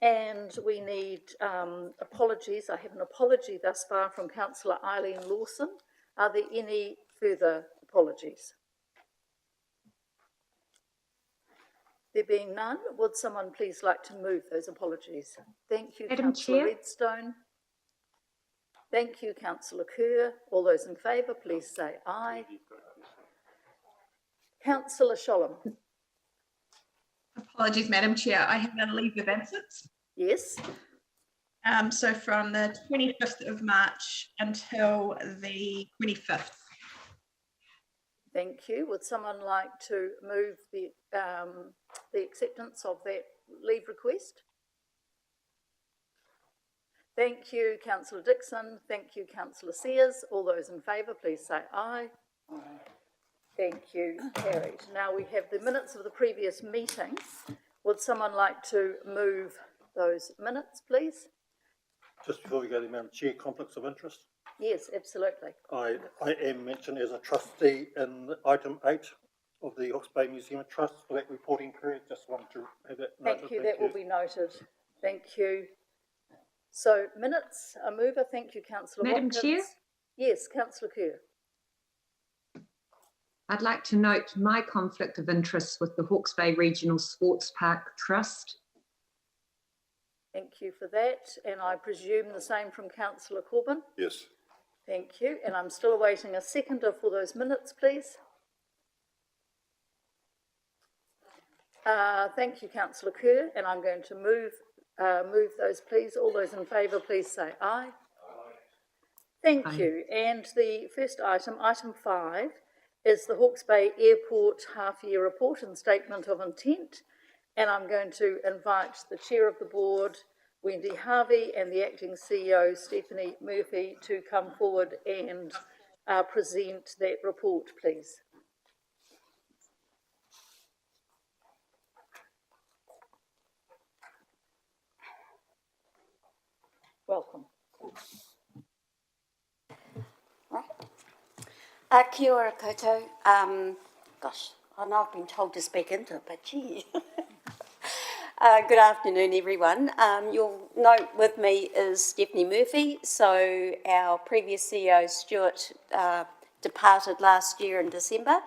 And we need apologies. I have an apology thus far from Councillor Eileen Lawson. Are there any further apologies? There being none, would someone please like to move those apologies? Thank you, Councillor Redstone. Thank you, Councillor Kerr. All those in favour, please say aye. Councillor Sholem. Apologies, Madam Chair. I have a leave of absence. Yes. So from the 25th of March until the 25th. Thank you. Would someone like to move the acceptance of that leave request? Thank you, Councillor Dixon. Thank you, Councillor Sears. All those in favour, please say aye. Aye. Thank you, carried. Now we have the minutes of the previous meeting. Would someone like to move those minutes, please? Just before we go to Madam Chair, conflicts of interest. Yes, absolutely. I am mentioned as a trustee in item 8 of the Hawke's Bay Museum Trust for that reporting period. Just wanted to have that noted. Thank you, that will be noted. Thank you. So, minutes, a mover. Thank you, Councillor Watkins. Madam Chair? Yes, Councillor Kerr. I'd like to note my conflict of interest with the Hawke's Bay Regional Sports Park Trust. Thank you for that. And I presume the same from Councillor Corbyn? Yes. Thank you. And I'm still awaiting a seconder for those minutes, please. Thank you, Councillor Kerr. And I'm going to move those, please. All those in favour, please say aye. Aye. Thank you. And the first item, item 5, is the Hawke's Bay Airport half-year report and statement of intent. And I'm going to invite the Chair of the Board, Wendy Harvey, and the Acting CEO, Stephanie Murphy, to come forward and present that report, please. Welcome. Kia ora koutou. Gosh, I know I've been told to speak into it, but gee. Good afternoon, everyone. You'll note with me is Stephanie Murphy. So our previous CEO, Stuart, departed last year in December.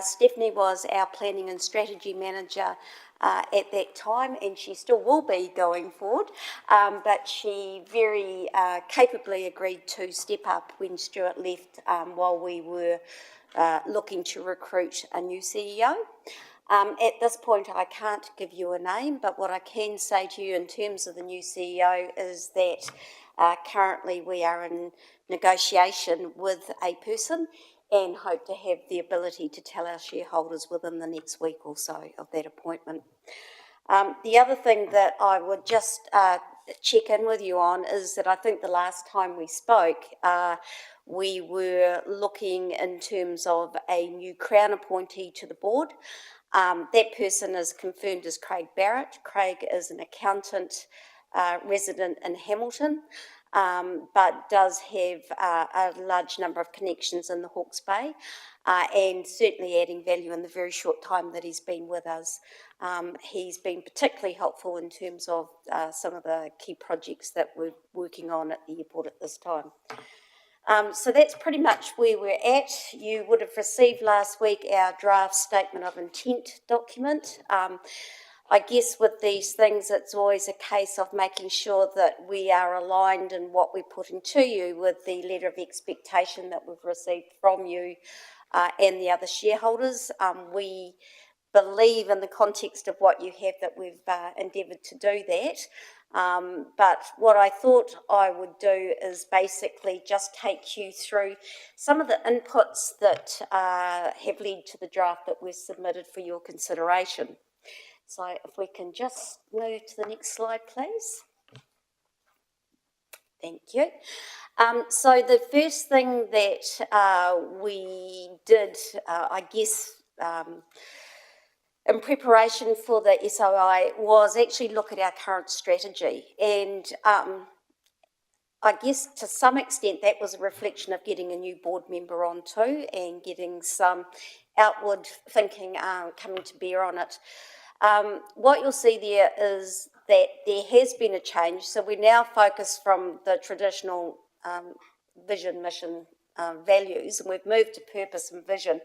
Stephanie was our planning and strategy manager at that time, and she still will be going forward, but she very capably agreed to step up when Stuart left while we were looking to recruit a new CEO. At this point, I can't give you a name, but what I can say to you in terms of the new CEO is that currently we are in negotiation with a person and hope to have the ability to tell our shareholders within the next week or so of that appointment. The other thing that I would just check in with you on is that I think the last time we spoke, we were looking in terms of a new Crown appointee to the board. That person is confirmed as Craig Barrett. Craig is an accountant resident in Hamilton, but does have a large number of connections in the Hawke's Bay and certainly adding value in the very short time that he's been with us. He's been particularly helpful in terms of some of the key projects that we're working on at the airport at this time. So that's pretty much where we're at. You would have received last week our draft statement of intent document. I guess with these things, it's always a case of making sure that we are aligned in what we're putting to you with the letter of expectation that we've received from you and the other shareholders. We believe in the context of what you have that we've endeavoured to do that. But what I thought I would do is basically just take you through some of the inputs that have led to the draft that was submitted for your consideration. So if we can just move to the next slide, please. Thank you. So the first thing that we did, I guess, in preparation for the SOI was actually look at our current strategy. And I guess to some extent that was a reflection of getting a new board member on too and getting some outward thinking coming to bear on it. What you'll see there is that there has been a change. So we now focus from the traditional vision, mission, values, and we've moved to purpose and vision.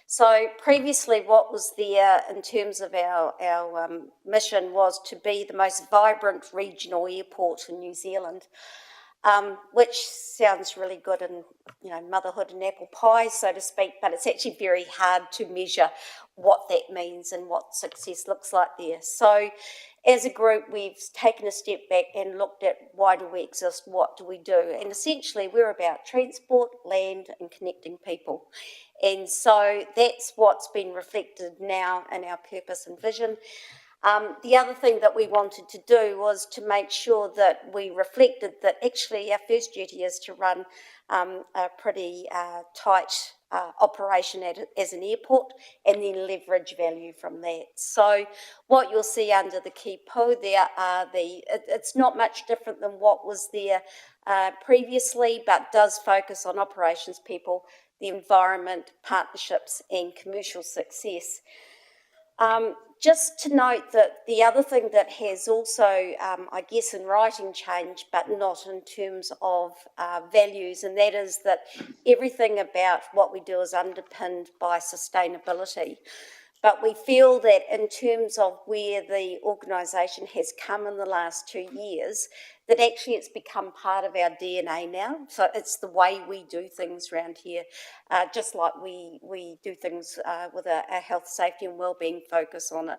So previously what was there in terms of our mission was to be the most vibrant regional airport in New Zealand, which sounds really good in, you know, motherhood and apple pie, so to speak, but it's actually very hard to measure what that means and what success looks like there. So as a group, we've taken a step back and looked at why do we exist, what do we do? And essentially we're about transport, land and connecting people. And so that's what's been reflected now in our purpose and vision. The other thing that we wanted to do was to make sure that we reflected that actually our first duty is to run a pretty tight operation as an airport and then leverage value from that. So what you'll see under the key po there are it's not much different than what was there previously, but does focus on operations people, the environment, partnerships and commercial success. Just to note that the other thing that has also, I guess, in writing changed, but not in terms of values, and that is that everything about what we do is underpinned by sustainability. But we feel that in terms of where the organisation has come in the last 2 years, that actually it's become part of our DNA now. So it's the way we do things around here, just like we do things with a health, safety and wellbeing focus on it.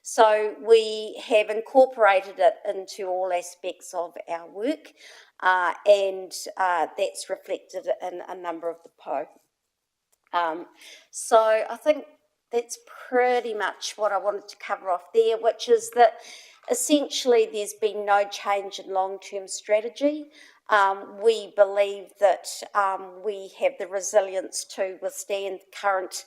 So we have incorporated it into all aspects of our work, and that's reflected in a number of the po. So I think that's pretty much what I wanted to cover off there, which is that essentially there's been no change in long-term strategy. We believe that we have the resilience to withstand the current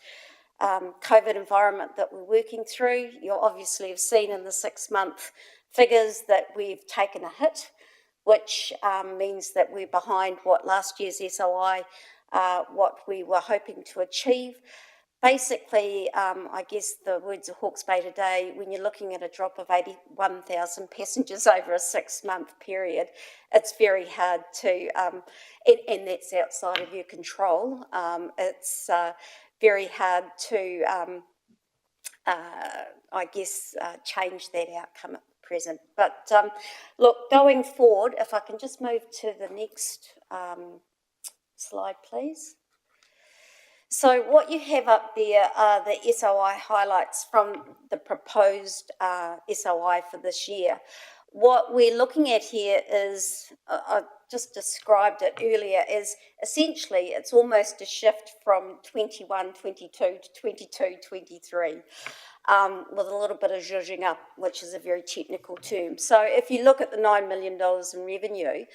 COVID environment that we're working through. You'll obviously have seen in the 6-month figures that we've taken a hit, which means that we're behind what last year's SOI, what we were hoping to achieve. Basically, I guess the words of Hawke's Bay today, when you're looking at a drop of 81,000 passengers over a 6-month period, it's very hard to, and that's outside of your control. It's very hard to, I guess, change that outcome at present. But look, going forward, if I can just move to the next slide, please. So what you have up there are the SOI highlights from the proposed SOI for this year. What we're looking at here is, I just described it earlier, is essentially it's almost a shift from 21-22 to 22-23. With a little bit of zhuzhing up, which is a very technical term. So if you look at the $9 million in revenue,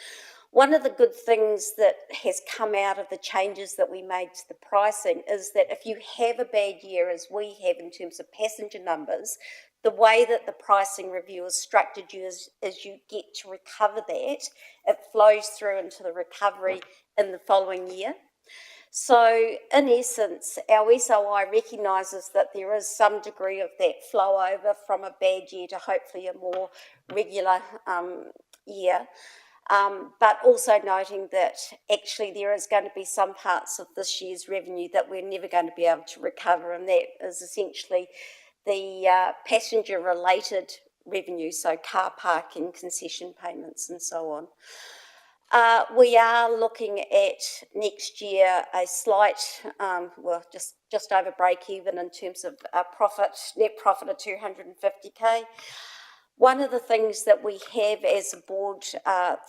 one of the good things that has come out of the changes that we made to the pricing is that if you have a bad year, as we have in terms of passenger numbers, the way that the pricing review is structured is you get to recover that. It flows through into the recovery in the following year. So in essence, our SOI recognises that there is some degree of that flow over from a bad year to hopefully a more regular year. But also noting that actually there is going to be some parts of this year's revenue that we're never going to be able to recover, and that is essentially the passenger-related revenue, so car parking, concession payments and so on. We are looking at next year a slight, well, just over break even in terms of net profit of 250k. One of the things that we have as a board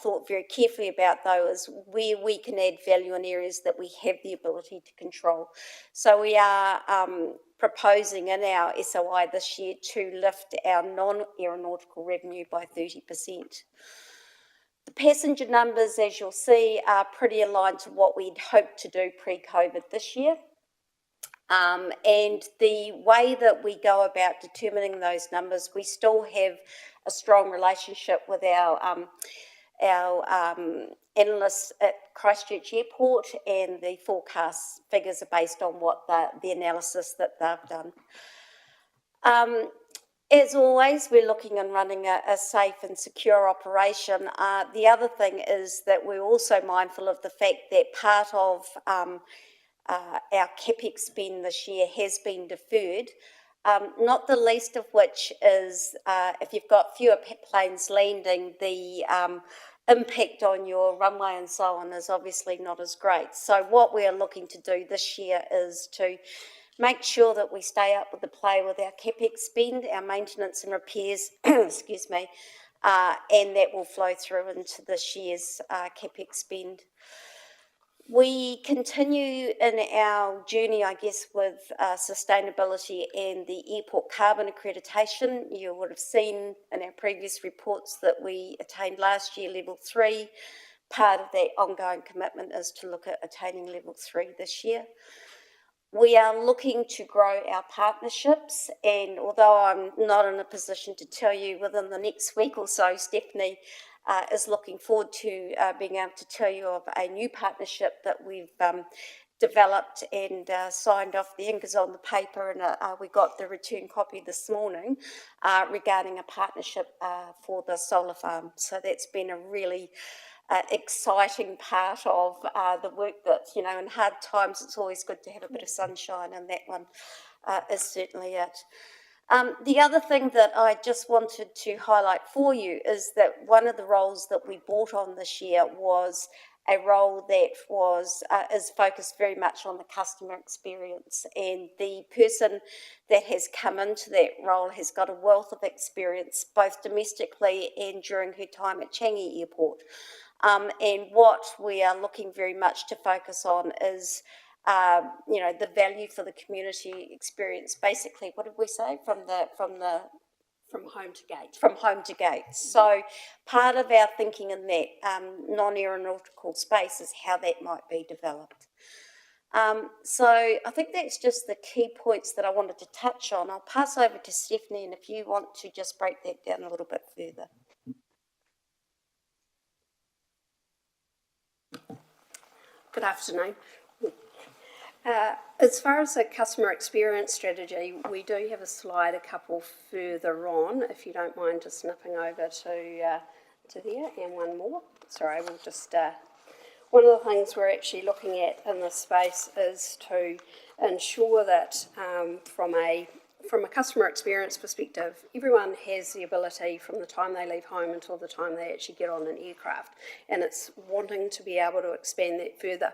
thought very carefully about, though, is where we can add value in areas that we have the ability to control. So we are proposing in our SOI this year to lift our non-aeronautical revenue by 30%. The passenger numbers, as you'll see, are pretty aligned to what we'd hoped to do pre-COVID this year. And the way that we go about determining those numbers, we still have a strong relationship with our analysts at Christchurch Airport, and the forecast figures are based on what the analysis that they've done. As always, we're looking and running a safe and secure operation. The other thing is that we're also mindful of the fact that part of our CapEx spend this year has been deferred, not the least of which is if you've got fewer planes landing, the impact on your runway and so on is obviously not as great. So what we are looking to do this year is to make sure that we stay up with the play with our CapEx spend, our maintenance and repairs, excuse me, and that will flow through into this year's CapEx spend. We continue in our journey, I guess, with sustainability and the airport carbon accreditation. You would have seen in our previous reports that we attained last year level 3. Part of that ongoing commitment is to look at attaining level 3 this year. We are looking to grow our partnerships, and although I'm not in a position to tell you within the next week or so, Stephanie is looking forward to being able to tell you of a new partnership that we've developed and signed off. The ink is on the paper, and we got the return copy this morning regarding a partnership for the solar farm. So that's been a really exciting part of the work that, you know, in hard times it's always good to have a bit of sunshine, and that one is certainly it. The other thing that I just wanted to highlight for you is that one of the roles that we brought on this year was a role that is focused very much on the customer experience, and the person that has come into that role has got a wealth of experience both domestically and during her time at Changi Airport. And what we are looking very much to focus on is you know, the value for the community experience. Basically, what did we say? From home to gate. From home to gate. So part of our thinking in that non-aeronautical space is how that might be developed. So I think that's just the key points that I wanted to touch on. I'll pass over to Stephanie, and if you want to just break that down a little bit further. Good afternoon. As far as the customer experience strategy, we do have a slide a couple further on, if you don't mind just snipping over to there, and one more. Sorry, we'll just... one of the things we're actually looking at in this space is to ensure that from a customer experience perspective, everyone has the ability from the time they leave home until the time they actually get on an aircraft, and it's wanting to be able to expand that further.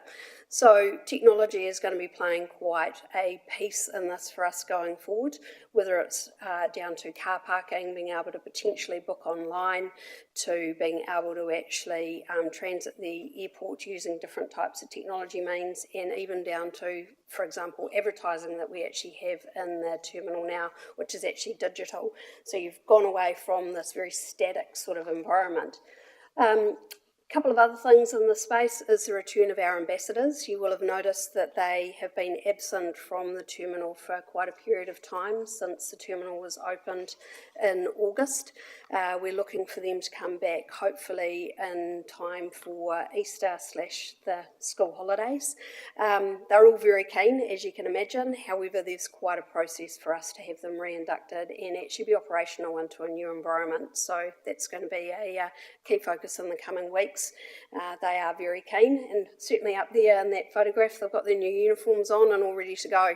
So technology is going to be playing quite a piece in this for us going forward, whether it's down to car parking, being able to potentially book online, to being able to actually transit the airport using different types of technology means, and even down to, for example, advertising that we actually have in the terminal now, which is actually digital. So you've gone away from this very static sort of environment. A couple of other things in the space is the return of our ambassadors. You will have noticed that they have been absent from the terminal for quite a period of time since the terminal was opened in August. We're looking for them to come back hopefully in time for Easter / the school holidays. They're all very keen, as you can imagine. However, there's quite a process for us to have them re-inducted and actually be operational into a new environment. So that's going to be a key focus in the coming weeks. They are very keen, and certainly up there in that photograph they've got their new uniforms on and all ready to go.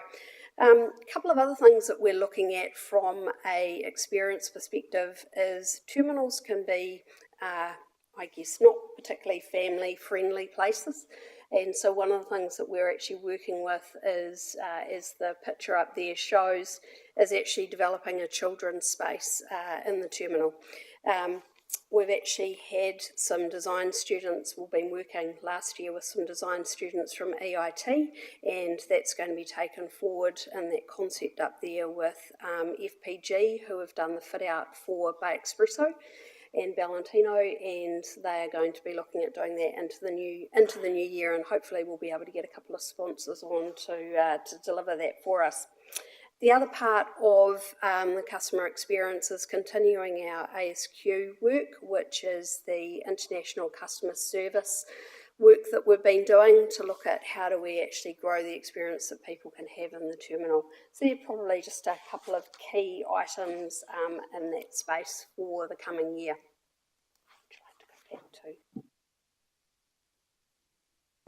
A couple of other things that we're looking at from a experience perspective is terminals can be I guess not particularly family friendly places, and so one of the things that we're actually working with is, as the picture up there shows, is actually developing a children's space in the terminal. We've actually had some design students, we've been working last year with some design students from EIT, and that's going to be taken forward in that concept up there with FPG, who have done the fit out for Bay Espresso and Valentino, and they are going to be looking at doing that into the new year, and hopefully we'll be able to get a couple of sponsors on to deliver that for us. The other part of the customer experience is continuing our ASQ work, which is the International Customer Service work that we've been doing to look at how do we actually grow the experience that people can have in the terminal. So they're probably just a couple of key items in that space for the coming year. Would you like to go back to?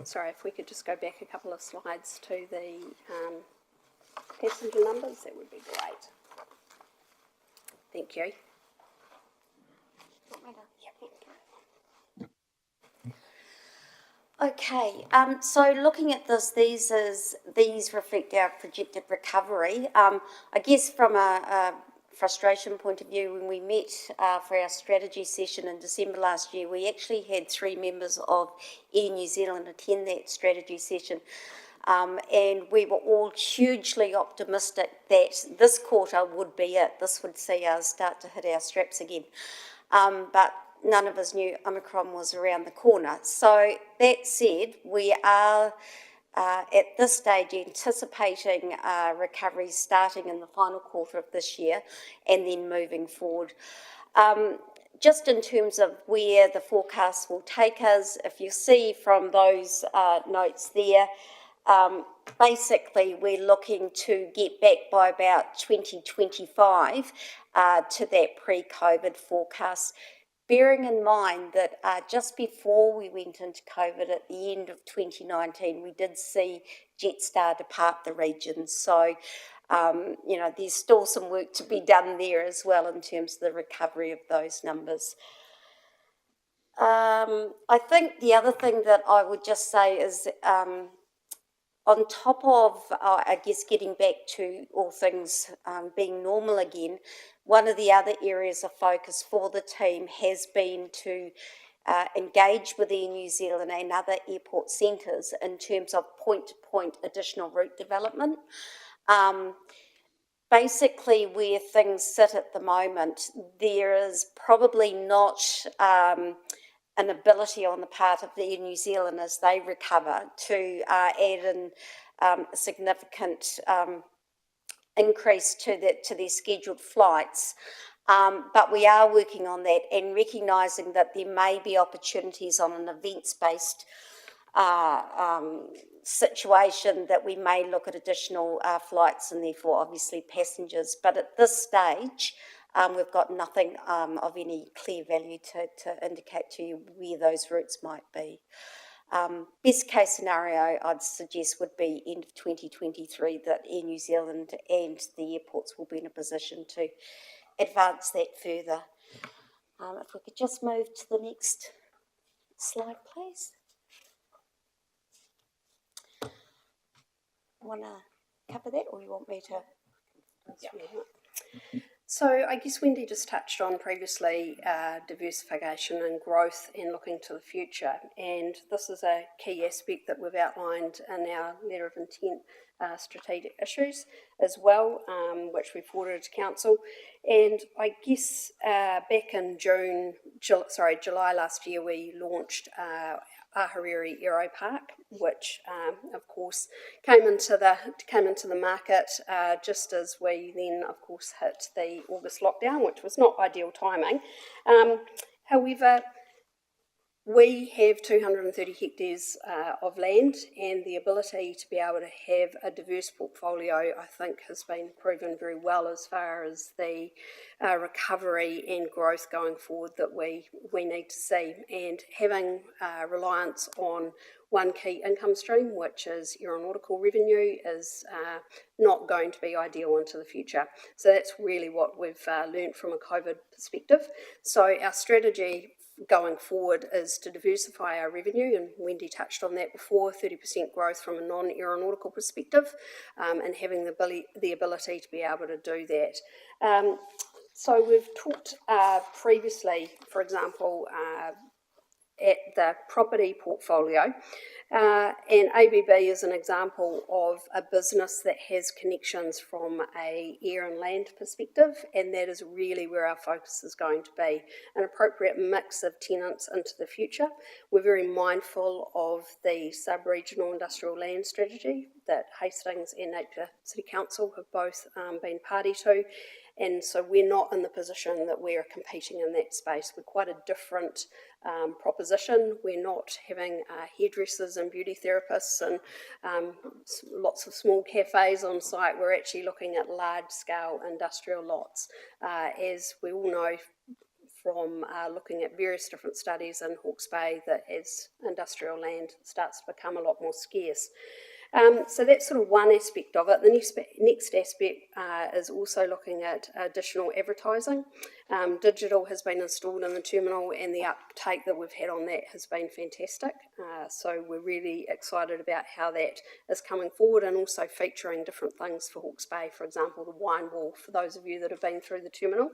Sorry, if we could just go back a couple of slides to the passenger numbers, that would be great. Thank you. Okay, so looking at this, these reflect our projected recovery. I guess from a frustration point of view, when we met for our strategy session in December last year, we actually had 3 members of Air New Zealand attend that strategy session. And we were all hugely optimistic that this quarter would be it. This would see us start to hit our straps again. But none of us knew Omicron was around the corner. So that said, we are at this stage anticipating recovery starting in the final quarter of this year and then moving forward. Just in terms of where the forecast will take us, if you see from those notes there, basically we're looking to get back by about 2025 to that pre-COVID forecast, bearing in mind that just before we went into COVID at the end of 2019, we did see Jetstar depart the region. So, you know, there's still some work to be done there as well in terms of the recovery of those numbers. I think the other thing that I would just say is on top of, I guess, getting back to all things being normal again, one of the other areas of focus for the team has been to engage with Air New Zealand and other airport centres in terms of point-to-point additional route development. Basically, where things sit at the moment, there is probably not an ability on the part of Air New Zealand as they recover to add in a significant increase to their scheduled flights. But we are working on that and recognising that there may be opportunities on an events-based situation that we may look at additional flights and therefore obviously passengers. But at this stage, we've got nothing of any clear value to indicate to you where those routes might be. Best case scenario, I'd suggest, would be end of 2023 that Air New Zealand and the airports will be in a position to advance that further. If we could just move to the next slide, please. Want to cover that, or you want me to? Yeah. So I guess Wendy just touched on previously diversification and growth and looking to the future, and this is a key aspect that we've outlined in our letter of intent strategic issues as well, which we forwarded to Council. And I guess back in July last year, we launched Ahuriri Aero Park, which of course came into the market just as we then of course hit the August lockdown, which was not ideal timing. However, we have 230 hectares of land, and the ability to be able to have a diverse portfolio, I think, has been proven very well as far as the recovery and growth going forward that we need to see. And having reliance on one key income stream, which is aeronautical revenue, is not going to be ideal into the future. So that's really what we've learnt from a COVID perspective. So our strategy going forward is to diversify our revenue, and Wendy touched on that before, 30% growth from a non-aeronautical perspective, and having the ability to be able to do that. So we've talked previously, for example, at the property portfolio, and ABB is an example of a business that has connections from a air and land perspective, and that is really where our focus is going to be, an appropriate mix of tenants into the future. We're very mindful of the sub-regional industrial land strategy that Hastings and Napier City Council have both been party to, And so we're not in the position that we're competing in that space. We're quite a different proposition. We're not having hairdressers and beauty therapists and lots of small cafes on site. We're actually looking at large-scale industrial lots. As we all know from looking at various different studies in Hawke's Bay, that as industrial land starts to become a lot more scarce. So that's sort of one aspect of it. The next aspect is also looking at additional advertising. Digital has been installed in the terminal, and the uptake that we've had on that has been fantastic. So we're really excited about how that is coming forward, and also featuring different things for Hawke's Bay, for example, the wine wall, for those of you that have been through the terminal.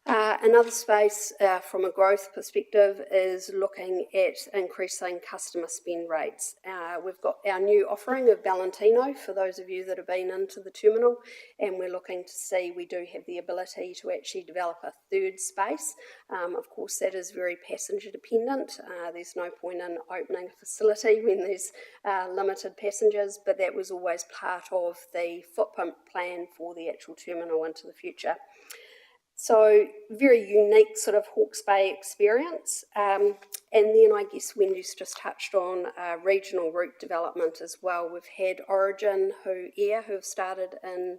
Another space from a growth perspective is looking at increasing customer spend rates. We've got our new offering of Valentino for those of you that have been into the terminal, and we're looking to see, we do have the ability to actually develop a third space. Of course, that is very passenger dependent. There's no point in opening a facility when there's limited passengers, but that was always part of the footprint plan for the actual terminal into the future. So very unique sort of Hawke's Bay experience. And then I guess Wendy's just touched on regional route development as well. We've had Origin who have started in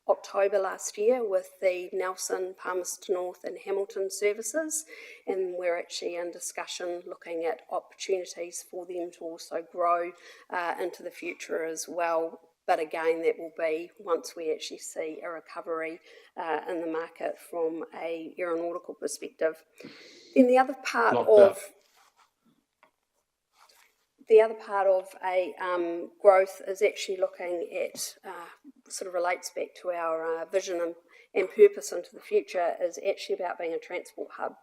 October last year with the Nelson, Palmerston North and Hamilton services, and we're actually in discussion looking at opportunities for them to also grow into the future as well. But again, that will be once we actually see a recovery in the market from a aeronautical perspective. Then the other part of a growth is actually looking at, sort of relates back to our vision and purpose into the future, is actually about being a transport hub.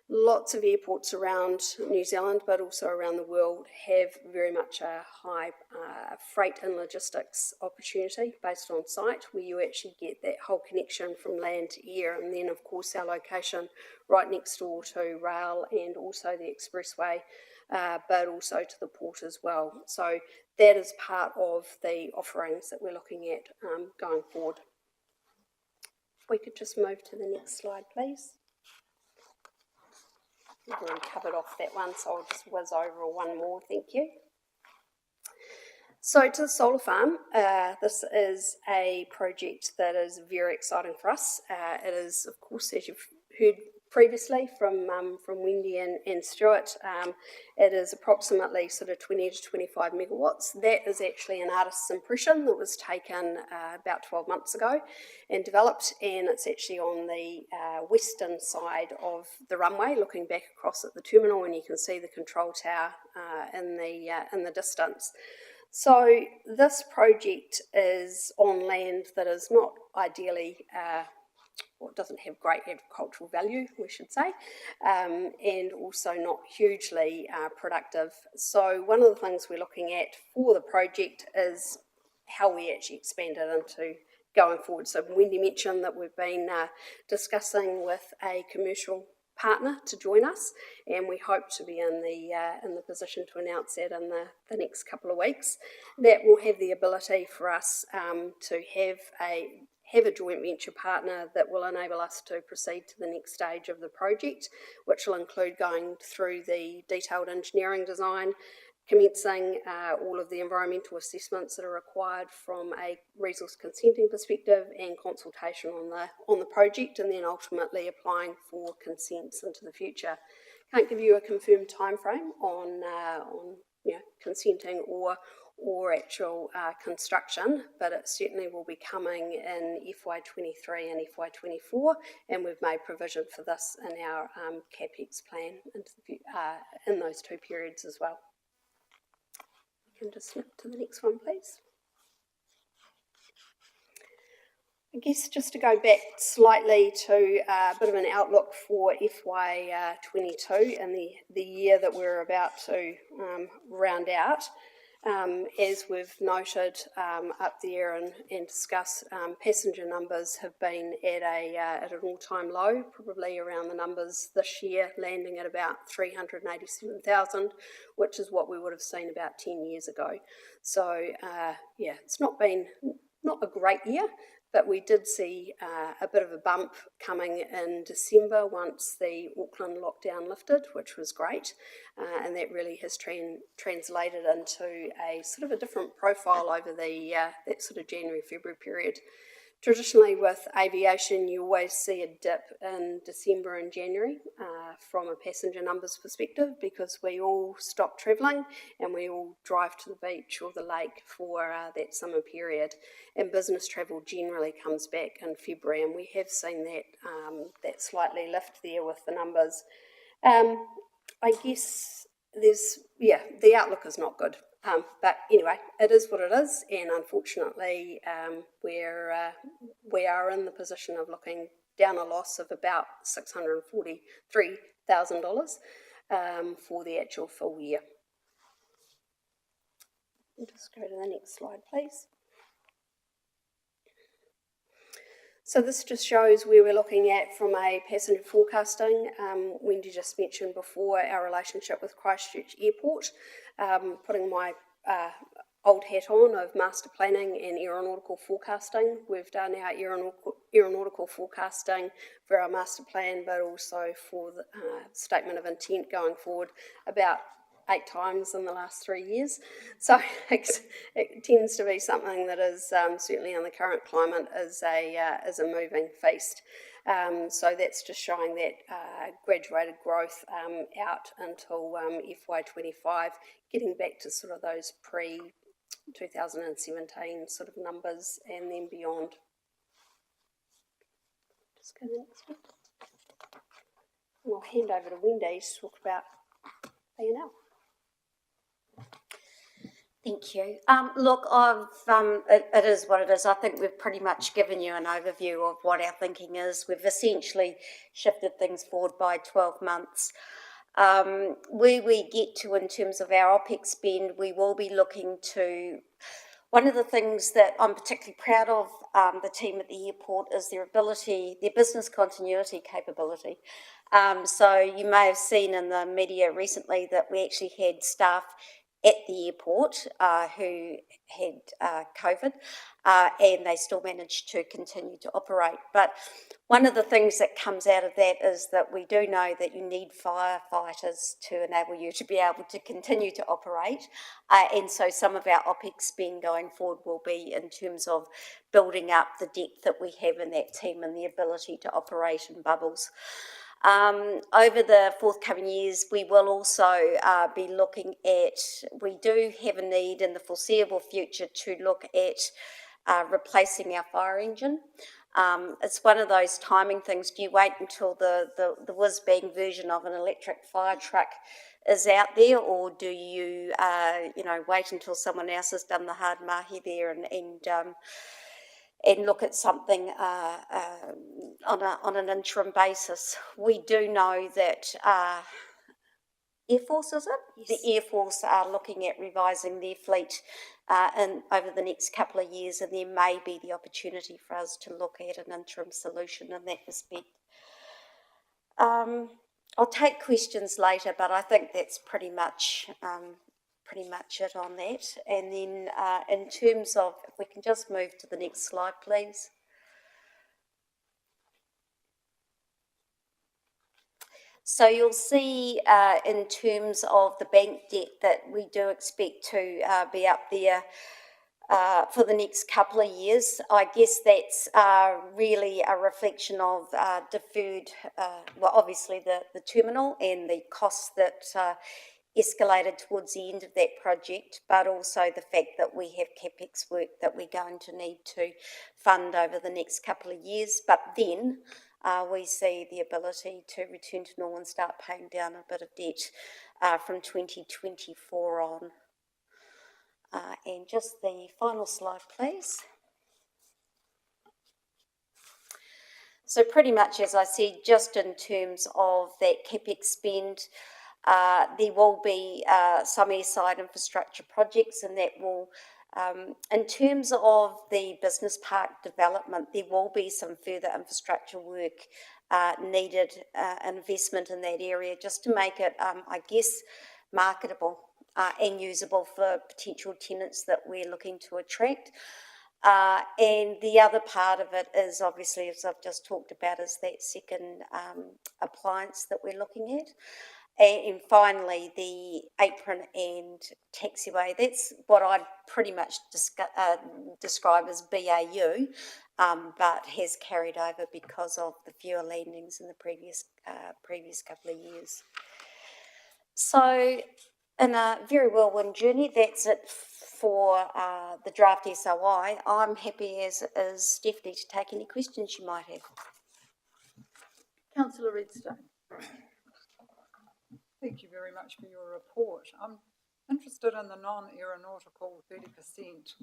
Lots of airports around New Zealand, but also around the world, have very much a high freight and logistics opportunity based on site, where you actually get that whole connection from land to air, and then of course our location right next door to rail and also the expressway, but also to the port as well. So that is part of the offerings that we're looking at going forward. If we could just move to the next slide, please. We've already covered off that one, so I'll just whiz over one more, thank you. So to the solar farm, this is a project that is very exciting for us. It is, of course, as you've heard previously from Wendy and Stuart, it is approximately sort of 20 to 25 megawatts. That is actually an artist's impression that was taken about 12 months ago and developed, and it's actually on the western side of the runway, looking back across at the terminal, and you can see the control tower in the distance. So this project is on land that is not ideally or it doesn't have great agricultural value, we should say, and also not hugely productive. So one of the things we're looking at for the project is how we actually expand it into going forward. So Wendy mentioned that we've been discussing with a commercial partner to join us, and we hope to be in the position to announce that in the next couple of weeks. That will have the ability for us to have a joint venture partner that will enable us to proceed to the next stage of the project, which will include going through the detailed engineering design, commencing all of the environmental assessments that are required from a resource consenting perspective and consultation on the project, and then ultimately applying for consents into the future. Can't give you a confirmed time frame on consenting or actual construction, but it certainly will be coming in FY23 and FY24, and we've made provision for this in our CapEx plan in those two periods as well. You can just snip to the next one, please. I guess just to go back slightly to a bit of an outlook for FY22 and the year that we're about to round out. As we've noted up there and discussed, passenger numbers have been at an all-time low, probably around the numbers this year, landing at about 387,000, which is what we would have seen about 10 years ago. So, it's not a great year, but we did see a bit of a bump coming in December once the Auckland lockdown lifted, which was great, and that really has translated into a sort of a different profile over the that sort of January-February period. Traditionally with aviation, you always see a dip in December and January from a passenger numbers perspective, because we all stop travelling and we all drive to the beach or the lake for that summer period, and business travel generally comes back in February, and we have seen that that slightly lift there with the numbers. I guess the outlook is not good. But anyway, it is what it is, and unfortunately, we are in the position of looking down a loss of about $643,000 for the actual full year. Just go to the next slide, please. So this just shows where we're looking at from a passenger forecasting. Wendy just mentioned before our relationship with Christchurch Airport, putting my old hat on of master planning and aeronautical forecasting. We've done our aeronautical forecasting for our master plan, but also for the statement of intent going forward about 8 times in the last 3 years. So it tends to be something that is certainly in the current climate is a moving feast. So that's just showing that graduated growth out until FY25, getting back to sort of those pre-2017 sort of numbers and then beyond. Just go to the next one. And I'll hand over to Wendy to talk about A&L. Thank you. Look, it is what it is. I think we've pretty much given you an overview of what our thinking is. We've essentially shifted things forward by 12 months. Where we get to in terms of our OPEX spend, we will be looking to... One of the things that I'm particularly proud of the team at the airport is their ability, their business continuity capability. So you may have seen in the media recently that we actually had staff at the airport who had COVID, and they still managed to continue to operate. But one of the things that comes out of that is that we do know that you need firefighters to enable you to be able to continue to operate, and so some of our OPEX spend going forward will be in terms of building up the depth that we have in that team and the ability to operate in bubbles. Over the forthcoming years, we will also be looking at, we do have a need in the foreseeable future to look at replacing our fire engine. It's one of those timing things. Do you wait until the whiz-bang version of an electric fire truck is out there, or do you, wait until someone else has done the hard mahi there and look at something on an interim basis? We do know that Air Force, is it? Yes. The Air Force are looking at revising their fleet over the next couple of years, and there may be the opportunity for us to look at an interim solution in that respect. I'll take questions later, but I think that's pretty much it on that. And then in terms of, if we can just move to the next slide, please. So you'll see in terms of the bank debt that we do expect to be up there for the next couple of years. I guess that's really a reflection of deferred, obviously the terminal and the costs that escalated towards the end of that project, but also the fact that we have CapEx work that we're going to need to fund over the next couple of years. But then we see the ability to return to normal and start paying down a bit of debt from 2024 on. And just the final slide, please. So pretty much, as I said, just in terms of that CapEx spend, there will be some airside infrastructure projects, and that will, in terms of the business park development, there will be some further infrastructure work needed, investment in that area, just to make it, marketable and usable for potential tenants that we're looking to attract. And the other part of it is obviously, as I've just talked about, is that second appliance that we're looking at. And finally, the apron and taxiway, that's what I'd pretty much describe as BAU, but has carried over because of the fewer landings in the previous couple of years. So, in a very whirlwind journey, that's it for the draft SOI. I'm happy as Stephanie to take any questions you might have. Councillor Redstone. Thank you very much for your report. I'm interested in the non-aeronautical 30%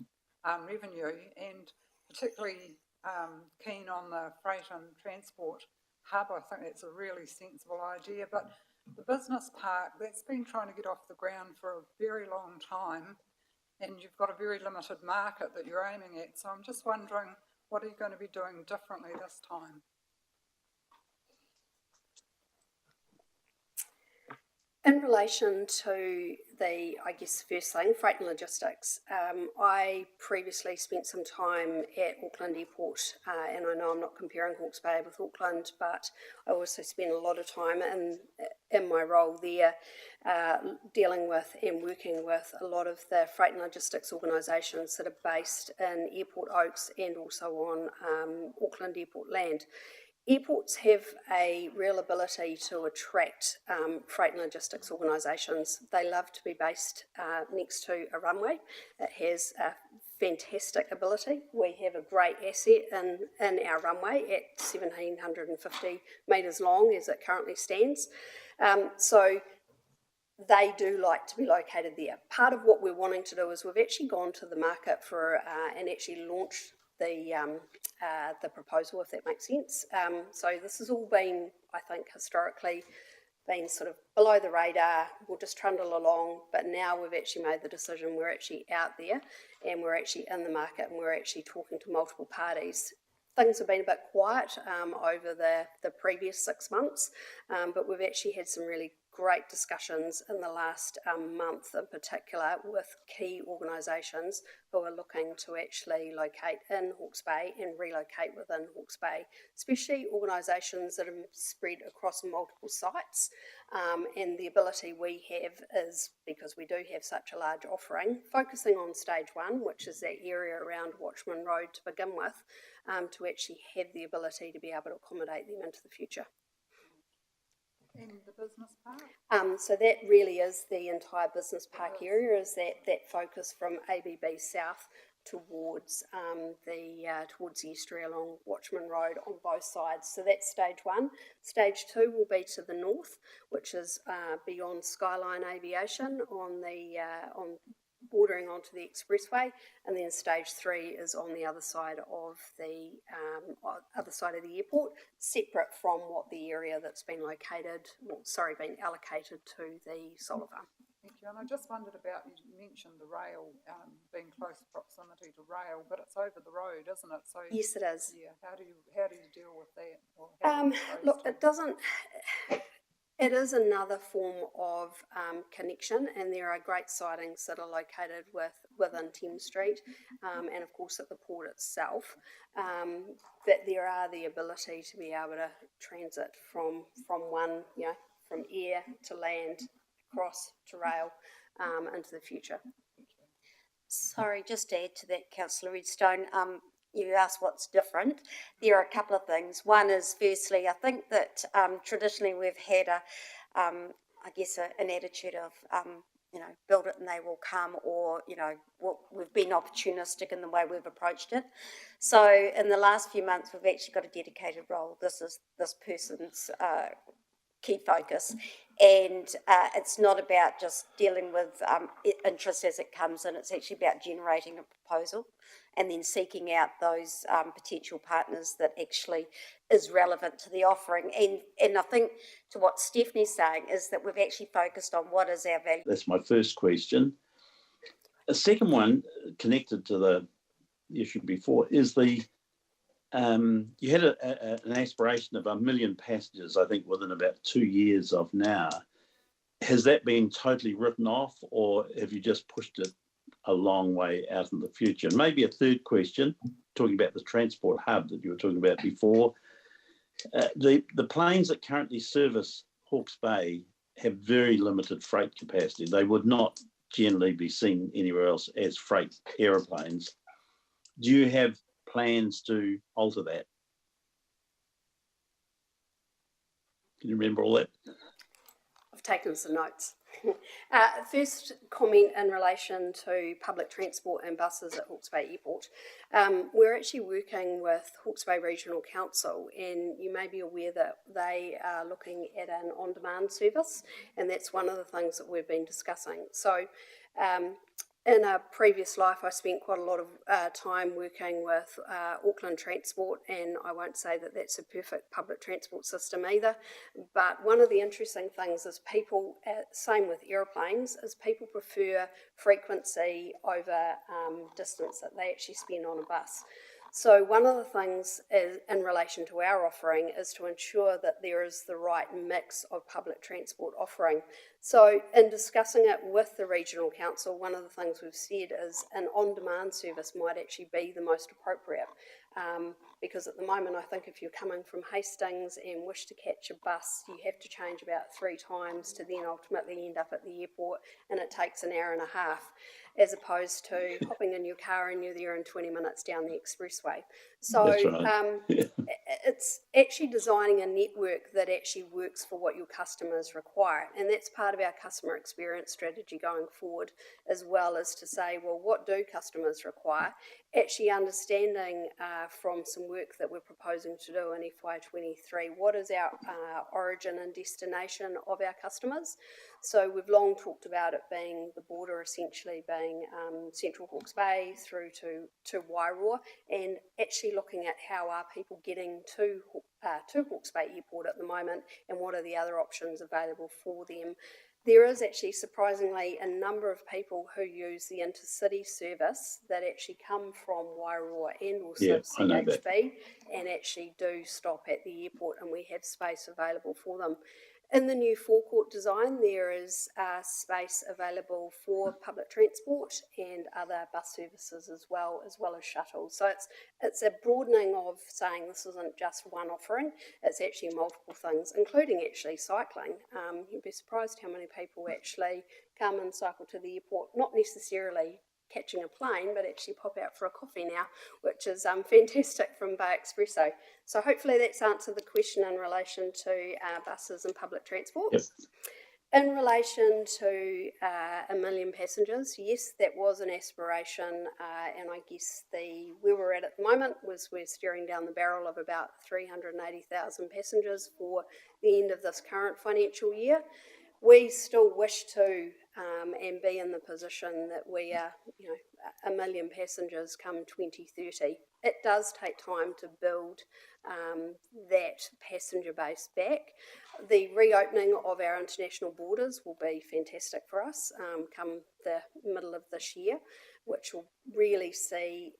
revenue, and particularly keen on the freight and transport hub. I think that's a really sensible idea, but the business park, that's been trying to get off the ground for a very long time, and you've got a very limited market that you're aiming at. So I'm just wondering, what are you going to be doing differently this time? In relation to the, I guess, first thing, freight and logistics, I previously spent some time at Auckland Airport, and I know I'm not comparing Hawke's Bay with Auckland, but I also spent a lot of time in my role there dealing with and working with a lot of the freight and logistics organisations that are based in Airport Oaks and also on Auckland Airport land. Airports have a real ability to attract freight and logistics organisations. They love to be based next to a runway. It has a fantastic ability. We have a great asset in our runway at 1,750 metres long as it currently stands. So they do like to be located there. Part of what we're wanting to do is we've actually gone to the market for and actually launched the proposal, if that makes sense. So this has all been, I think, historically been sort of below the radar. We'll just trundle along, but now we've actually made the decision. We're actually out there and we're actually in the market and we're actually talking to multiple parties. Things have been a bit quiet over the previous 6 months, but we've actually had some really great discussions in the last month in particular with key organisations who are looking to actually locate in Hawke's Bay and relocate within Hawke's Bay, especially organisations that are spread across multiple sites. And the ability we have is, because we do have such a large offering, focusing on stage 1, which is that area around Watchman Road to begin with, to actually have the ability to be able to accommodate them into the future. In the business park? So that really is the entire business park area, is that focus from ABB South towards towards the estuary along Watchman Road on both sides. So that's stage 1. Stage 2 will be to the north, which is beyond Skyline Aviation on bordering onto the expressway, and then stage 3 is on the other side of the airport, separate from what the area that's been been allocated to the solar farm. Thank you. And I just wondered about, you mentioned the rail being close proximity to rail, but it's over the road, isn't it? So Yes, it is. Yeah. How do you deal with that? Or Look, it doesn't. It is another form of connection, and there are great sidings that are located within Thames Street, and of course at the port itself. That there are the ability to be able to transit from one, from air to land, across to rail, into the future. Sorry, just to add to that, Councillor Redstone, you asked what's different. There are a couple of things. One is, firstly, I think that traditionally we've had an attitude of, build it and they will come, or, we've been opportunistic in the way we've approached it. So in the last few months, we've actually got a dedicated role. This is this person's key focus, and it's not about just dealing with interest as it comes in. It's actually about generating a proposal and then seeking out those potential partners that actually is relevant to the offering. And I think to what Stephanie's saying is that we've actually focused on what is our value. That's my first question. A second one, connected to the issue before, is the you had an aspiration of 1 million passengers, I think, within about 2 years of now. Has that been totally written off, or have you just pushed it a long way out in the future. And maybe a third question, talking about the transport hub that you were talking about before. The planes that currently service Hawke's Bay have very limited freight capacity. They would not generally be seen anywhere else as freight aeroplanes. Do you have plans to alter that? Can you remember all that? I've taken some notes. First comment in relation to public transport and buses at Hawke's Bay Airport. We're actually working with Hawke's Bay Regional Council, and you may be aware that they are looking at an on-demand service, and that's one of the things that we've been discussing. So in a previous life, I spent quite a lot of time working with Auckland Transport, and I won't say that that's a perfect public transport system either, but one of the interesting things is people, same with aeroplanes, is people prefer frequency over distance that they actually spend on a bus. So one of the things is, in relation to our offering, is to ensure that there is the right mix of public transport offering. So in discussing it with the Regional Council, one of the things we've said is an on-demand service might actually be the most appropriate. Because at the moment, I think if you're coming from Hastings and wish to catch a bus, you have to change about 3 times to then ultimately end up at the airport, and it takes an hour and a half, as opposed to hopping in your car and you're there in 20 minutes down the expressway. So That's right. it's actually designing a network that actually works for what your customers require, and that's part of our customer experience strategy going forward, as well as to say, well, what do customers require? Actually understanding from some work that we're proposing to do in FY23, what is our origin and destination of our customers? So we've long talked about it being the border, essentially being Central Hawke's Bay through to Wairoa, and actually looking at how are people getting to Hawke's Bay Airport at the moment, and what are the other options available for them. There is actually surprisingly a number of people who use the intercity service that actually come from Wairoa and also CHB, and actually do stop at the airport, and we have space available for them. In the new forecourt design, there is space available for public transport and other bus services as well as shuttles. So it's a broadening of saying this isn't just one offering, it's actually multiple things, including actually cycling. You'd be surprised how many people actually come and cycle to the airport, not necessarily catching a plane, but actually pop out for a coffee now, which is fantastic from Bay Expresso. So hopefully that's answered the question in relation to buses and public transport. Yep. In relation to 1 million passengers, yes, that was an aspiration, and I guess where we're at the moment was we're steering down the barrel of about 380,000 passengers for the end of this current financial year. We still wish to and be in the position that we are, 1 million passengers come 2030. It does take time to build that passenger base back. The reopening of our international borders will be fantastic for us come the middle of this year, which will really see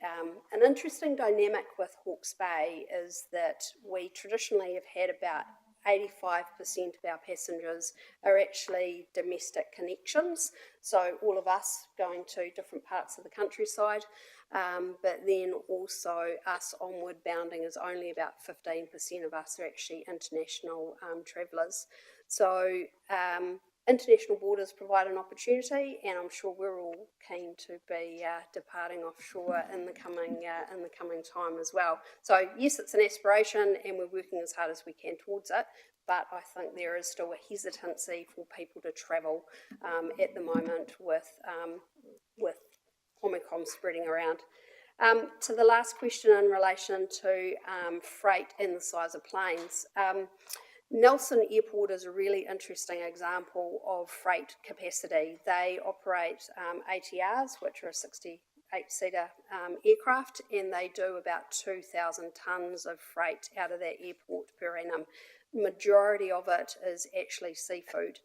an interesting dynamic with Hawke's Bay is that we traditionally have had about 85% of our passengers are actually domestic connections, so all of us going to different parts of the countryside, but then also us onward bounding is only about 15% of us are actually international travellers. So international borders provide an opportunity, and I'm sure we're all keen to be departing offshore in the coming time as well. So yes, it's an aspiration, and we're working as hard as we can towards it. But I think there is still a hesitancy for people to travel at the moment with Omicron spreading around. To the last question in relation to freight and the size of planes. Nelson Airport is a really interesting example of freight capacity. They operate ATRs, which are a 68-seater aircraft, and they do about 2,000 tonnes of freight out of that airport per annum. Majority of it is actually seafood,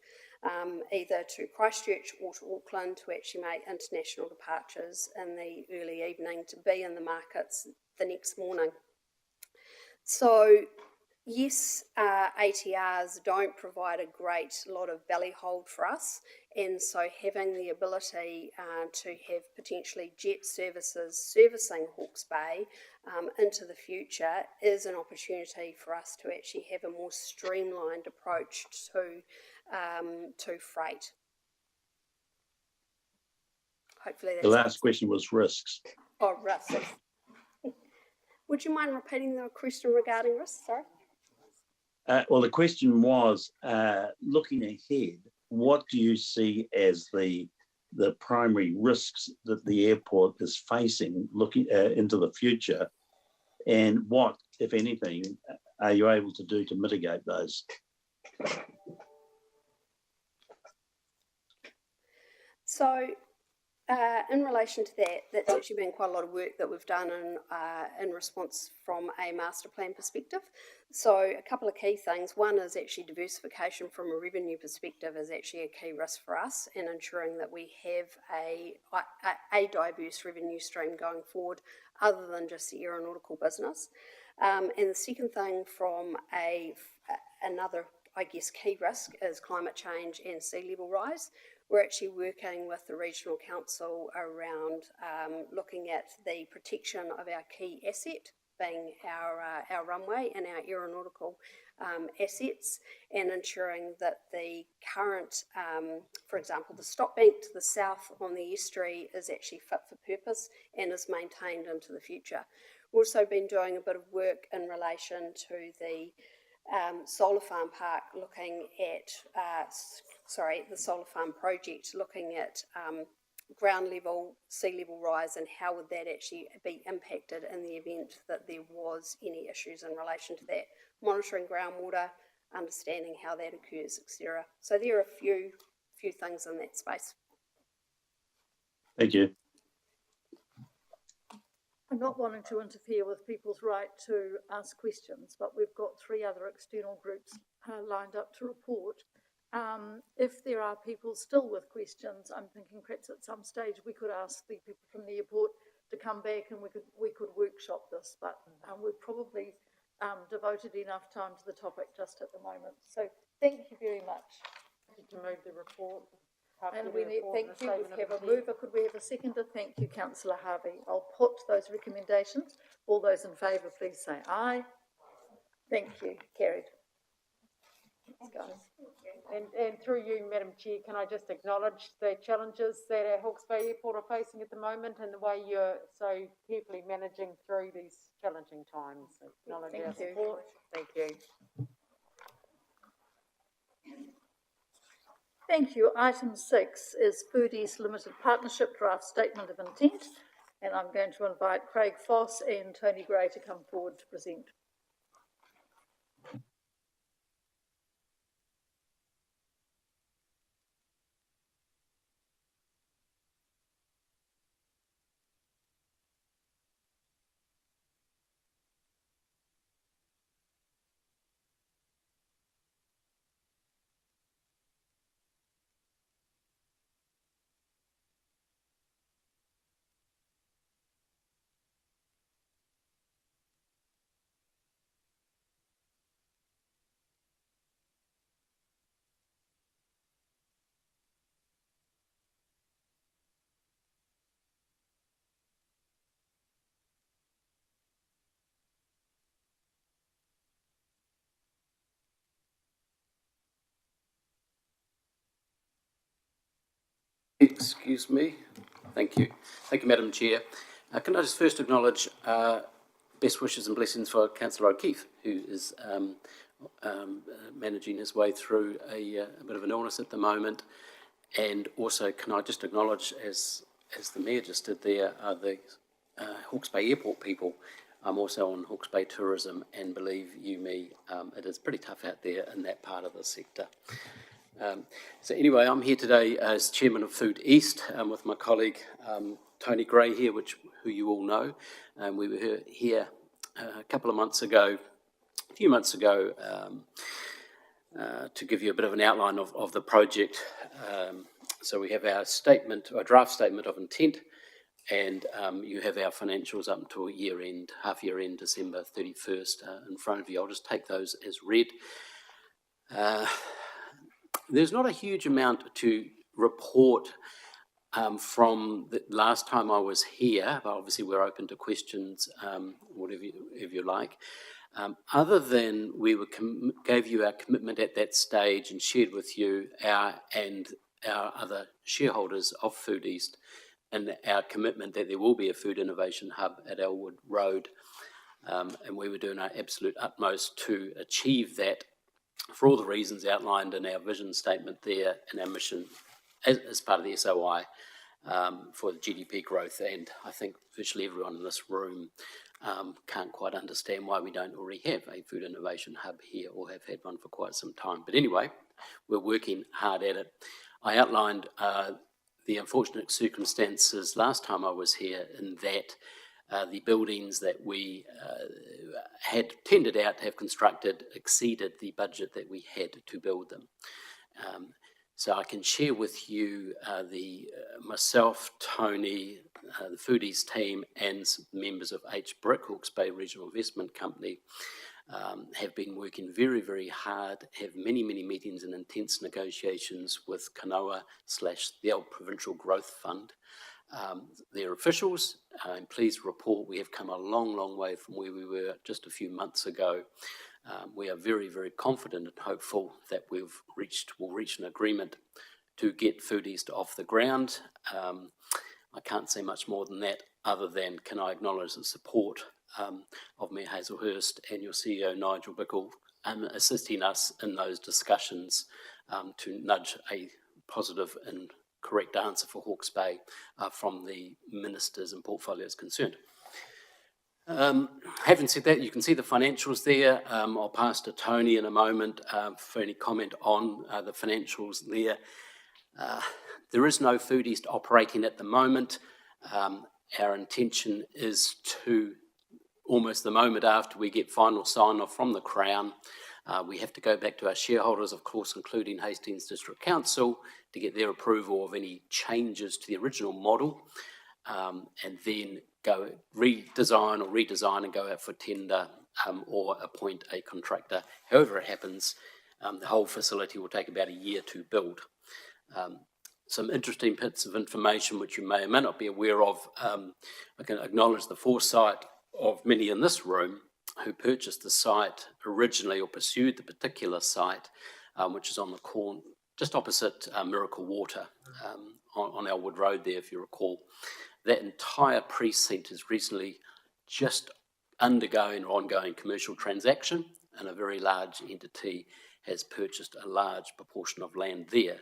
either to Christchurch or to Auckland to actually make international departures in the early evening to be in the markets the next morning. So Yes, ATRs don't provide a great lot of belly hold for us, and so having the ability to have potentially jet services servicing Hawke's Bay into the future is an opportunity for us to actually have a more streamlined approach to freight. Hopefully that's The last question was risks. Oh, risks. Would you mind repeating the question regarding risks? Sorry. Well, the question was, looking ahead, what do you see as the primary risks that the airport is facing looking into the future, and what, if anything, are you able to do to mitigate those? So, in relation to that, that's actually been quite a lot of work that we've done in response from a master plan perspective. So a couple of key things. One is actually diversification from a revenue perspective is actually a key risk for us in ensuring that we have a diverse revenue stream going forward other than just the aeronautical business. And the second thing from another, I guess, key risk is climate change and sea level rise. We're actually working with the Regional Council around looking at the protection of our key asset, being our runway and our aeronautical assets, and ensuring that the current, for example, the stop bank to the south on the estuary is actually fit for purpose and is maintained into the future. We've also been doing a bit of work in relation to the solar farm park, looking at, the solar farm project, looking at ground level, sea level rise, and how would that actually be impacted in the event that there was any issues in relation to that. Monitoring groundwater, understanding how that occurs, etc. So there are a few things in that space. Thank you. I'm not wanting to interfere with people's right to ask questions, but we've got 3 other external groups lined up to report. If there are people still with questions, I'm thinking perhaps at some stage we could ask the people from the airport to come back and we could workshop this, but we've probably devoted enough time to the topic just at the moment. So thank you very much. To move the report. And we need, thank you, we have a mover. Could we have a seconder? Thank you, Councillor Harvey. I'll put those recommendations. All those in favour, please say aye. Thank you, carried. Thanks, guys. And through you, Madam Chair, can I just acknowledge the challenges that our Hawke's Bay Airport are facing at the moment and the way you're so carefully managing through these challenging times. Acknowledge our support. Thank you. Thank you. Item 6 is Food East Limited Partnership Draft Statement of Intent, and I'm going to invite Craig Foss and Tony Gray to come forward to present. Excuse me. Thank you. Thank you, Madam Chair. Can I just first acknowledge best wishes and blessings for Councillor O'Keefe, who is managing his way through a bit of an illness at the moment. And also, can I just acknowledge, as the Mayor just did there, the Hawke's Bay Airport people. I'm also on Hawke's Bay Tourism, and believe you me, it is pretty tough out there in that part of the sector. So anyway, I'm here today as Chairman of Food East with my colleague Tony Gray here, who you all know. We were here a few months ago, to give you a bit of an outline of the project. So we have our draft statement of intent, and you have our financials up until year end, half year end, December 31st in front of you. I'll just take those as read. There's not a huge amount to report from the last time I was here, but obviously we're open to questions, whatever you like. Other than we gave you our commitment at that stage and shared with you our other shareholders of Food East and our commitment that there will be a food innovation hub at Elwood Road. And we were doing our absolute utmost to achieve that for all the reasons outlined in our vision statement there and our mission as part of the SOI for the GDP growth. And I think virtually everyone in this room can't quite understand why we don't already have a food innovation hub here or have had one for quite some time. But anyway, we're working hard at it. I outlined the unfortunate circumstances last time I was here in that the buildings that we had tendered out to have constructed exceeded the budget that we had to build them. So I can share with you myself, Tony, the Food East team and members of H-Brick, Hawke's Bay Regional Investment Company, have been working very, very hard, have many, many meetings and intense negotiations with Kanoa/the old Provincial Growth Fund. Their officials, I'm pleased to report we have come a long, long way from where we were just a few months ago. We are very, very confident and hopeful that we'll reach an agreement to get Food East off the ground. I can't say much more than that, other than can I acknowledge the support of Mayor Hazelhurst and your CEO Nigel Bickle assisting us in those discussions to nudge a positive and correct answer for Hawke's Bay from the ministers and portfolios concerned. Having said that, you can see the financials there. I'll pass to Tony in a moment for any comment on the financials there. There is no Food East operating at the moment. Our intention is to, almost the moment after we get final sign-off from the Crown, we have to go back to our shareholders, of course, including Hastings District Council, to get their approval of any changes to the original model, and then go redesign and go out for tender or appoint a contractor. However it happens, the whole facility will take about a year to build. Some interesting bits of information which you may or may not be aware of. I can acknowledge the foresight of many in this room who purchased the site originally or pursued the particular site, which is on the corner, just opposite Miracle Water on Elwood Road there, if you recall. That entire precinct is recently just undergoing or ongoing commercial transaction, and a very large entity has purchased a large proportion of land there.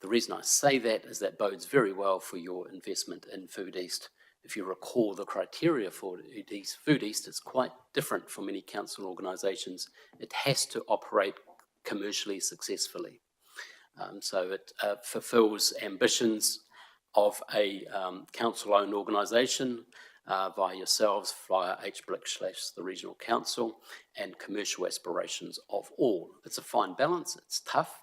The reason I say that is that bodes very well for your investment in Food East. If you recall the criteria for Food East, it's quite different from many council organisations. It has to operate commercially successfully. So it fulfills ambitions of a council-owned organisation via yourselves, via H-Brick / the Regional Council, and commercial aspirations of all. It's a fine balance, it's tough,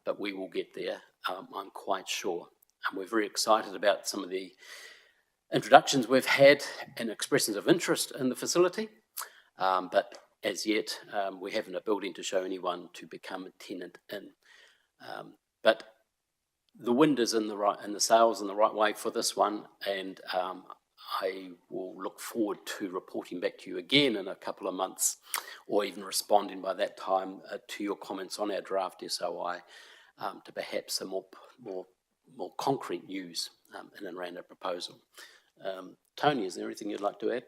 but we will get there, I'm quite sure. And we're very excited about some of the introductions we've had and expressions of interest in the facility, but as yet we haven't a building to show anyone to become a tenant in. But the wind is in the sails in the right way for this one, and I will look forward to reporting back to you again in a couple of months, or even responding by that time to your comments on our draft SOI, to perhaps some more concrete news in and around our proposal. Tony, is there anything you'd like to add?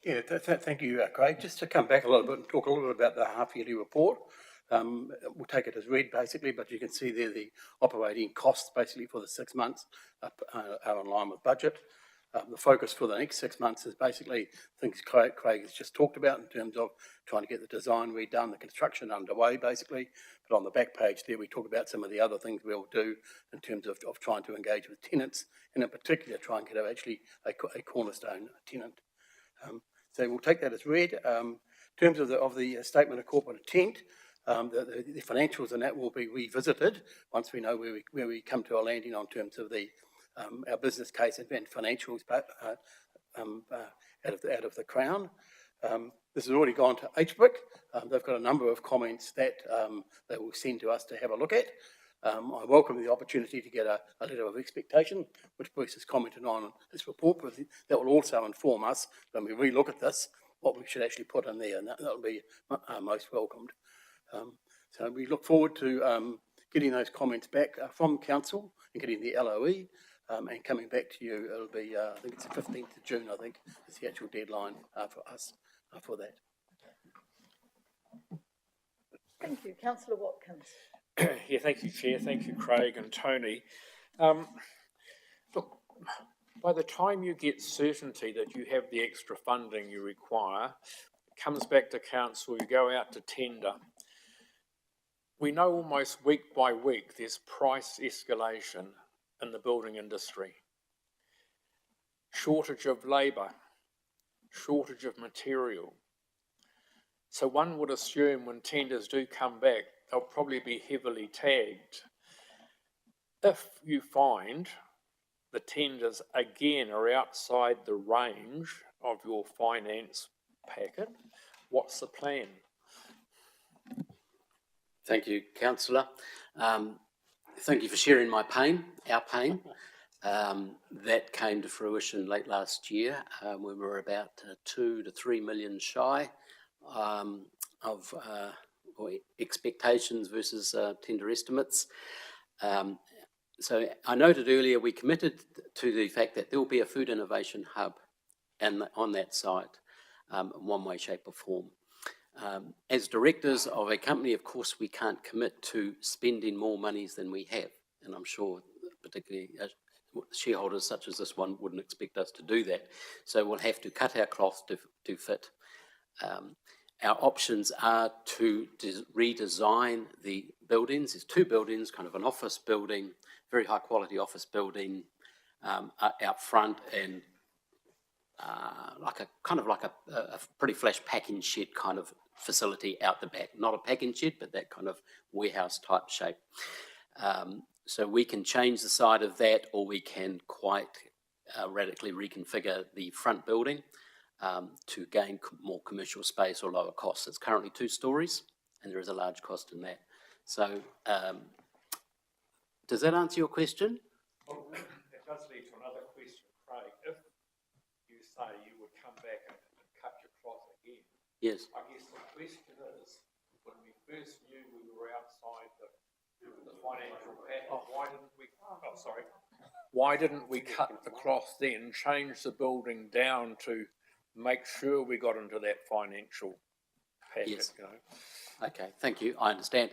Yeah, thank you, Craig. Just to come back a little bit and talk a little bit about the half-yearly report. We'll take it as read, basically, but you can see there the operating costs, basically, for the 6 months are in line with budget. The focus for the next 6 months is basically things Craig has just talked about in terms of trying to get the design redone, the construction underway, basically. But on the back page there, we talk about some of the other things we'll do in terms of trying to engage with tenants, and in particular, try and get actually a cornerstone tenant. So we'll take that as read. In terms of the statement of corporate intent, the financials and that will be revisited once we know where we come to a landing on terms of the our business case and financials out of the Crown. This has already gone to HBRIC. They've got a number of comments that they will send to us to have a look at. I welcome the opportunity to get a letter of expectation, which Bruce has commented on this report, but that will also inform us when we relook at this, what we should actually put in there, and that will be most welcomed. So we look forward to getting those comments back from Council and getting the LOE and coming back to you. It'll be, I think it's the 15th of June, I think, is the actual deadline for us for that. Thank you. Councillor Watkins. Yeah, thank you, Chair. Thank you, Craig and Tony. Look, by the time you get certainty that you have the extra funding you require, it comes back to Council, you go out to tender. We know almost week by week there's price escalation in the building industry. Shortage of labour, shortage of material. So one would assume when tenders do come back, they'll probably be heavily tagged. If you find the tenders again are outside the range of your finance packet, what's the plan? Thank you, Councillor. Thank you for sharing my pain, our pain. That came to fruition late last year when we were about 2 to 3 million shy of expectations versus tender estimates. So I noted earlier we committed to the fact that there will be a food innovation hub on that site in one way, shape or form. As directors of a company, of course, we can't commit to spending more monies than we have. And I'm sure particularly shareholders such as this one wouldn't expect us to do that. So we'll have to cut our cloth to fit. Our options are to redesign the buildings. There's 2 buildings, kind of an office building, very high quality office building out front, and like a pretty flash packing shed kind of facility out the back. Not a packing shed, but that kind of warehouse type shape. So we can change the side of that, or we can quite radically reconfigure the front building to gain more commercial space or lower costs. It's currently 2 stories, and there is a large cost in that. So does that answer your question? Well, it does lead to another question, Craig. If you say you would come back and cut your cloth again, yes. I guess the question is, when we first knew we were outside the financial package, why didn't we cut the cloth then, change the building down to make sure we got into that financial package? Yes. You know? Okay, thank you. I understand.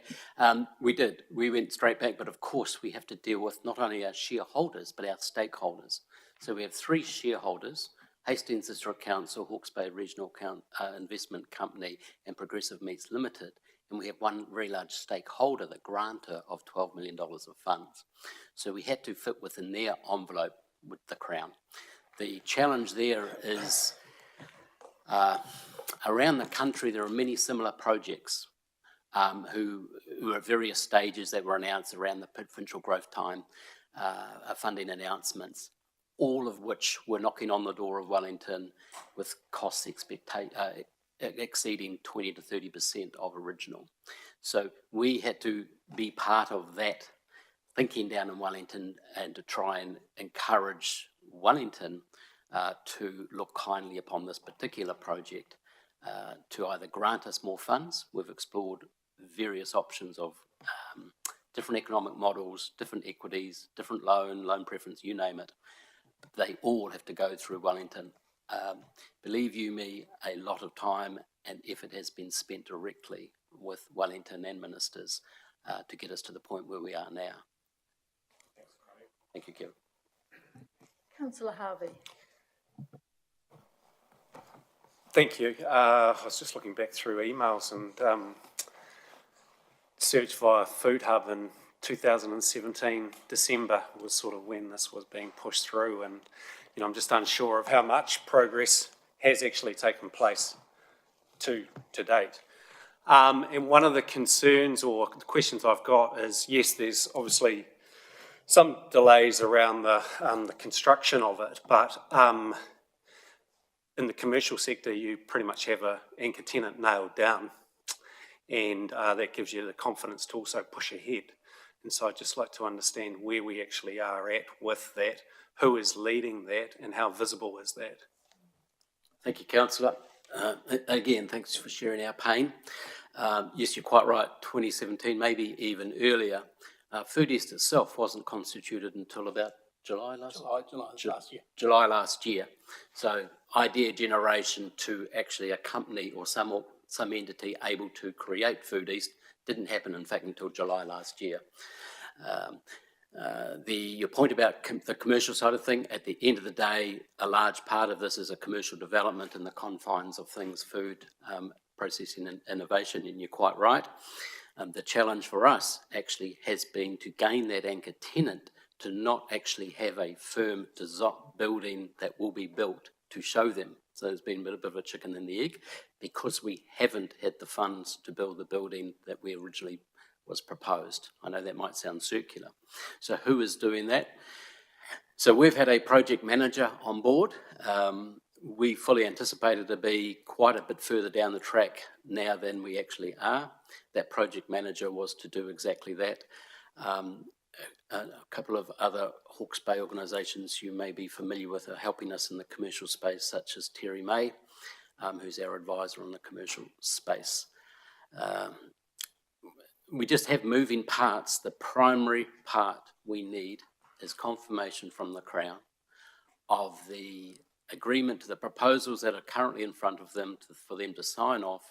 We did. We went straight back, but of course we have to deal with not only our shareholders, but our stakeholders. So we have 3 shareholders: Hastings District Council, Hawke's Bay Regional Investment Company, and Progressive Meats Limited. And we have one very large stakeholder, the grantor of $12 million of funds. So we had to fit within their envelope with the Crown. The challenge there is around the country there are many similar projects who are at various stages that were announced around the provincial growth time funding announcements, all of which were knocking on the door of Wellington with costs exceeding 20 to 30% of original. So we had to be part of that thinking down in Wellington and to try and encourage Wellington to look kindly upon this particular project, to either grant us more funds. We've explored various options of different economic models, different equities, different loan preference, you name it. They all have to go through Wellington. Believe you me, a lot of time and effort has been spent directly with Wellington and ministers to get us to the point where we are now. Thank you, Kevin. Councillor Harvey. Thank you. I was just looking back through emails and searched via Food Hub in 2017, December was sort of when this was being pushed through, and I'm just unsure of how much progress has actually taken place to date. And one of the concerns or the questions I've got is, yes, there's obviously some delays around the construction of it, but in the commercial sector, you pretty much have an anchor tenant nailed down, and that gives you the confidence to also push ahead. And so I'd just like to understand where we actually are at with that, who is leading that, and how visible is that? Thank you, Councillor. Again, thanks for sharing our pain. Yes, you're quite right, 2017, maybe even earlier. Food East itself wasn't constituted until about July last year. July last year. So idea generation to actually a company or some entity able to create Food East didn't happen, in fact, until July last year. Your point about the commercial side of thing, at the end of the day, a large part of this is a commercial development in the confines of things, food, processing and innovation, and you're quite right. The challenge for us actually has been to gain that anchor tenant to not actually have a firm building that will be built to show them. So there's been a bit of a chicken and the egg because we haven't had the funds to build the building that we originally was proposed. I know that might sound circular. So who is doing that? So we've had a project manager on board. We fully anticipated to be quite a bit further down the track now than we actually are. That project manager was to do exactly that. A couple of other Hawke's Bay organisations you may be familiar with are helping us in the commercial space, such as Terry May, who's our advisor on the commercial space. We just have moving parts. The primary part we need is confirmation from the Crown of the agreement to the proposals that are currently in front of them for them to sign off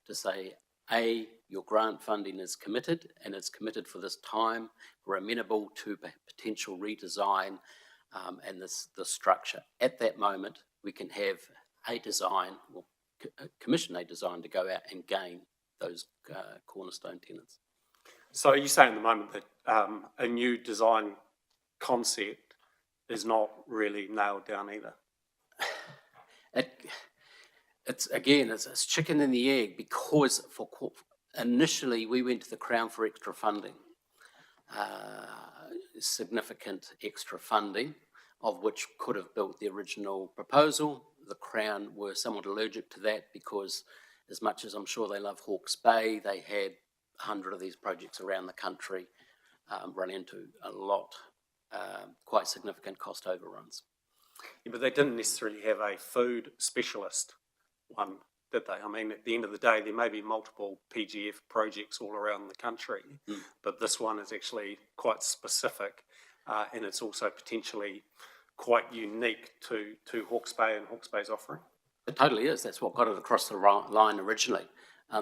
to say, A, your grant funding is committed and it's committed for this time. We're amenable to potential redesign and the structure. At that moment, we can have a design or commission a design to go out and gain those cornerstone tenants. So are you saying at the moment that a new design concept is not really nailed down either? It's chicken and the egg, because initially we went to the Crown for extra funding, significant extra funding, of which could have built the original proposal. The Crown were somewhat allergic to that because, as much as I'm sure they love Hawke's Bay, they had 100 of these projects around the country, run into a lot, quite significant cost overruns. Yeah, but they didn't necessarily have a food specialist one, did they? I mean, at the end of the day, there may be multiple PGF projects all around the country, but this one is actually quite specific, and it's also potentially quite unique to Hawke's Bay and Hawke's Bay's offering. It totally is. That's what got it across the line originally.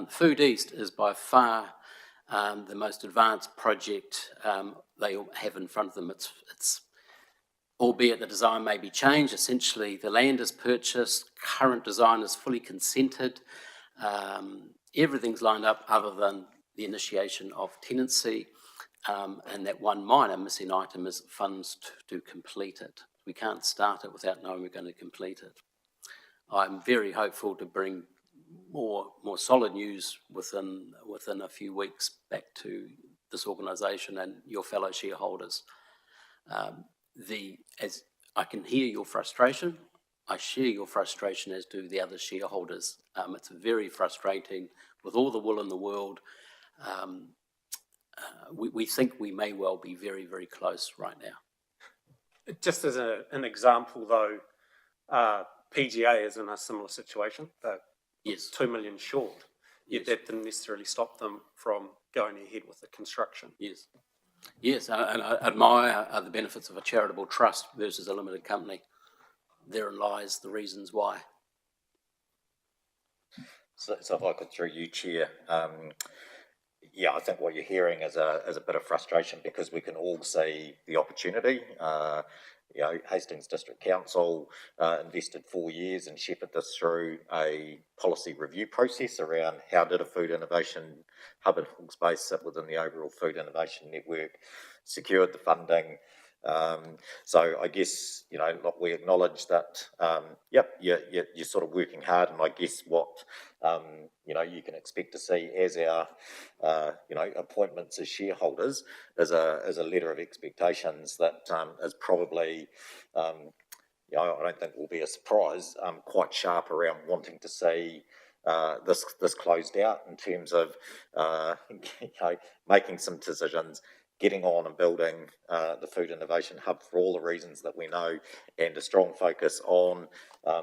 Food East is by far the most advanced project they have in front of them. It's albeit the design may be changed. Essentially, the land is purchased, current design is fully consented, everything's lined up other than the initiation of tenancy, and that one minor missing item is funds to complete it. We can't start it without knowing we're going to complete it. I'm very hopeful to bring more solid news within a few weeks back to this organisation and your fellow shareholders. As I can hear your frustration, I share your frustration, as do the other shareholders. It's very frustrating with all the will in the world. We think we may well be very, very close right now. Just as an example, though, PGA is in a similar situation. They're yes, 2 million short. Yet that didn't necessarily stop them from going ahead with the construction. Yes. Yes, and I admire the benefits of a charitable trust versus a limited company. Therein lies the reasons why. So if I could, through you, Chair, I think what you're hearing is a bit of frustration because we can all see the opportunity. Hastings District Council invested 4 years and shepherded this through a policy review process around how did a food innovation hub in Hawke's Bay sit within the overall food innovation network, secured the funding, So I guess, you know, look, we acknowledge that, you're sort of working hard, and I guess what, you know, you can expect to see as our, you know, appointments as shareholders is a letter of expectations that is probably, you know, I don't think will be a surprise, quite sharp around wanting to see this closed out in terms of, you know, making some decisions, getting on and building the Food Innovation Hub for all the reasons that we know, and a strong focus on, you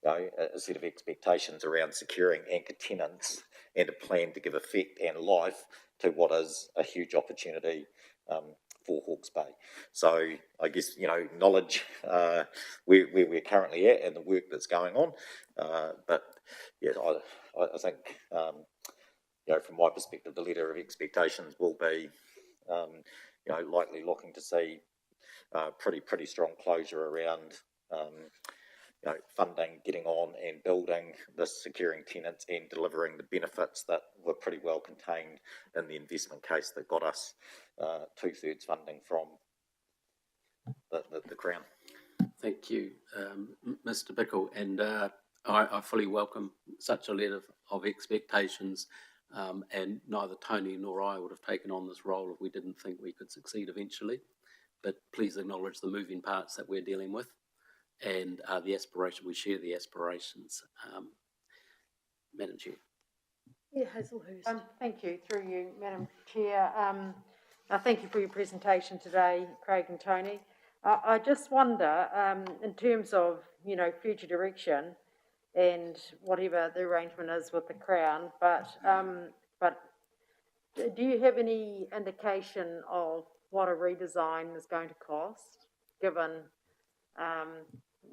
know, a set of expectations around securing anchor tenants and a plan to give effect and life to what is a huge opportunity for Hawke's Bay. So I guess, you know, acknowledge where we're currently at and the work that's going on. But yeah, I think, you know, from my perspective, the letter of expectations will be, you know, likely looking to see pretty strong closure around, you know, funding, getting on and building this, securing tenants and delivering the benefits that were pretty well contained in the investment case that got us 2/3 funding from the Crown. Thank you, Mr. Bickle, and I fully welcome such a letter of expectations, and neither Tony nor I would have taken on this role if we didn't think we could succeed eventually. But please acknowledge the moving parts that we're dealing with, and the aspiration. We share the aspirations, Madam Chair. Yeah, Hazelhurst. Thank you, through you, Madam Chair. Thank you for your presentation today, Craig and Tony. I just wonder, in terms of, you know, future direction and whatever the arrangement is with the Crown, but do you have any indication of what a redesign is going to cost, given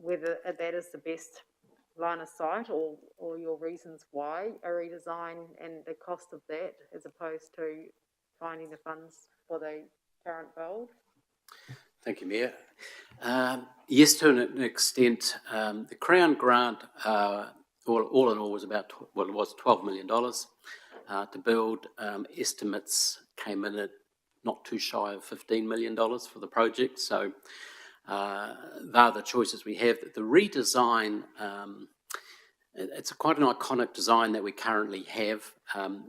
whether that is the best line of sight, or your reasons why a redesign and the cost of that, as opposed to finding the funds for the current build? Thank you, Mayor. Yes, to an extent. The Crown grant, all in all, was about, well, it was $12 million to build. Estimates came in at not too shy of $15 million for the project. So they're the choices we have. The redesign, it's quite an iconic design that we currently have.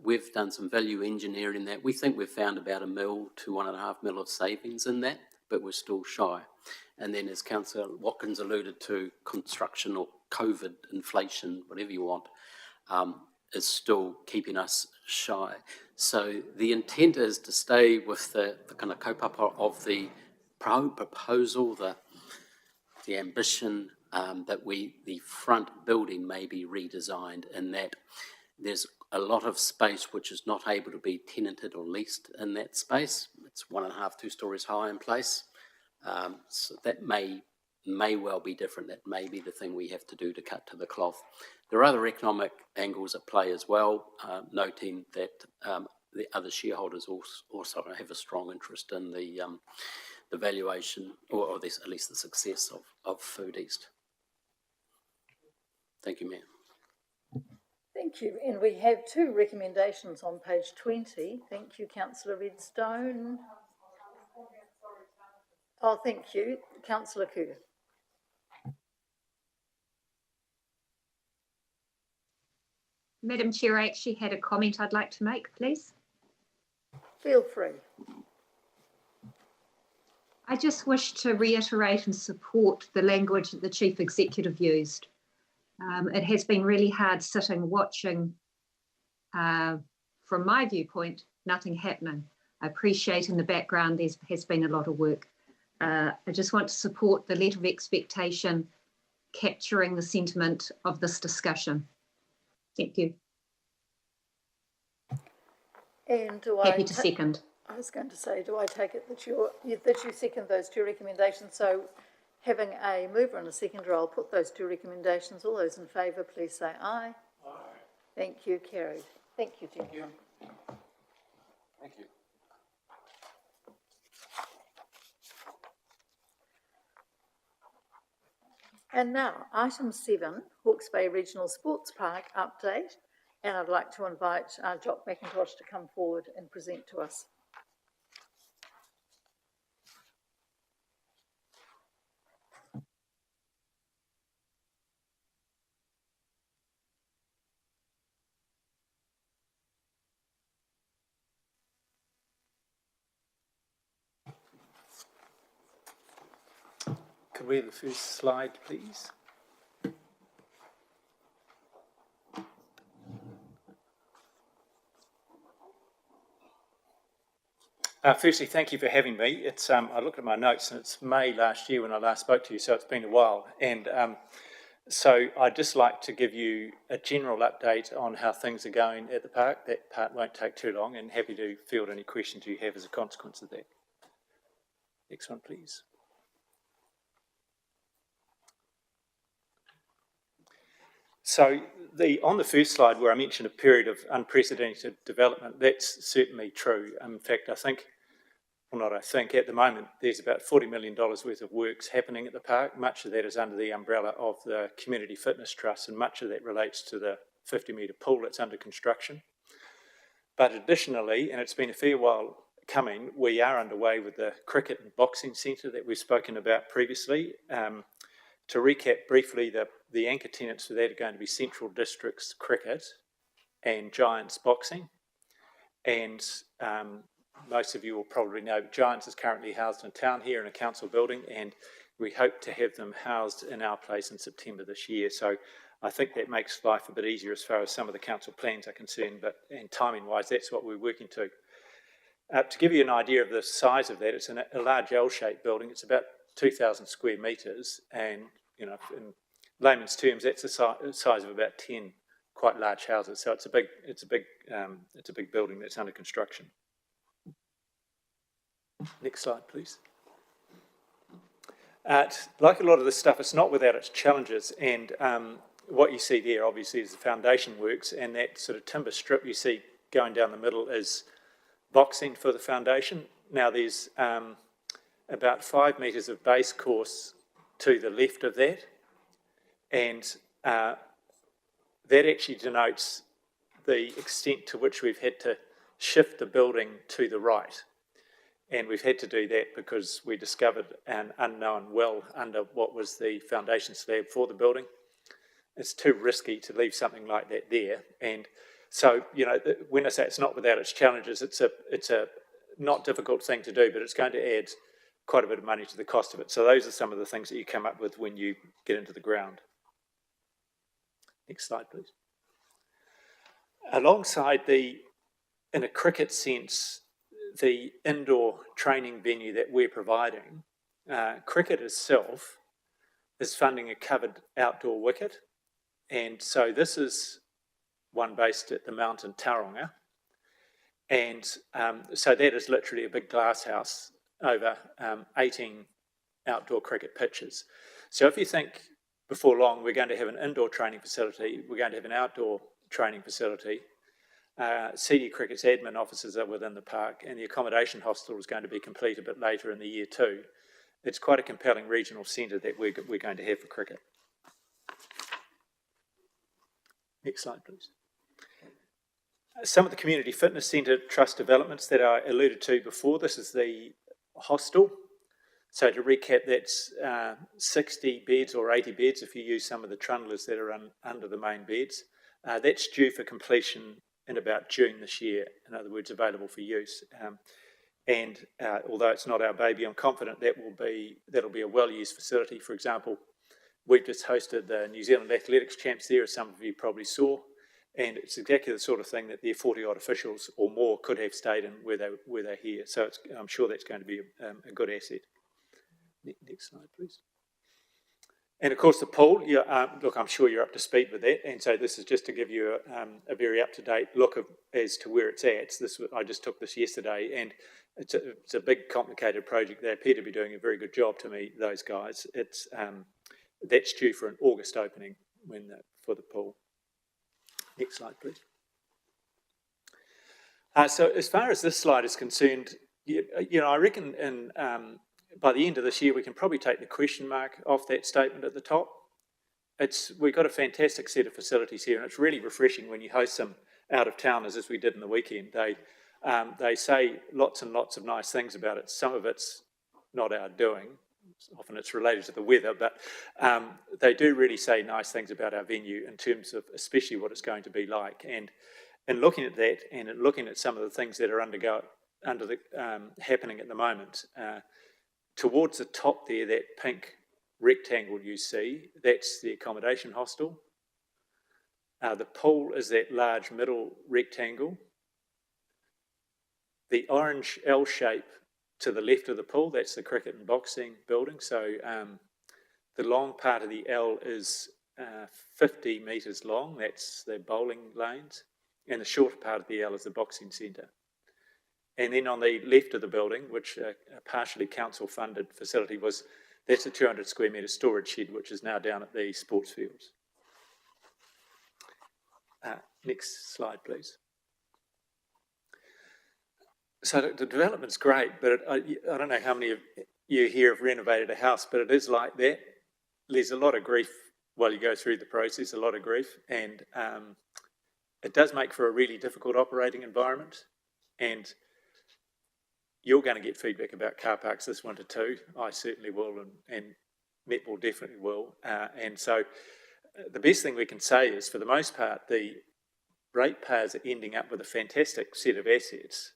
We've done some value engineering in that. We think we've found about $1 million to $1.5 million of savings in that, but we're still shy. And then, as Councillor Watkins alluded to, construction or COVID, inflation, whatever you want, is still keeping us shy. So the intent is to stay with the kind of kaupapa of the proposal, the ambition, that the front building may be redesigned, in that there's a lot of space which is not able to be tenanted or leased in that space. It's 1.5, 2 stories high in place. So that may well be different. That may be the thing we have to do to cut to the cloth. There are other economic angles at play as well, noting that the other shareholders also have a strong interest in the valuation, or at least the success of Food East. Thank you, Mayor. Thank you. And we have 2 recommendations on page 20. Thank you, Councillor Redstone. Oh, thank you, Councillor Kerr. Madam Chair, I actually had a comment I'd like to make, please. Feel free. I just wish to reiterate and support the language that the Chief Executive used. It has been really hard sitting watching, from my viewpoint, nothing happening. I appreciate in the background there has been a lot of work. I just want to support the letter of expectation capturing the sentiment of this discussion. Thank you. And Happy to second. I was going to say, do I take it that you second those 2 recommendations? So having a mover and a seconder, I'll put those 2 recommendations. All those in favour, please say aye. Aye. Thank you, carried. Thank you, gentlemen. Thank you. And now, item 7, Hawke's Bay Regional Sports Park update. And I'd like to invite Jock McIntosh to come forward and present to us. Could we have the first slide, please? Firstly, thank you for having me. It's I looked at my notes and it's May last year when I last spoke to you, so it's been a while. And so I'd just like to give you a general update on how things are going at the park. That part won't take too long, and happy to field any questions you have as a consequence of that. Next one, please. So on the first slide where I mentioned a period of unprecedented development, that's certainly true. In fact, at the moment, there's about $40 million worth of works happening at the park. Much of that is under the umbrella of the Community Fitness Trust, and much of that relates to the 50-metre pool that's under construction. But additionally, and it's been a fair while coming, we are underway with the cricket and boxing centre that we've spoken about previously. To recap briefly, the anchor tenants for that are going to be Central Districts Cricket and Giants Boxing. And most of you will probably know Giants is currently housed in town here in a council building, and we hope to have them housed in our place in September this year. So I think that makes life a bit easier as far as some of the council plans are concerned, and timing-wise, that's what we're working to. To give you an idea of the size of that, it's a large L-shaped building. It's about 2,000 square metres, and in layman's terms, that's the size of about 10 quite large houses. So it's a big building that's under construction. Next slide, please. Like a lot of this stuff, it's not without its challenges, and what you see there obviously is the foundation works, and that sort of timber strip you see going down the middle is boxing for the foundation. Now there's about 5 metres of base course to the left of that, and that actually denotes the extent to which we've had to shift the building to the right. And we've had to do that because we discovered an unknown well under what was the foundation slab for the building. It's too risky to leave something like that there. And so, when I say it's not without its challenges, it's a not difficult thing to do, but it's going to add quite a bit of money to the cost of it. So those are some of the things that you come up with when you get into the ground. Next slide, please. Alongside in a cricket sense, the indoor training venue that we're providing, cricket itself is funding a covered outdoor wicket. And so this is one based at the Mount in Tauranga. And so that is literally a big glass house over 18 outdoor cricket pitches. So if you think before long we're going to have an indoor training facility, we're going to have an outdoor training facility, CD Cricket's admin offices are within the park, and the accommodation hostel is going to be complete a bit later in the year too. It's quite a compelling regional centre that we're going to have for cricket. Next slide, please. Some of the Community Fitness Centre Trust developments that I alluded to before, this is the hostel. So to recap, that's 60 beds or 80 beds if you use some of the trundlers that are under the main beds. That's due for completion in about June this year, in other words, available for use. And although it's not our baby, I'm confident that'll be a well-used facility. For example, we've just hosted the New Zealand Athletics Champs there, as some of you probably saw, and it's exactly the sort of thing that their 40-odd officials or more could have stayed in where they're here. So I'm sure that's going to be a good asset. Next slide, please. And of course the pool, look, I'm sure you're up to speed with that, and so this is just to give you a very up-to-date look as to where it's at. I just took this yesterday, and it's a big, complicated project. They appear to be doing a very good job to me, those guys. That's due for an August opening for the pool. Next slide, please. So as far as this slide is concerned, I reckon by the end of this year, we can probably take the question mark off that statement at the top. We've got a fantastic set of facilities here, and it's really refreshing when you host some out-of-towners, as we did in the weekend. They say lots and lots of nice things about it. Some of it's not our doing. Often it's related to the weather, but they do really say nice things about our venue in terms of especially what it's going to be like. And in looking at that and in looking at some of the things that are happening at the moment, towards the top there, that pink rectangle you see, that's the accommodation hostel. The pool is that large middle rectangle. The orange L shape to the left of the pool, that's the cricket and boxing building. So the long part of the L is 50 metres long, that's the bowling lanes, and the shorter part of the L is the boxing centre. And then on the left of the building, which a partially council-funded facility that's a 200 square metre storage shed, which is now down at the sports fields. Next slide, please. So the development's great, but I don't know how many of you here have renovated a house, but it is like that. There's a lot of grief while you go through the process, a lot of grief, and it does make for a really difficult operating environment. And you're going to get feedback about car parks this winter too. I certainly will, and Netball definitely will. And so the best thing we can say is, for the most part, the ratepayers are ending up with a fantastic set of assets,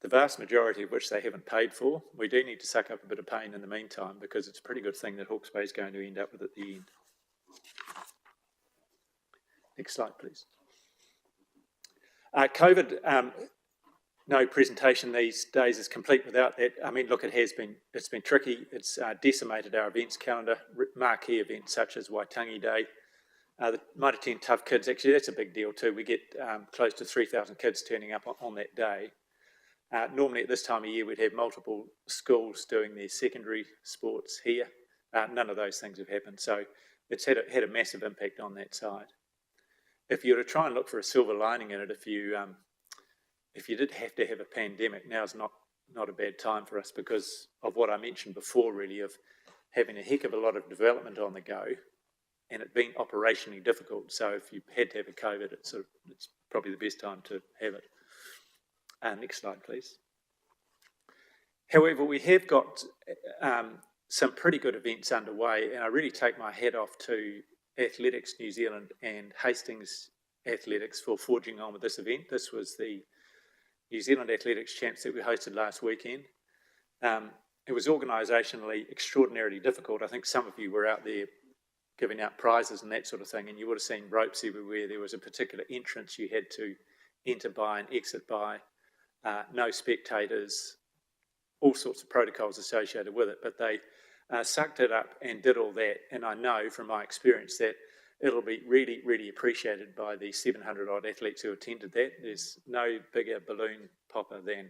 the vast majority of which they haven't paid for. We do need to suck up a bit of pain in the meantime, because it's a pretty good thing that Hawke's Bay is going to end up with at the end. Next slide, please. COVID, no presentation these days is complete without that. I mean, look, it's been tricky. It's decimated our events calendar, marquee events such as Waitangi Day. The Mitre 10 Tough Kids, actually, that's a big deal too. We get close to 3,000 kids turning up on that day. Normally at this time of year, we'd have multiple schools doing their secondary sports here. None of those things have happened. So it's had a massive impact on that side. If you were to try and look for a silver lining in it, if you did have to have a pandemic, now's not a bad time for us, because of what I mentioned before, really, of having a heck of a lot of development on the go and it being operationally difficult. So if you had to have a COVID, it's probably the best time to have it. Next slide, please. However, we have got some pretty good events underway, and I really take my hat off to Athletics New Zealand and Hastings Athletics for forging on with this event. This was the New Zealand Athletics Champs that we hosted last weekend. It was organisationally extraordinarily difficult. I think some of you were out there giving out prizes and that sort of thing, and you would have seen ropes everywhere. There was a particular entrance you had to enter by and exit by, no spectators, all sorts of protocols associated with it, but they sucked it up and did all that. And I know from my experience that it'll be really, really appreciated by the 700 odd athletes who attended that. There's no bigger balloon popper than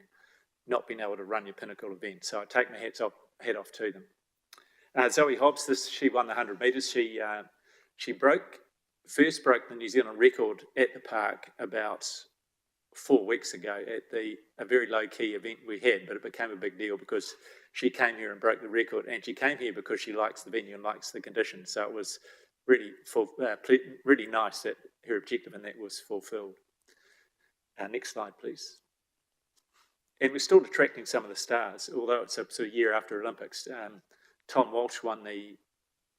not being able to run your pinnacle event. So I take my hat off to them. Zoe Hobbs, she won the 100 metres. She first broke the New Zealand record at the park about 4 weeks ago at a very low-key event we had, but it became a big deal because she came here and broke the record, and she came here because she likes the venue and likes the conditions. So it was really really nice that her objective in that was fulfilled. Next slide, please. And we're still attracting some of the stars, although it's a sort of year after Olympics. Tom Walsh won the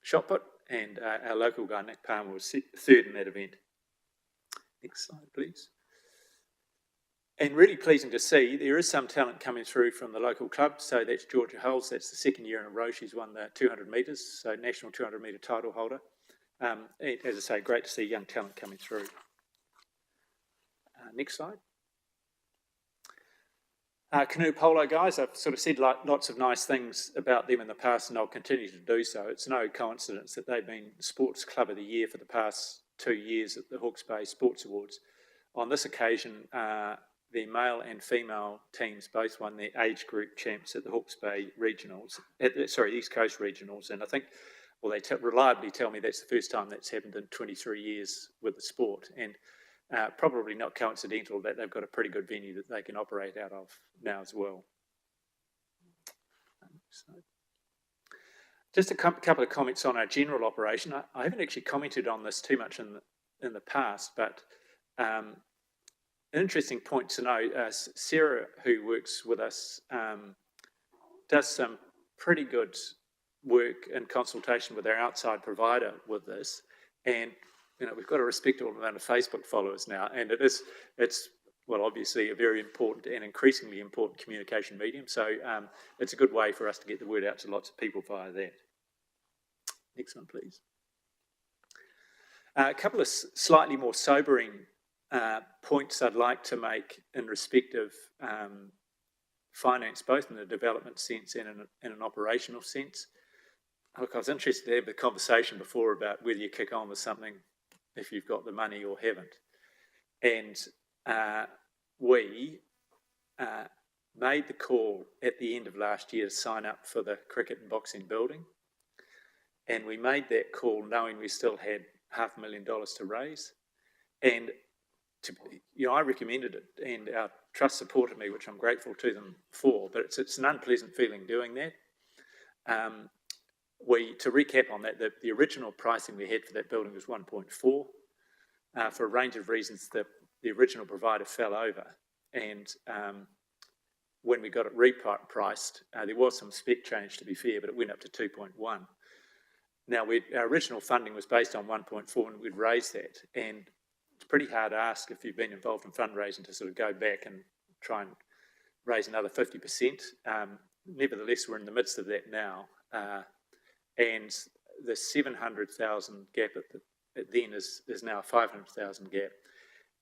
shot put, and our local guy, Nick Palmer, was third in that event. Next slide, please. And really pleasing to see, there is some talent coming through from the local club. So that's Georgia Hulls. That's the second year in a row she's won the 200 metres, so national 200 metre title holder. As I say, great to see young talent coming through. Next slide. Canoe polo guys, I've sort of said lots of nice things about them in the past, and I'll continue to do so. It's no coincidence that they've been Sports Club of the Year for the past 2 years at the Hawke's Bay Sports Awards. On this occasion, the male and female teams both won their age group champs at the Hawke's Bay Regionals, East Coast Regionals, and I think, well, they reliably tell me that's the first time that's happened in 23 years with the sport, and probably not coincidental that they've got a pretty good venue that they can operate out of now as well. Just a couple of comments on our general operation. I haven't actually commented on this too much in the past, but an interesting point to know, Sarah, who works with us, does some pretty good work in consultation with our outside provider with this, and we've got a respectable amount of Facebook followers now, and it's obviously a very important and increasingly important communication medium, so it's a good way for us to get the word out to lots of people via that. Next one, please. A couple of slightly more sobering points I'd like to make in respect of finance, both in a development sense and in an operational sense. Look, I was interested to have the conversation before about whether you kick on with something if you've got the money or haven't. And we made the call at the end of last year to sign up for the cricket and boxing building. And we made that call knowing we still had $500,000 to raise. And I recommended it, and our trust supported me, which I'm grateful to them for, but it's an unpleasant feeling doing that. To recap on that, the original pricing we had for that building was 1.4. For a range of reasons, the original provider fell over, and when we got it repriced, there was some spec change, to be fair, but it went up to 2.1. Now, our original funding was based on 1.4, and we'd raised that, and it's pretty hard to ask if you've been involved in fundraising to sort of go back and try and raise another 50%. Nevertheless, we're in the midst of that now, and the 700,000 gap then is now a 500,000 gap,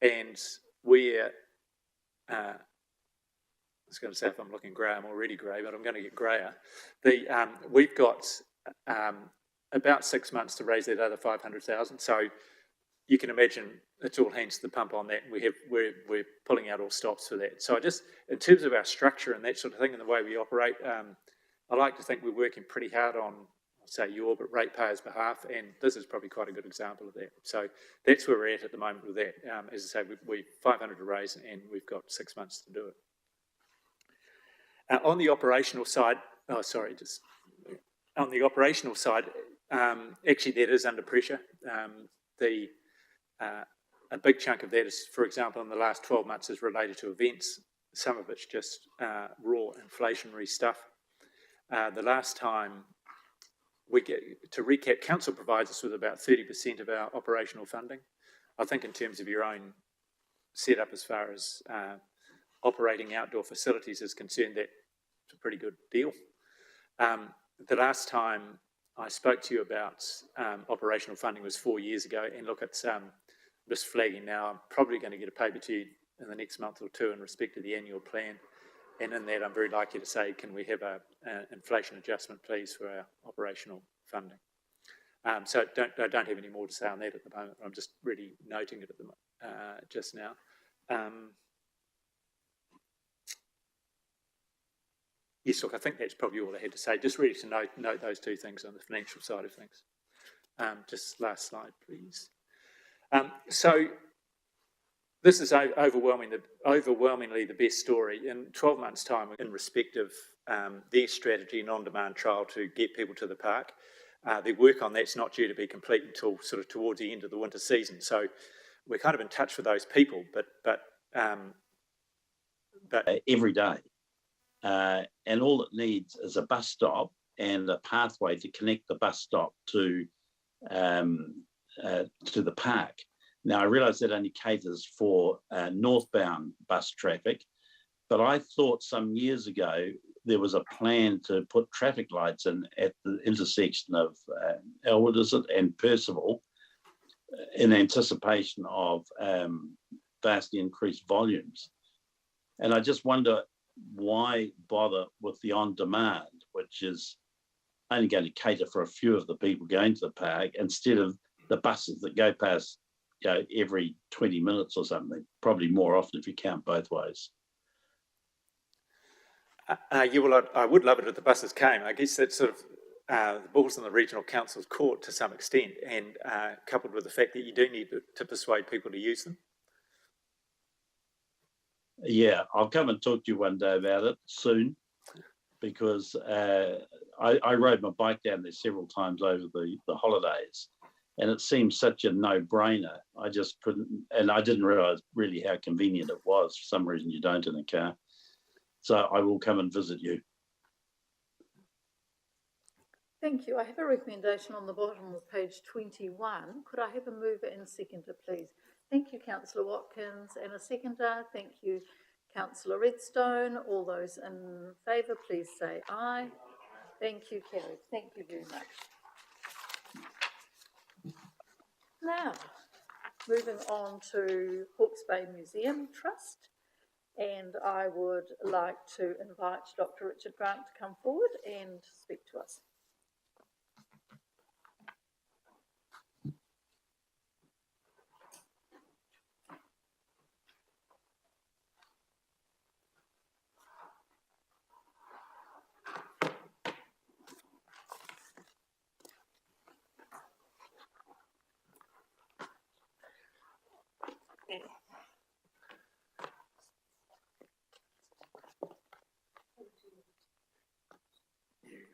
and we're I was going to say if I'm looking grey, I'm already grey, but I'm going to get greyer. We've got about 6 months to raise that other 500,000. So you can imagine it's all hands to the pump on that. We're pulling out all stops for that. So in terms of our structure and that sort of thing and the way we operate, I like to think we're working pretty hard on, say, but ratepayers' behalf, and this is probably quite a good example of that. So that's where we're at the moment with that. As I say, we've 500 to raise, and we've got 6 months to do it. On the operational side, actually that is under pressure. A big chunk of that is, for example, in the last 12 months is related to events. Some of it's just raw inflationary stuff. The last time to recap, council provides us with about 30% of our operational funding. I think in terms of your own setup as far as operating outdoor facilities is concerned, that's a pretty good deal. The last time I spoke to you about operational funding was 4 years ago, and look, it's just flagging now. I'm probably going to get a paper to you in the next month or two in respect to the annual plan, and in that I'm very likely to say, can we have an inflation adjustment, please, for our operational funding? So I don't have any more to say on that at the moment. I'm just really noting it at just now. Yes, look, I think that's probably all I had to say. Just really to note those two things on the financial side of things. Just last slide, please. So this is overwhelmingly the best story. In 12 months' time, in respect of their strategy and on-demand trial to get people to the park, the work on that's not due to be complete until sort of towards the end of the winter season. So we're kind of in touch with those people, but every day. And all it needs is a bus stop and a pathway to connect the bus stop to the park. Now, I realise that only caters for northbound bus traffic, but I thought some years ago there was a plan to put traffic lights in at the intersection of Elwood, and Percival in anticipation of vastly increased volumes. And I just wonder, why bother with the on-demand, which is only going to cater for a few of the people going to the park, instead of the buses that go past every 20 minutes or something, probably more often if you count both ways. I would love it if the buses came. I guess that's sort of the ball's in the regional council's court to some extent, and coupled with the fact that you do need to persuade people to use them. Yeah, I'll come and talk to you one day about it soon, because I rode my bike down there several times over the holidays, and it seemed such a no-brainer. I just couldn't, and I didn't realise really how convenient it was. For some reason you don't in a car. So I will come and visit you. Thank you. I have a recommendation on the bottom of page 21. Could I have a mover and seconder, please? Thank you, Councillor Watkins, and a seconder. Thank you, Councillor Redstone. All those in favour, please say aye. Thank you, carried. Thank you very much. Now, moving on to Hawke's Bay Museum Trust, and I would like to invite Dr. Richard Grant to come forward and speak to us.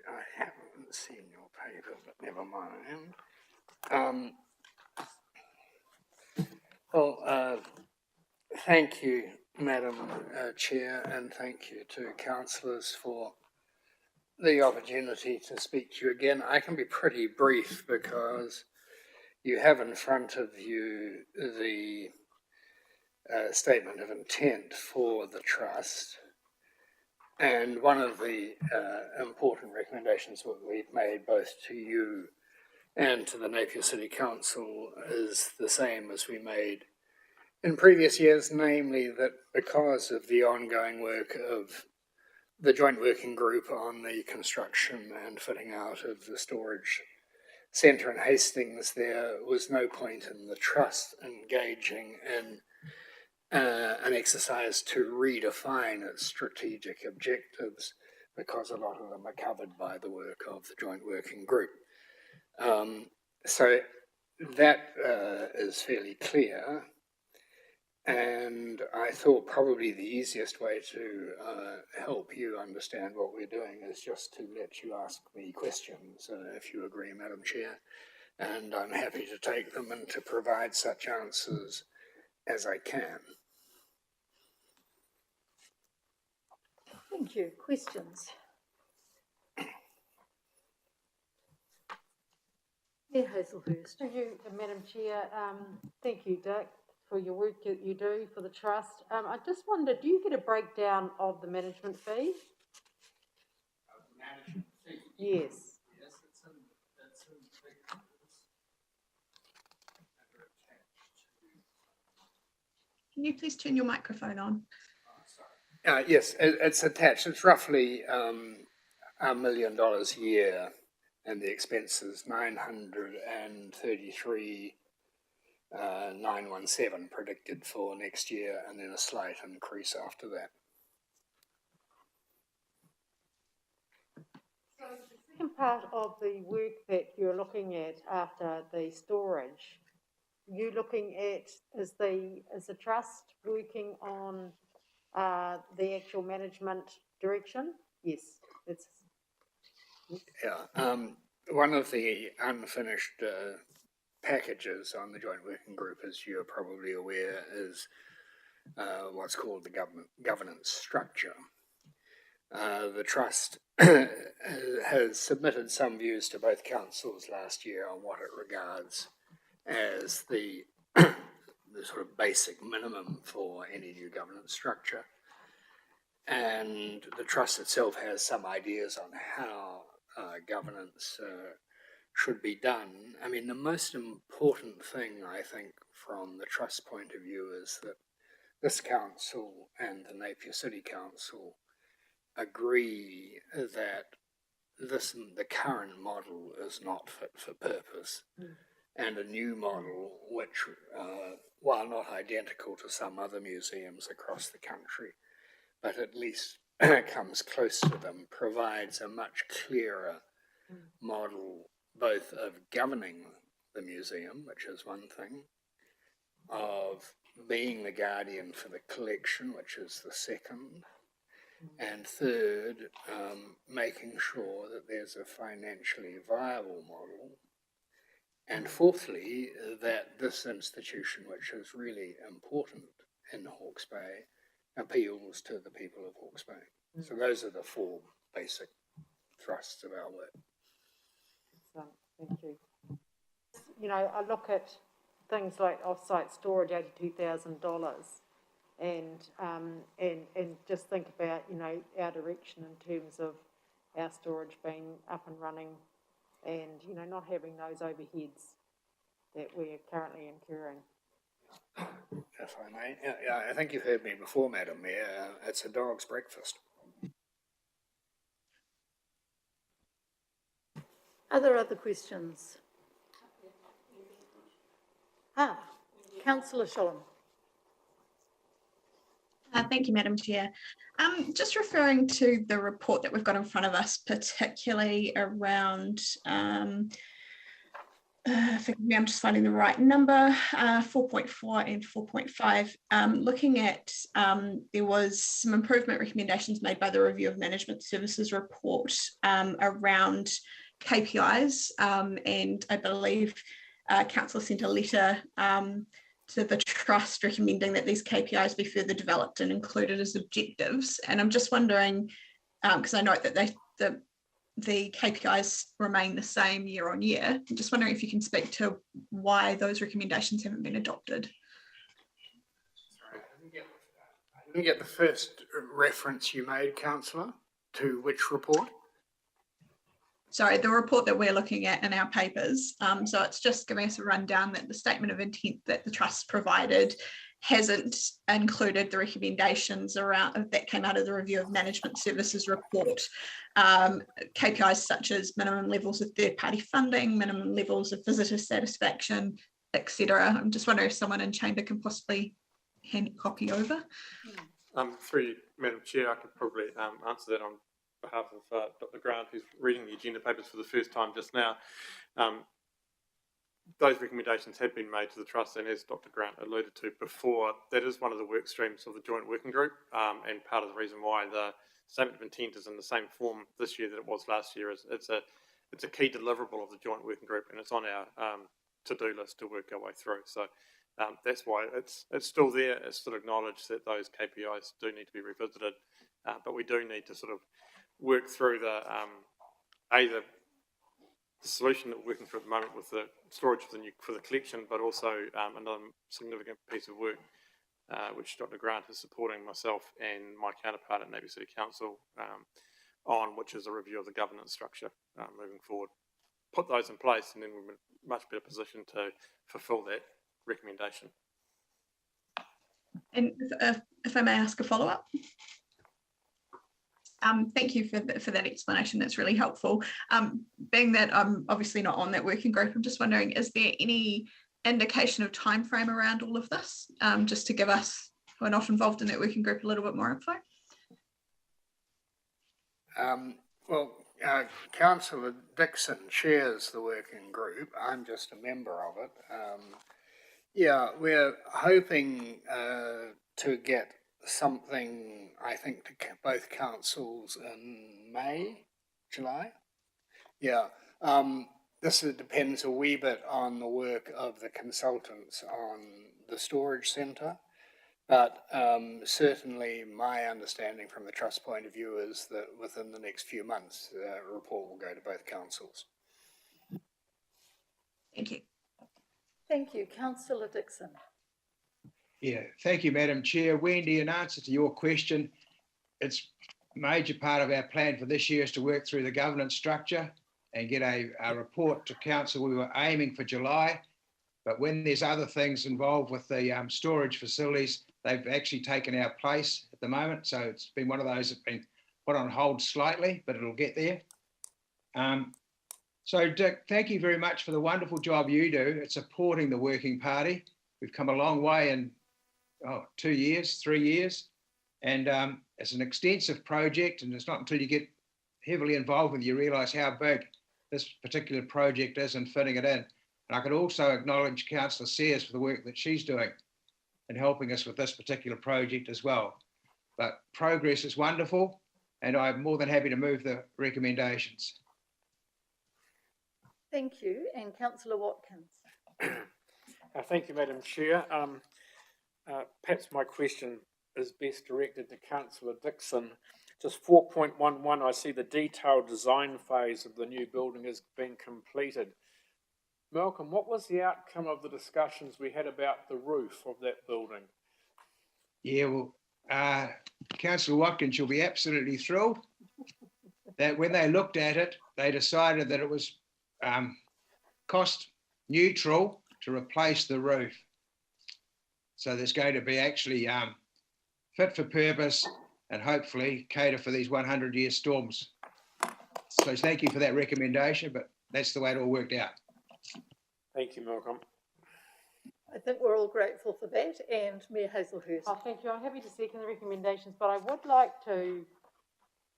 I haven't seen your paper, but never mind. Thank you, Madam Chair, and thank you to councillors for the opportunity to speak to you again. I can be pretty brief because you have in front of you the statement of intent for the trust. And one of the important recommendations that we've made both to you and to the Napier City Council is the same as we made in previous years, namely that because of the ongoing work of the joint working group on the construction and fitting out of the storage centre in Hastings, there was no point in the trust engaging in an exercise to redefine its strategic objectives, because a lot of them are covered by the work of the joint working group. So that is fairly clear, and I thought probably the easiest way to help you understand what we're doing is just to let you ask me questions, if you agree, Madam Chair, and I'm happy to take them and to provide such answers as I can. Thank you. Questions? Yeah, Hazelhurst. Thank you, Madam Chair. Thank you, Dick, for your work that you do for the trust. I just wondered, do you get a breakdown of the management fee? Management fee? Yes. Yes, it's in figures. Can you please turn your microphone on? Yes, it's attached. It's roughly $1 million a year, and the expenses 933,917 predicted for next year, and then a slight increase after that. So the second part of the work that you're looking at after the storage, you looking at is the trust working on the actual management direction? Yes, that's. Yeah, one of the unfinished packages on the joint working group, as you're probably aware, is what's called the governance structure. The trust has submitted some views to both councils last year on what it regards as the sort of basic minimum for any new governance structure. And the trust itself has some ideas on how governance should be done. I mean, the most important thing, I think, from the trust point of view is that this council and the Napier City Council agree that the current model is not fit for purpose, and a new model which, while not identical to some other museums across the country, but at least comes close to them, provides a much clearer model both of governing the museum, which is one thing, of being the guardian for the collection, which is the second, and third, making sure that there's a financially viable model, and fourthly, that this institution, which is really important in Hawke's Bay, appeals to the people of Hawke's Bay. So those are the four basic thrusts of our work. Thank you. You know, I look at things like off-site storage, $82,000, and just think about, you know, our direction in terms of our storage being up and running, and, you know, not having those overheads. that we're currently incurring. If I may, yeah, I think you've heard me before, Madam Mayor. It's a dog's breakfast. Are there other questions? Councillor Sholem. Thank you, Madam Chair. Just referring to the report that we've got in front of us, particularly around, forgive me, I'm just finding the right number, 4.4 and 4.5. Looking at, there was some improvement recommendations made by the Review of Management Services report around KPIs, and I believe Council sent a letter to the Trust recommending that these KPIs be further developed and included as objectives. And I'm just wondering, because I note that the KPIs remain the same year on year. I'm just wondering if you can speak to why those recommendations haven't been adopted. Sorry, I didn't get the first reference you made, Councillor, to which report? Sorry, the report that we're looking at in our papers. So it's just giving us a rundown that the statement of intent that the Trust provided hasn't included the recommendations around that came out of the Review of Management Services report. KPIs such as minimum levels of third-party funding, minimum levels of visitor satisfaction, etc. I'm just wondering if someone in chamber can possibly hand a copy over. Through you, Madam Chair, I could probably answer that on behalf of Dr. Grant, who's reading the agenda papers for the first time just now. Those recommendations have been made to the Trust, and as Dr. Grant alluded to before, that is one of the work streams of the Joint Working Group, and part of the reason why the Statement of Intent is in the same form this year that it was last year is it's a key deliverable of the Joint Working Group, and it's on our to-do list to work our way through. So that's why it's still there. It's still acknowledged that those KPIs do need to be revisited, but we do need to sort of work through the solution that we're working through at the moment with the storage for the collection, but also another significant piece of work which Dr. Grant is supporting myself and my counterpart at Napier City Council on, which is a review of the governance structure moving forward. Put those in place, and then we're in a much better position to fulfil that recommendation. And if I may ask a follow-up. Thank you for that explanation. That's really helpful. Being that I'm obviously not on that working group, I'm just wondering, is there any indication of time frame around all of this, just to give us who are not involved in that working group a little bit more info? Councillor Dixon chairs the working group. I'm just a member of it. We're hoping to get something, I think, to both councils in July. This depends a wee bit on the work of the consultants on the storage centre, but certainly my understanding from the Trust point of view is that within the next few months, a report will go to both councils. Thank you. Thank you. Councillor Dixon. Yeah, thank you, Madam Chair. Wendy, in answer to your question, it's a major part of our plan for this year is to work through the governance structure and get a report to council. We were aiming for July, but when there's other things involved with the storage facilities, they've actually taken our place at the moment. So it's been one of those that's been put on hold slightly, but it'll get there. So Dick, thank you very much for the wonderful job you do at supporting the Working Party. We've come a long way in 2 years, 3 years, and it's an extensive project, and it's not until you get heavily involved with it you realise how big this particular project is and fitting it in. And I could also acknowledge Councillor Sears for the work that she's doing in helping us with this particular project as well. But progress is wonderful, and I'm more than happy to move the recommendations. Thank you. And Councillor Watkins. Thank you, Madam Chair. Perhaps my question is best directed to Councillor Dixon. Just 4.11, I see the detailed design phase of the new building has been completed. Malcolm, what was the outcome of the discussions we had about the roof of that building? Yeah, well, Councillor Watkins, you'll be absolutely thrilled that when they looked at it, they decided that it was cost neutral to replace the roof. So there's going to be actually fit for purpose and hopefully cater for these 100-year storms. So thank you for that recommendation, but that's the way it all worked out. Thank you, Malcolm. I think we're all grateful for that, and Mayor Hazelhurst. Oh, thank you. I'm happy to second the recommendations, but I would like to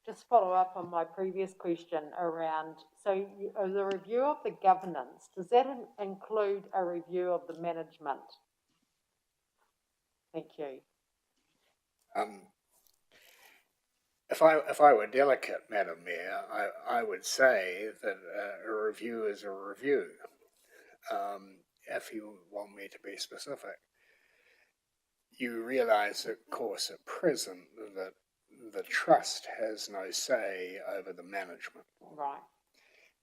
just follow up on my previous question around, so the review of the governance, does that include a review of the management? Thank you. If I were delicate, Madam Mayor, I would say that a review is a review. If you want me to be specific, you realise, of course, at present that the trust has no say over the management. Right.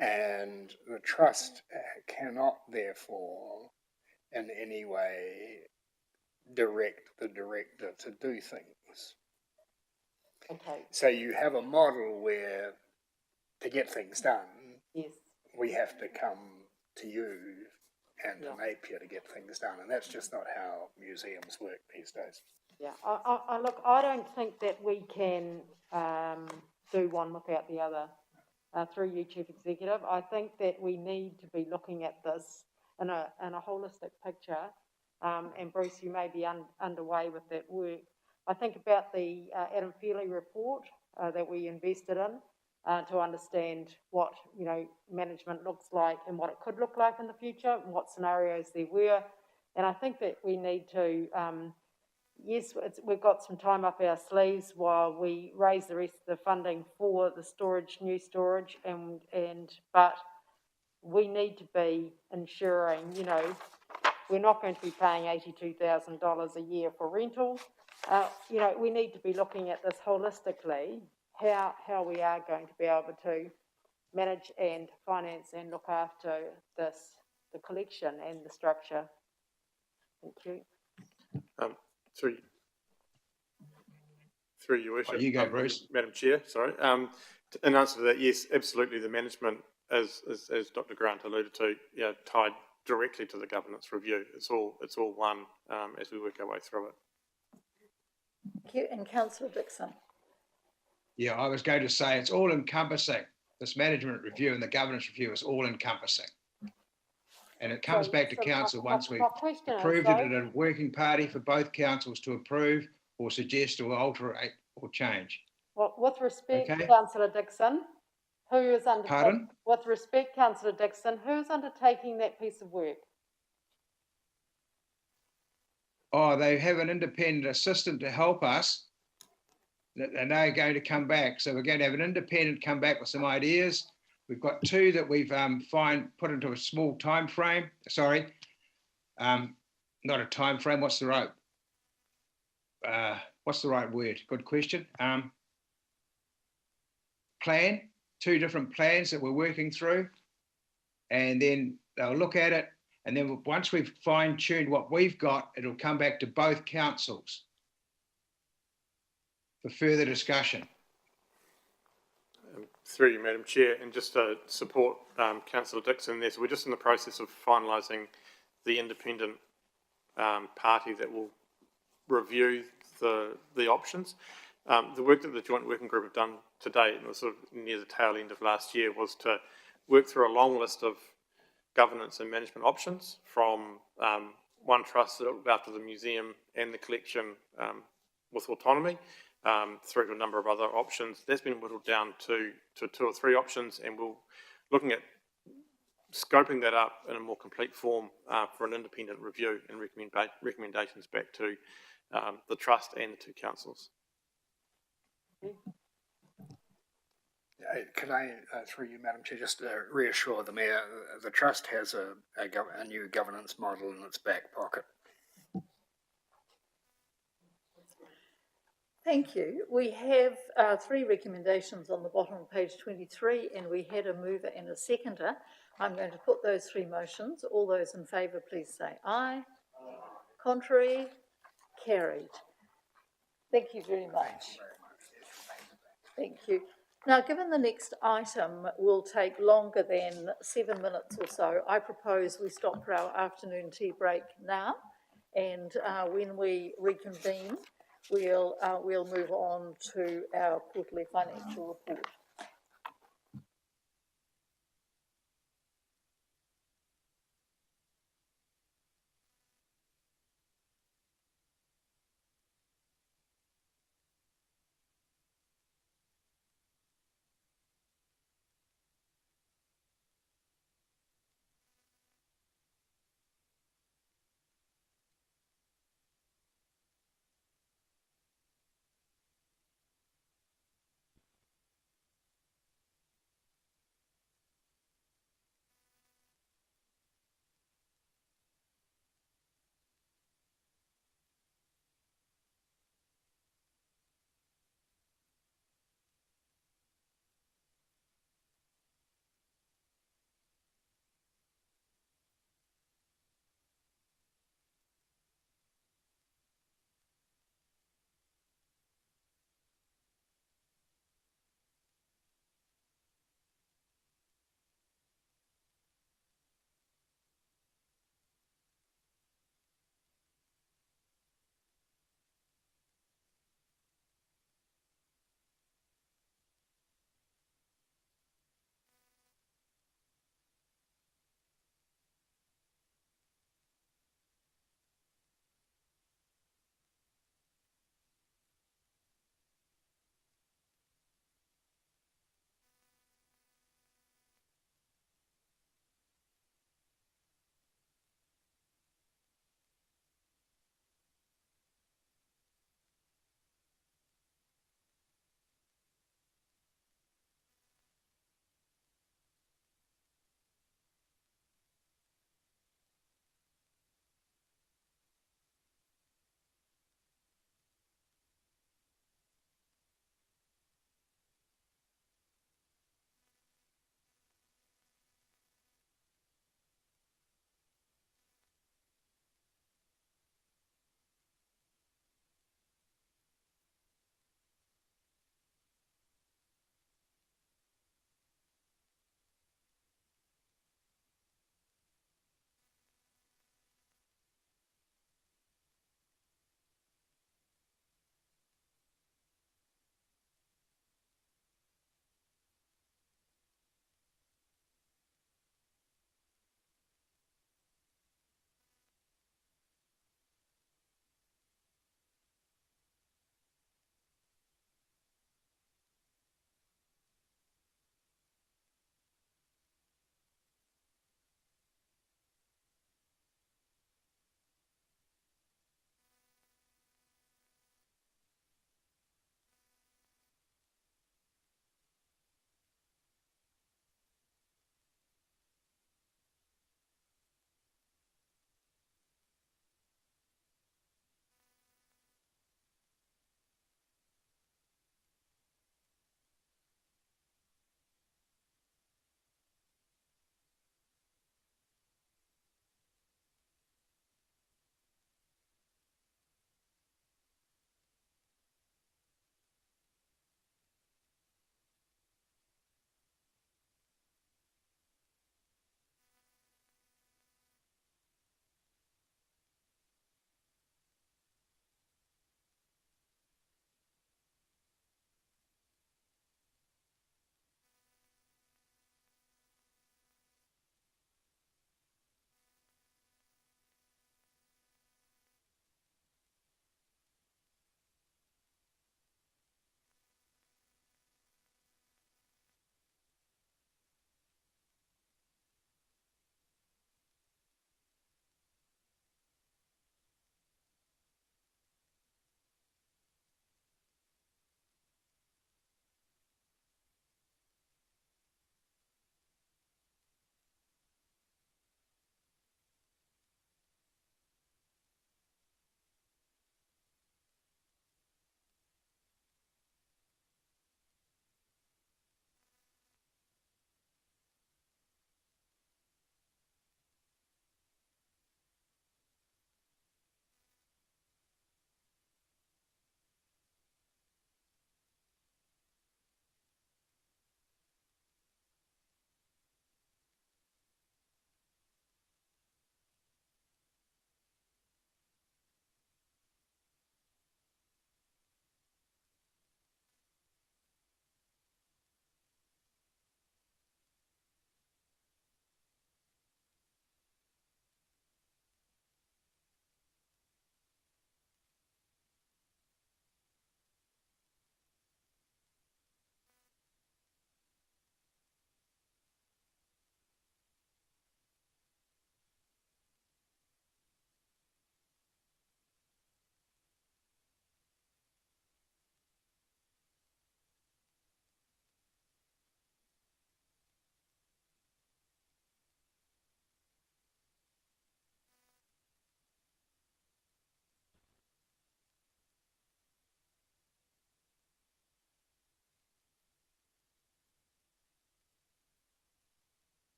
And the trust cannot, therefore, in any way direct the director to do things. Okay. So you have a model where, to get things done, yes, we have to come to you and to Napier to get things done, and that's just not how museums work these days. Yeah, look, I don't think that we can do one without the other. Through you, Chief Executive, I think that we need to be looking at this in a holistic picture. And Bruce, you may be underway with that work. I think about the Adam Feely report that we invested in to understand what management looks like and what it could look like in the future, and what scenarios there were. And I think that we need to. Yes, we've got some time up our sleeves while we raise the rest of the funding for the storage, new storage, but we need to be ensuring, we're not going to be paying $82,000 a year for rental. We need to be looking at this holistically, how we are going to be able to manage and finance and look after the collection and the structure. Thank you. Through your worship, you go, Bruce. Madam Chair, sorry. In answer to that, yes, absolutely. The management, as Dr. Grant alluded to, tied directly to the governance review. It's all one as we work our way through it. Thank you. And Councillor Dixon. Yeah, I was going to say it's all encompassing. This management review and the governance review is all encompassing. And it comes back to council once we've approved it at a working party for both councils to approve or suggest or alter or change. Well, with respect, okay. Councillor Dixon, who is undertaking? Pardon? With respect, Councillor Dixon, who is undertaking that piece of work? Oh, they have an independent assistant to help us, and they're going to come back. So we're going to have an independent come back with some ideas. We've got two that we've put into a small time frame. Sorry, not a time frame. What's the right word? Good question. Plan. Two different plans that we're working through, and then they'll look at it. And then once we've fine-tuned what we've got, it'll come back to both councils for further discussion. Through you, Madam Chair, and just to support Councillor Dixon there, so we're just in the process of finalising the independent party that will review the options. The work that the Joint Working Group have done to date, and it was sort of near the tail end of last year, was to work through a long list of governance and management options from one trust that looked after the museum and the collection with autonomy, through to a number of other options. That's been whittled down to 2 or 3 options, and we're looking at scoping that up in a more complete form for an independent review and recommendations back to the trust and the 2 councils. Can I, through you, Madam Chair, just reassure the Mayor, the Trust has a new governance model in its back pocket. Thank you. We have 3 recommendations on the bottom of page 23, and we had a mover and a seconder. I'm going to put those 3 motions. All those in favour, please say aye. Contrary? Carried. Thank you very much. Thank you. Now, given the next item will take longer than 7 minutes or so, I propose we stop for our afternoon tea break now, and when we reconvene, we'll move on to our quarterly financial report.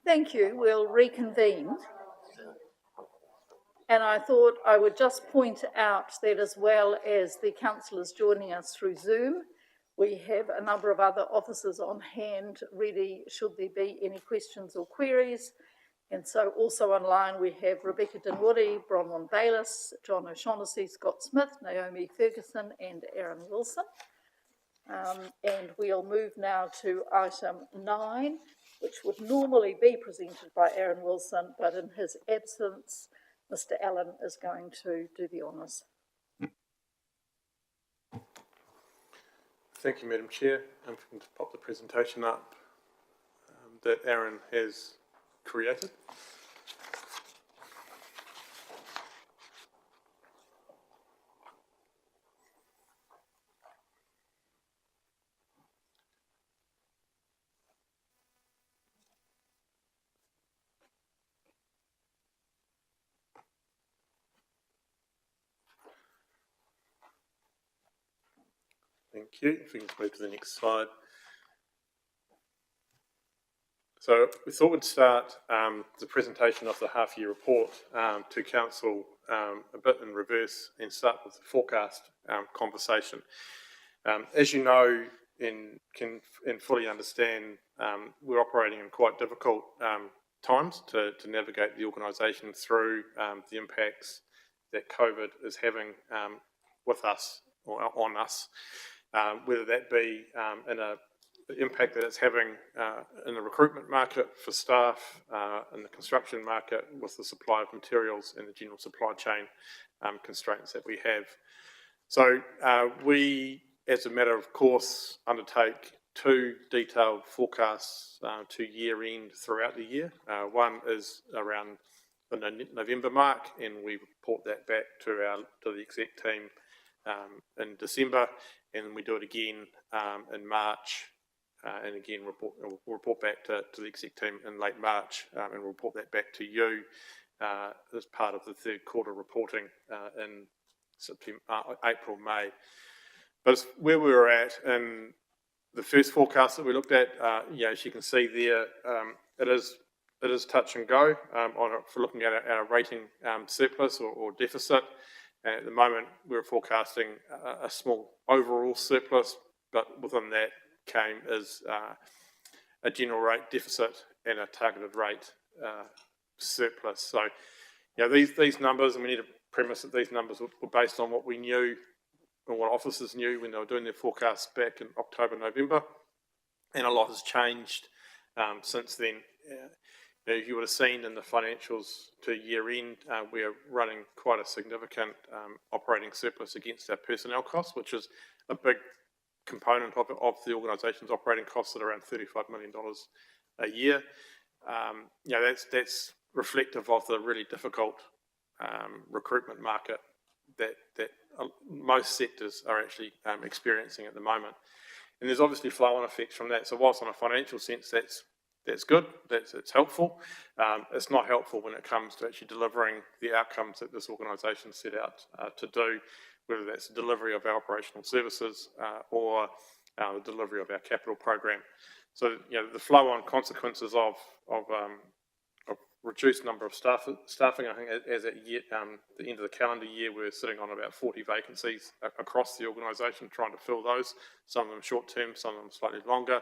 Thank you. We'll reconvene. And I thought I would just point out that as well as the councillors joining us through Zoom, we have a number of other officers on hand ready should there be any questions or queries. And so also online we have Rebecca Dinwoody, Bronwyn Bayliss, John O'Shaughnessy, Scott Smith, Naomi Ferguson and Aaron Wilson. And we'll move now to item 9, which would normally be presented by Aaron Wilson, but in his absence, Mr. Allen is going to do the honours. Thank you, Madam Chair. I'm going to pop the presentation up that Aaron has created. Thank you. If we can move to the next slide. So we thought we'd start the presentation of the half-year report to Council a bit in reverse and start with the forecast conversation. As you know and can fully understand, we're operating in quite difficult times to navigate the organisation through the impacts that COVID is having with us or on us. Whether that be in the impact that it's having in the recruitment market for staff, in the construction market with the supply of materials and the general supply chain constraints that we have. So we, as a matter of course, undertake 2 detailed forecasts to year end throughout the year. One is around the November mark, and we report that back to the exec team in December, and we do it again in March, and again we'll report back to the exec team in late March, and we'll report that back to you as part of the third quarter reporting in September, April, May. But it's where we were at in the first forecast that we looked at. As you can see there, it is touch and go for looking at our rating surplus or deficit. And at the moment, we're forecasting a small overall surplus, but within that is a general rate deficit and a targeted rate surplus. So, these numbers, and we need to premise that these numbers were based on what we knew and what officers knew when they were doing their forecasts back in October, November, and a lot has changed since then. You would have seen in the financials to year end, we're running quite a significant operating surplus against our personnel costs, which is a big component of the organisation's operating costs at around $35 million a year. That's reflective of the really difficult recruitment market that most sectors are actually experiencing at the moment. And there's obviously flow-on effects from that. So whilst on a financial sense that's good, it's helpful, it's not helpful when it comes to actually delivering the outcomes that this organisation set out to do, whether that's the delivery of our operational services or the delivery of our capital program. So, the flow-on consequences of reduced number of staffing, I think as at the end of the calendar year, we're sitting on about 40 vacancies across the organisation, trying to fill those, some of them short-term, some of them slightly longer.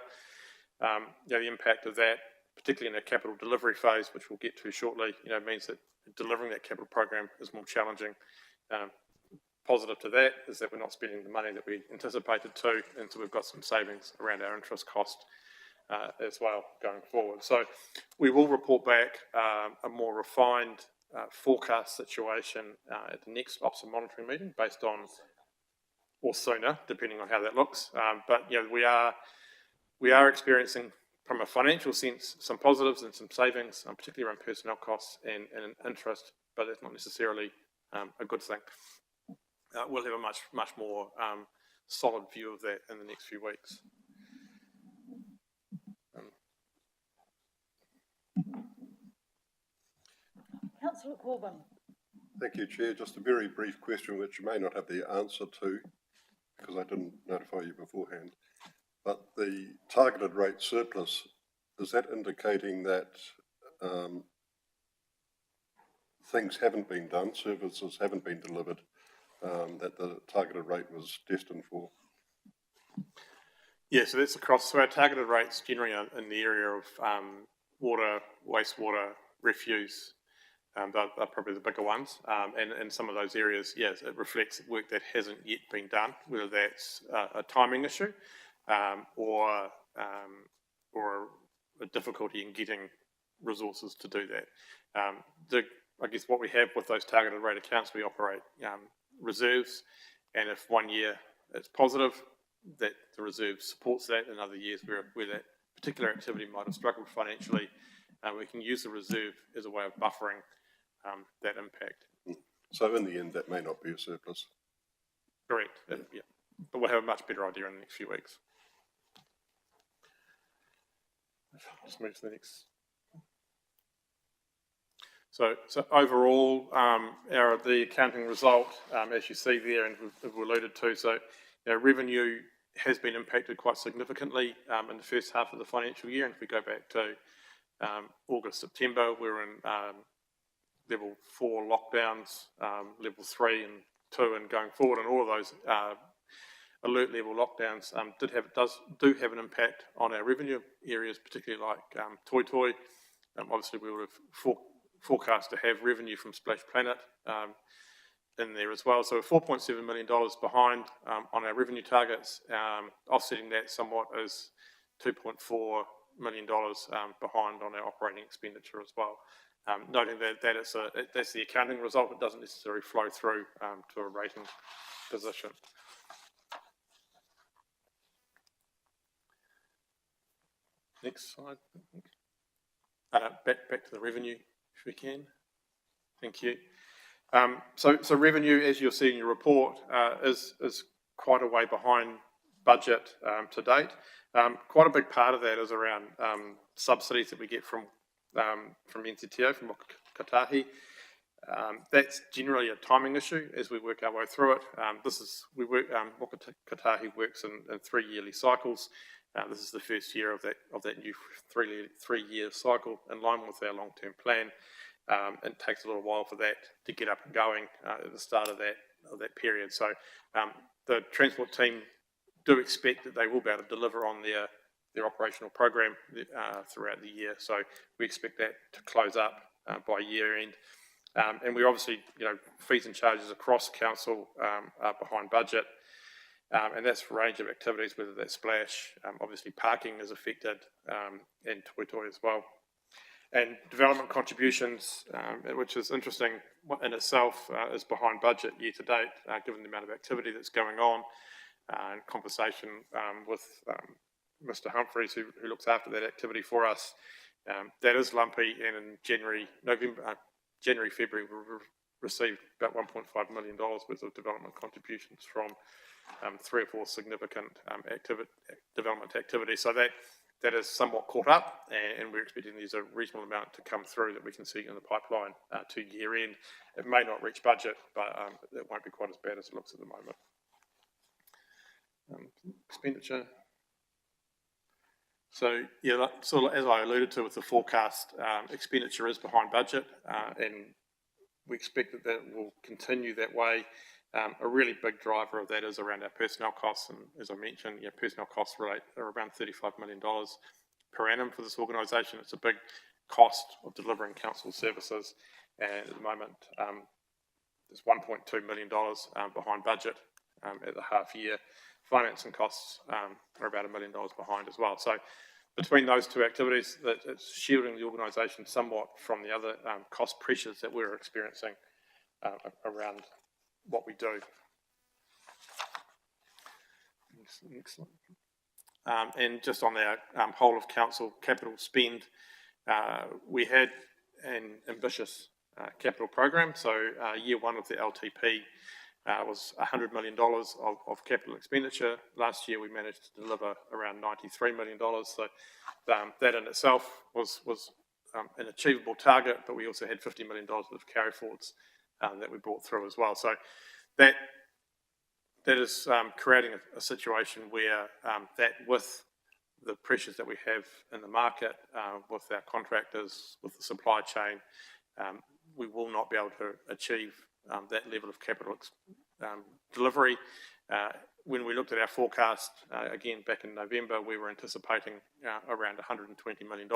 The impact of that, particularly in the capital delivery phase, which we'll get to shortly, means that delivering that capital program is more challenging. Positive to that is that we're not spending the money that we anticipated to, and so we've got some savings around our interest cost as well going forward. So we will report back a more refined forecast situation at the next Ops and Monitoring meeting based on, or sooner, depending on how that looks. But we are experiencing, from a financial sense, some positives and some savings, particularly around personnel costs and interest, but that's not necessarily a good thing. We'll have a much more solid view of that in the next few weeks. Councillor Corbyn. Thank you, Chair. Just a very brief question, which you may not have the answer to, because I didn't notify you beforehand. But the targeted rate surplus, is that indicating that things haven't been done, services haven't been delivered that the targeted rate was destined for? Yeah, so that's across. So our targeted rates generally are in the area of water, wastewater, refuse. They're probably the bigger ones. And in some of those areas, yes, it reflects work that hasn't yet been done, whether that's a timing issue or a difficulty in getting resources to do that. I guess what we have with those targeted rate accounts, we operate reserves, and if one year it's positive, that the reserve supports that. In other years where that particular activity might have struggled financially, we can use the reserve as a way of buffering that impact. So in the end, that may not be a surplus. Correct. Yeah. But we'll have a much better idea in the next few weeks. Just move to the next. So overall, the accounting result, as you see there, and we've alluded to, so revenue has been impacted quite significantly in the first half of the financial year. And if we go back to August, September, we're in level 4 lockdowns, level 3 and 2, and going forward, and all of those alert level lockdowns do have an impact on our revenue areas, particularly like Toi Toi. Obviously, we would have forecast to have revenue from Splash Planet in there as well. So we're $4.7 million behind on our revenue targets. Offsetting that somewhat is $2.4 million behind on our operating expenditure as well. Noting that that's the accounting result, it doesn't necessarily flow through to a rating position. Next slide. Back to the revenue, if we can. Thank you. So revenue, as you'll see in your report, is quite a way behind budget to date. Quite a big part of that is around subsidies that we get from NZTO, from Waka Kotahi. That's generally a timing issue as we work our way through it. Waka Kotahi works in 3 yearly cycles. This is the first year of that new three-year cycle in line with our long-term plan. It takes a little while for that to get up and going at the start of that period. So the transport team do expect that they will be able to deliver on their operational program throughout the year. So we expect that to close up by year end. And we're obviously, fees and charges across council are behind budget. And that's a range of activities, whether that's Splash, obviously parking is affected, and Toi Toi as well. And development contributions, which is interesting in itself, is behind budget year to date, given the amount of activity that's going on. And conversation with Mr. Humphreys, who looks after that activity for us, that is lumpy. And in January, February, we received about $1.5 million worth of development contributions from 3 or 4 significant development activities. So that is somewhat caught up, and we're expecting there's a reasonable amount to come through that we can see in the pipeline to year end. It may not reach budget, but it won't be quite as bad as it looks at the moment. Expenditure. So as I alluded to with the forecast, expenditure is behind budget, and we expect that will continue that way. A really big driver of that is around our personnel costs, and as I mentioned, personnel costs are around $35 million per annum for this organisation. It's a big cost of delivering council services, and at the moment, there's $1.2 million behind budget at the half year. Financing costs are about $1 million behind as well. So between those two activities, it's shielding the organisation somewhat from the other cost pressures that we're experiencing around what we do. Next slide. And just on our whole of council capital spend, we had an ambitious capital program. So year one of the LTP was $100 million of capital expenditure. Last year we managed to deliver around $93 million. So that in itself was an achievable target, but we also had $50 million of carry forwards that we brought through as well. So that is creating a situation where that with the pressures that we have in the market with our contractors, with the supply chain, we will not be able to achieve that level of capital delivery. When we looked at our forecast, again, back in November, we were anticipating around $120 million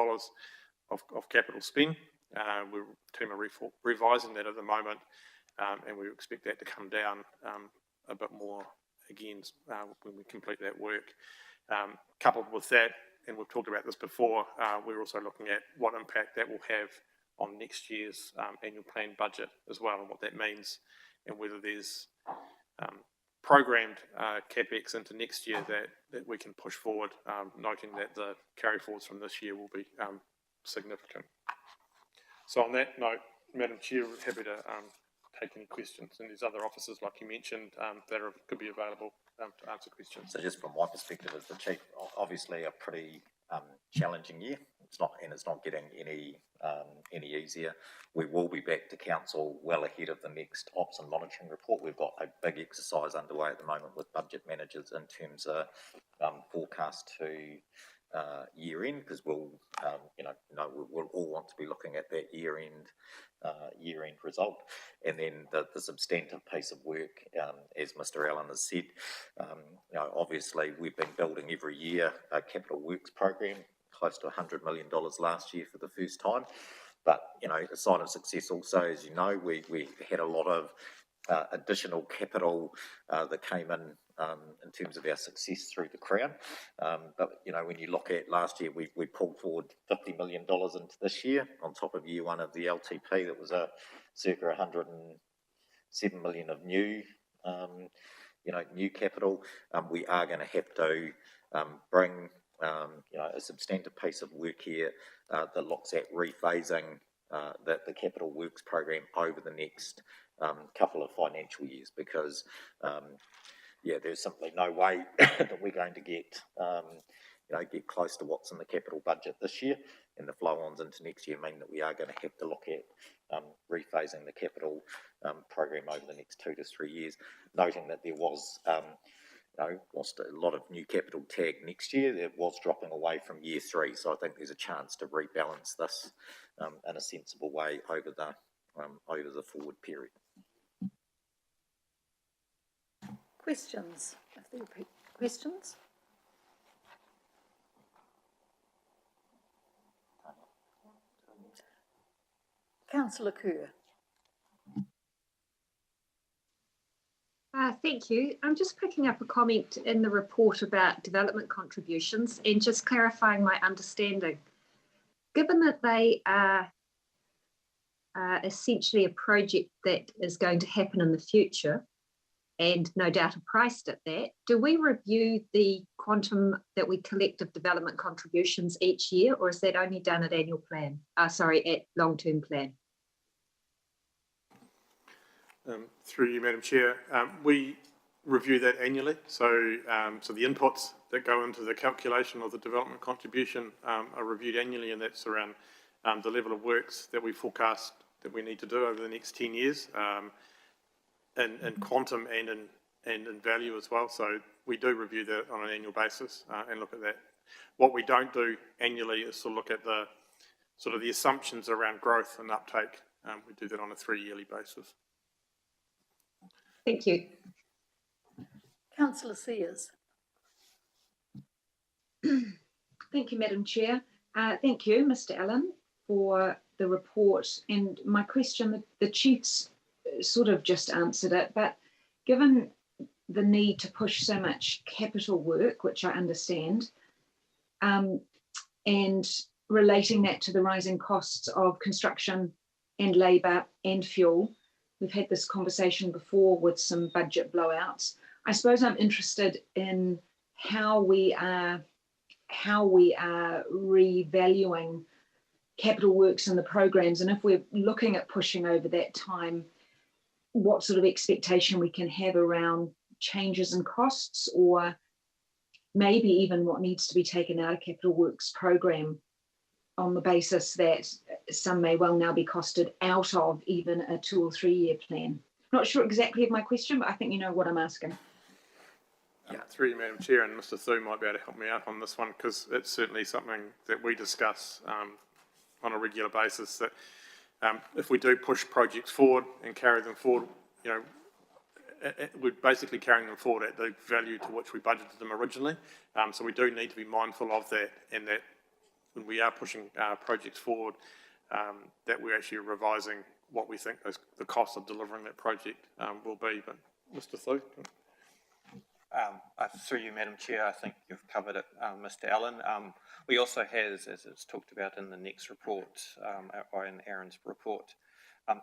of capital spend. The team are revising that at the moment, and we expect that to come down a bit more again when we complete that work. Coupled with that, and we've talked about this before, we're also looking at what impact that will have on next year's annual plan budget as well, and what that means, and whether there's programmed capex into next year that we can push forward, noting that the carry forwards from this year will be significant. So on that note, Madam Chair, we're happy to take any questions, and there's other officers, like you mentioned, that could be available to answer questions. So just from my perspective as the Chief, obviously a pretty challenging year. It's not getting any easier. We will be back to council well ahead of the next ops and monitoring report. We've got a big exercise underway at the moment with budget managers in terms of forecast to year end, because we'll all want to be looking at that year end result, and then the substantive piece of work, as Mr. Allen has said. Obviously we've been building every year a capital works program, close to $100 million last year for the first time. But a sign of success also, as you know, we had a lot of additional capital that came in terms of our success through the Crown. But when you look at last year, we pulled forward $50 million into this year on top of year one of the LTP. That was a circa $107 million of new capital. We are going to have to bring a substantive piece of work here that looks at rephasing the capital works program over the next couple of financial years, because there's simply no way that we're going to get close to what's in the capital budget this year, and the flow-ons into next year mean that we are going to have to look at rephasing the capital program over the next 2 to 3 years, noting that there was whilst a lot of new capital tagged next year, it was dropping away from year 3. So I think there's a chance to rebalance this in a sensible way over the forward period. Questions? If there are questions? Councillor Kerr. Thank you. I'm just picking up a comment in the report about development contributions and just clarifying my understanding. Given that they are essentially a project that is going to happen in the future, and no doubt are priced at that, do we review the quantum that we collect of development contributions each year, or is that only done at annual plan? At long-term plan? Through you, Madam Chair, we review that annually. So the inputs that go into the calculation of the development contribution are reviewed annually, and that's around the level of works that we forecast that we need to do over the next 10 years, in quantum and in value as well. So we do review that on an annual basis and look at that. What we don't do annually is to look at the assumptions around growth and uptake. We do that on a 3-yearly basis. Thank you. Councillor Sears. Thank you, Madam Chair. Thank you, Mr. Allen, for the report. And my question, the Chief's sort of just answered it, but given the need to push so much capital work, which I understand, and relating that to the rising costs of construction and labour and fuel, we've had this conversation before with some budget blowouts. I suppose I'm interested in how we are revaluing capital works and the programs, and if we're looking at pushing over that time, what sort of expectation we can have around changes in costs, or maybe even what needs to be taken out of capital works program, on the basis that some may well now be costed out of even a 2 or 3 year plan. Not sure exactly of my question, but I think you know what I'm asking. Through you, Madam Chair, and Mr. Thu might be able to help me out on this one, because it's certainly something that we discuss on a regular basis, that if we do push projects forward and carry them forward, you know, we're basically carrying them forward at the value to which we budgeted them originally. So we do need to be mindful of that, and that when we are pushing projects forward, that we're actually revising what we think the cost of delivering that project will be. But Mr. Thu? Through you, Madam Chair, I think you've covered it, Mr. Allen. We also have, as it's talked about in the next report, or in Aaron's report,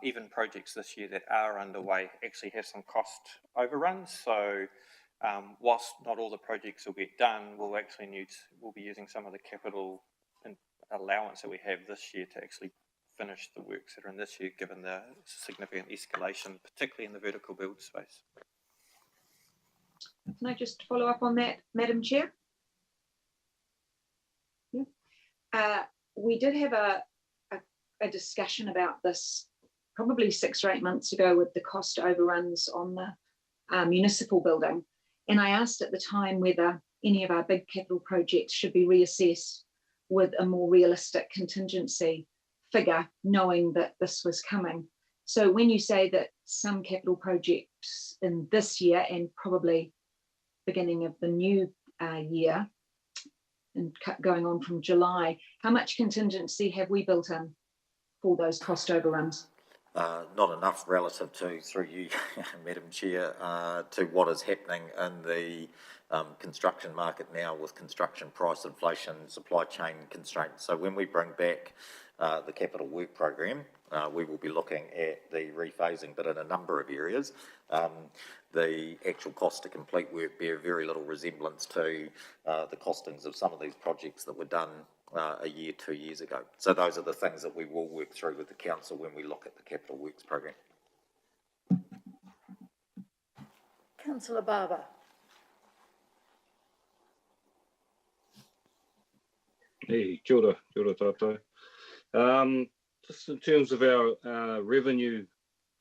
even projects this year that are underway actually have some cost overruns. So whilst not all the projects will get done, we'll be using some of the capital allowance that we have this year to actually finish the works that are in this year, given the significant escalation, particularly in the vertical build space. Can I just follow up on that, Madam Chair? Yeah. We did have a discussion about this probably 6 or 8 months ago with the cost overruns on the municipal building. And I asked at the time whether any of our big capital projects should be reassessed with a more realistic contingency figure, knowing that this was coming. So when you say that some capital projects in this year and probably beginning of the new year and going on from July, how much contingency have we built in for those cost overruns? Not enough relative to, through you, Madam Chair, to what is happening in the construction market now with construction price inflation, supply chain constraints. So when we bring back the capital work program, we will be looking at the rephasing, but in a number of areas. The actual cost to complete work bear very little resemblance to the costings of some of these projects that were done a year, 2 years ago. So those are the things that we will work through with the council when we look at the capital works program. Councillor Barber. Hey, kia ora tātou. Just in terms of our revenue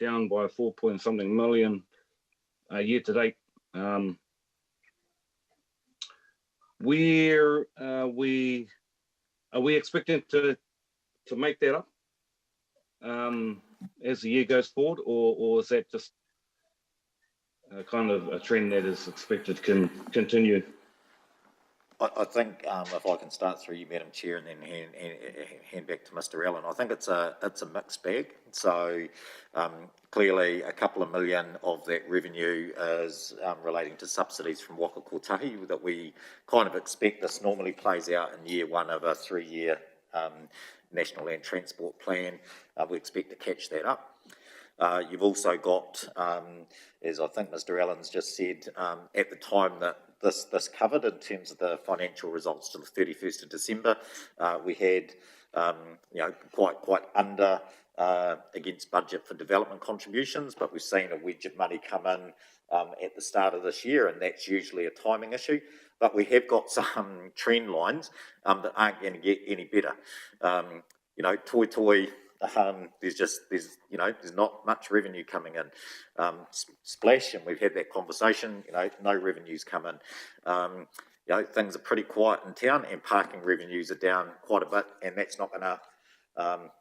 down by 4-point-something million year to date, where are we expecting to make that up as the year goes forward, or is that just kind of a trend that is expected to continue? I think if I can start through you, Madam Chair, and then hand back to Mr. Allen. I think it's a mixed bag. So clearly a couple of million of that revenue is relating to subsidies from Waka Kotahi that we kind of expect. This normally plays out in year 1 of a 3-year National Land Transport Plan. We expect to catch that up. You've also got, as I think Mr. Allen's just said, at the time that this covered in terms of the financial results to the 31st of December, we had quite under against budget for development contributions, but we've seen a wedge of money come in at the start of this year, and that's usually a timing issue. But we have got some trend lines that aren't going to get any better. Toi, there's not much revenue coming in. Splash, and we've had that conversation, no revenues come in. Things are pretty quiet in town, and parking revenues are down quite a bit, and that's not going to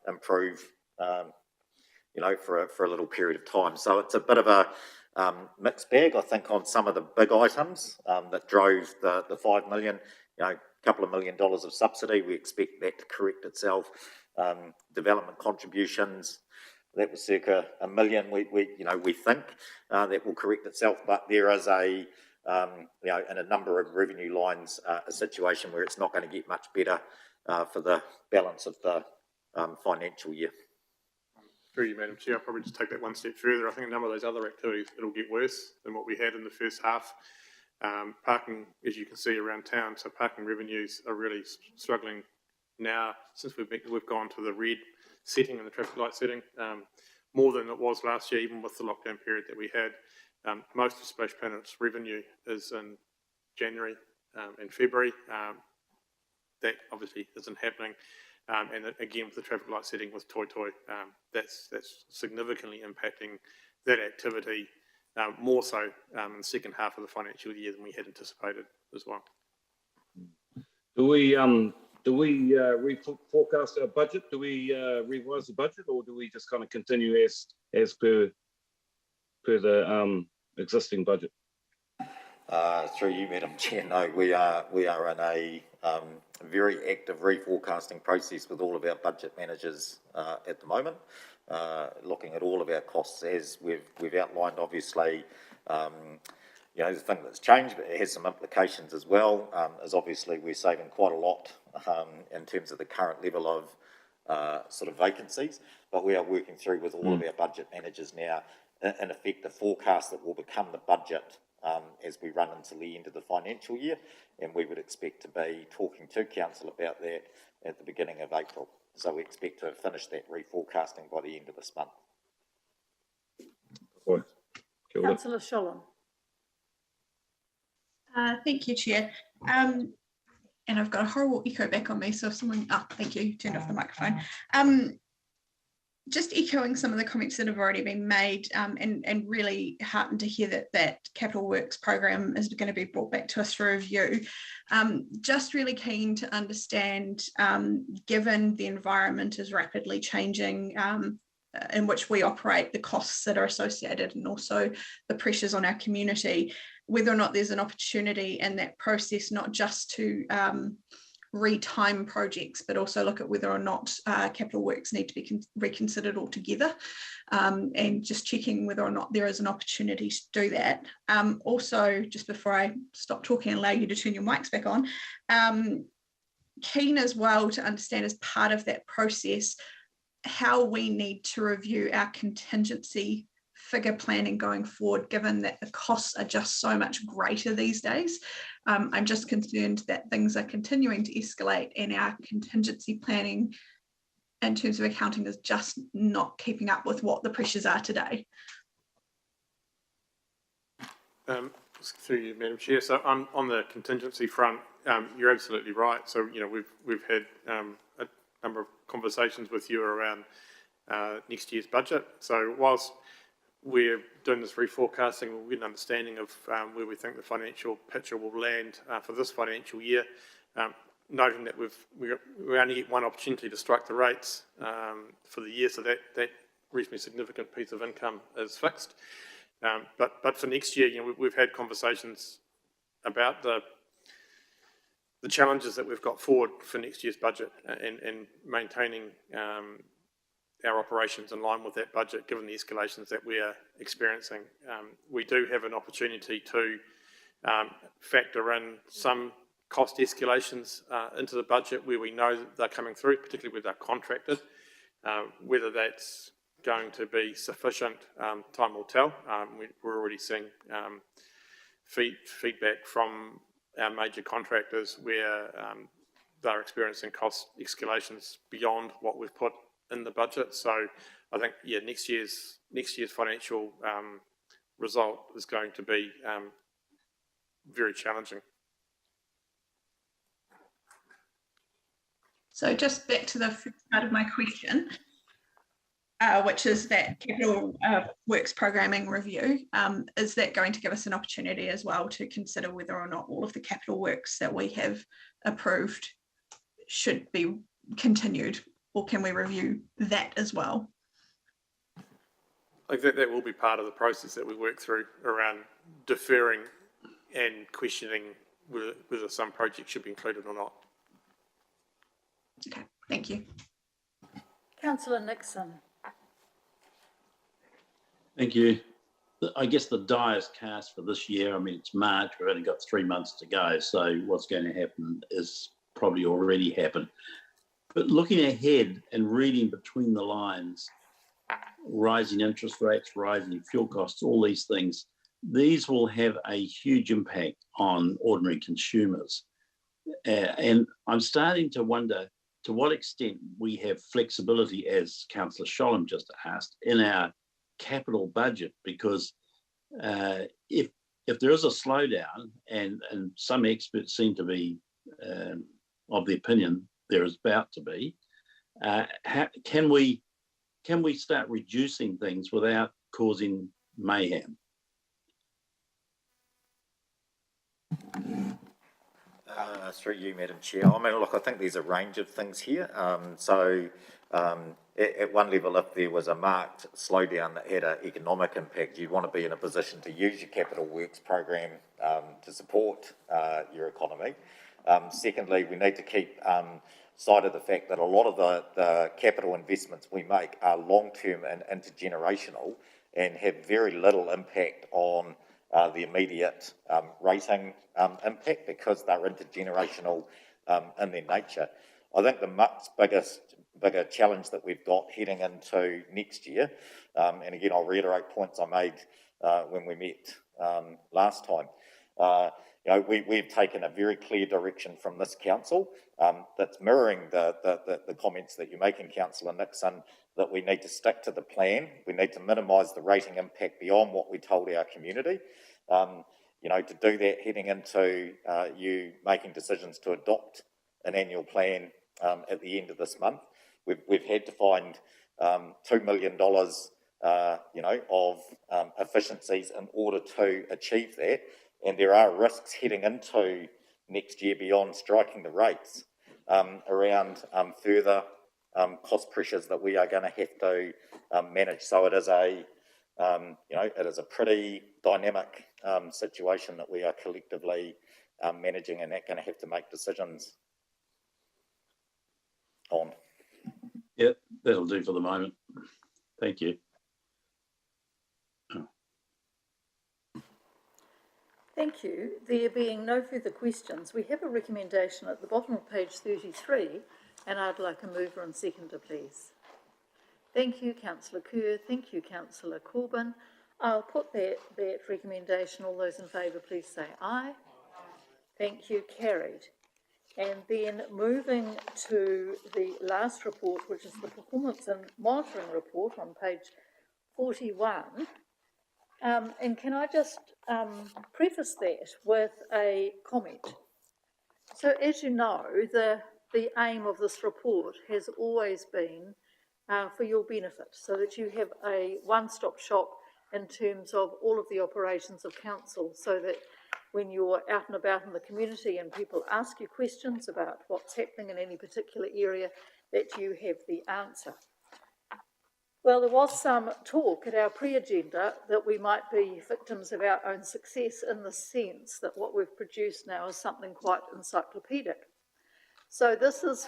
improve, for a little period of time. So it's a bit of a mixed bag, I think, on some of the big items that drove the 5 million, a couple of $1 million of subsidy. We expect that to correct itself. Development contributions, that was circa $1 million. We think that will correct itself, but there is in a number of revenue lines, a situation where it's not going to get much better for the balance of the financial year. Through you, Madam Chair, I'll probably just take that one step further. I think a number of those other activities, it'll get worse than what we had in the first half. Parking, as you can see around town, so parking revenues are really struggling now since we've gone to the red setting and the traffic light setting, more than it was last year, even with the lockdown period that we had. Most of Splash Planet's revenue is in January and February. That obviously isn't happening. And again, with the traffic light setting with Toi, that's significantly impacting that activity more so in the second half of the financial year than we had anticipated as well. Do we reforecast our budget? Do we revise the budget, or do we just kind of continue as per the existing budget? Through you, Madam Chair, no, we are in a very active reforecasting process with all of our budget managers at the moment, looking at all of our costs as we've outlined. Obviously, you know, the thing that's changed, but it has some implications as well, is obviously we're saving quite a lot in terms of the current level of sort of vacancies, but we are working through with all of our budget managers now, in effect, a forecast that will become the budget as we run into the end of the financial year, and we would expect to be talking to Council about that at the beginning of April. So we expect to have finished that reforecasting by the end of this month. Councillor Sholem. Thank you, Chair. And I've got a horrible echo back on me, so if someone, thank you, turned off the microphone. Just echoing some of the comments that have already been made, and really heartened to hear that Capital Works program is going to be brought back to us for review. Just really keen to understand, given the environment is rapidly changing, in which we operate, the costs that are associated, and also the pressures on our community, whether or not there's an opportunity in that process, not just to retime projects, but also look at whether or not Capital Works need to be reconsidered altogether, and just checking whether or not there is an opportunity to do that. Also, just before I stop talking and allow you to turn your mics back on, keen as well to understand, as part of that process, how we need to review our contingency figure planning going forward, given that the costs are just so much greater these days. I'm just concerned that things are continuing to escalate, and our contingency planning in terms of accounting is just not keeping up with what the pressures are today. Through you, Madam Chair. So on the contingency front, you're absolutely right. So, you know, we've had a number of conversations with you around next year's budget. So whilst we're doing this reforecasting, we'll get an understanding of where we think the financial picture will land for this financial year, noting that we only get one opportunity to strike the rates for the year, so that reasonably significant piece of income is fixed. But for next year, you know, we've had conversations about the challenges that we've got forward for next year's budget, and maintaining our operations in line with that budget, given the escalations that we are experiencing. We do have an opportunity to factor in some cost escalations into the budget where we know that they're coming through, particularly with our contracted. Whether that's going to be sufficient, time will tell. We're already seeing feedback from our major contractors where they're experiencing cost escalations beyond what we've put in the budget. So I think, yeah, next year's financial result is going to be very challenging. So just back to the first part of my question, which is that Capital Works programming review. Is that going to give us an opportunity as well to consider whether or not all of the capital works that we have approved should be continued, or can we review that as well? I think that will be part of the process that we work through around deferring and questioning whether some projects should be included or not. Okay, thank you. Councillor Nixon. Thank you. I guess the die is cast for this year. I mean, it's March, we've only got 3 months to go, so what's going to happen is probably already happened. But looking ahead and reading between the lines, rising interest rates, rising fuel costs, all these things, these will have a huge impact on ordinary consumers. And I'm starting to wonder to what extent we have flexibility, as Councillor Sholem just asked, in our capital budget, because if there is a slowdown, and some experts seem to be of the opinion there is about to be, can we start reducing things without causing mayhem? Through you, Madam Chair. I mean, look, I think there's a range of things here. At one level, if there was a marked slowdown that had an economic impact, you'd want to be in a position to use your capital works program to support your economy. Secondly, we need to keep sight of the fact that a lot of the capital investments we make are long-term and intergenerational and have very little impact on the immediate rating impact because they're intergenerational in their nature. I think the much bigger challenge that we've got heading into next year, and again I'll reiterate points I made when we met last time. We've taken a very clear direction from this council that's mirroring the comments that you're making, Councillor Nixon, that we need to stick to the plan. We need to minimise the rating impact beyond what we told our community. To do that heading into you making decisions to adopt an annual plan at the end of this month. We've had to find $2 million, of efficiencies in order to achieve that. And there are risks heading into next year beyond striking the rates around further cost pressures that we are going to have to manage. So it is it is a pretty dynamic situation that we are collectively managing and going to have to make decisions on. Yep, that'll do for the moment. Thank you. Thank you. There being no further questions, we have a recommendation at the bottom of page 33, and I'd like a mover and seconder, please. Thank you, Councillor Kerr. Thank you, Councillor Corbyn. I'll put that recommendation. All those in favour, please say aye. Thank you, carried. And then moving to the last report, which is the Performance and Monitoring Report on page 41. And can I just preface that with a comment? So as you know, the aim of this report has always been for your benefit, so that you have a one-stop shop in terms of all of the operations of council, so that when you're out and about in the community and people ask you questions about what's happening in any particular area, that you have the answer. Well, there was some talk at our pre-agenda that we might be victims of our own success, in the sense that what we've produced now is something quite encyclopedic. So this is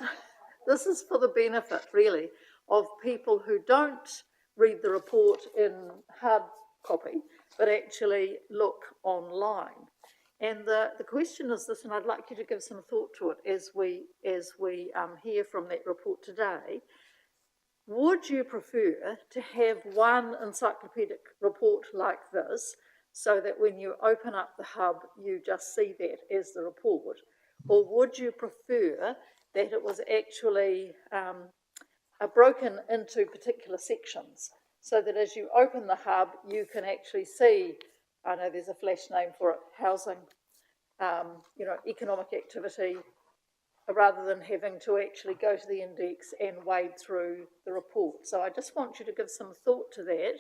for the benefit, really, of people who don't read the report in hard copy, but actually look online. And the question is this, and I'd like you to give some thought to it as we hear from that report today. Would you prefer to have one encyclopedic report like this, so that when you open up the hub, you just see that as the report? Or would you prefer that it was actually broken into particular sections, so that as you open the hub, you can actually see, I know there's a flash name for it, housing, economic activity, rather than having to actually go to the index and wade through the report. So I just want you to give some thought to that,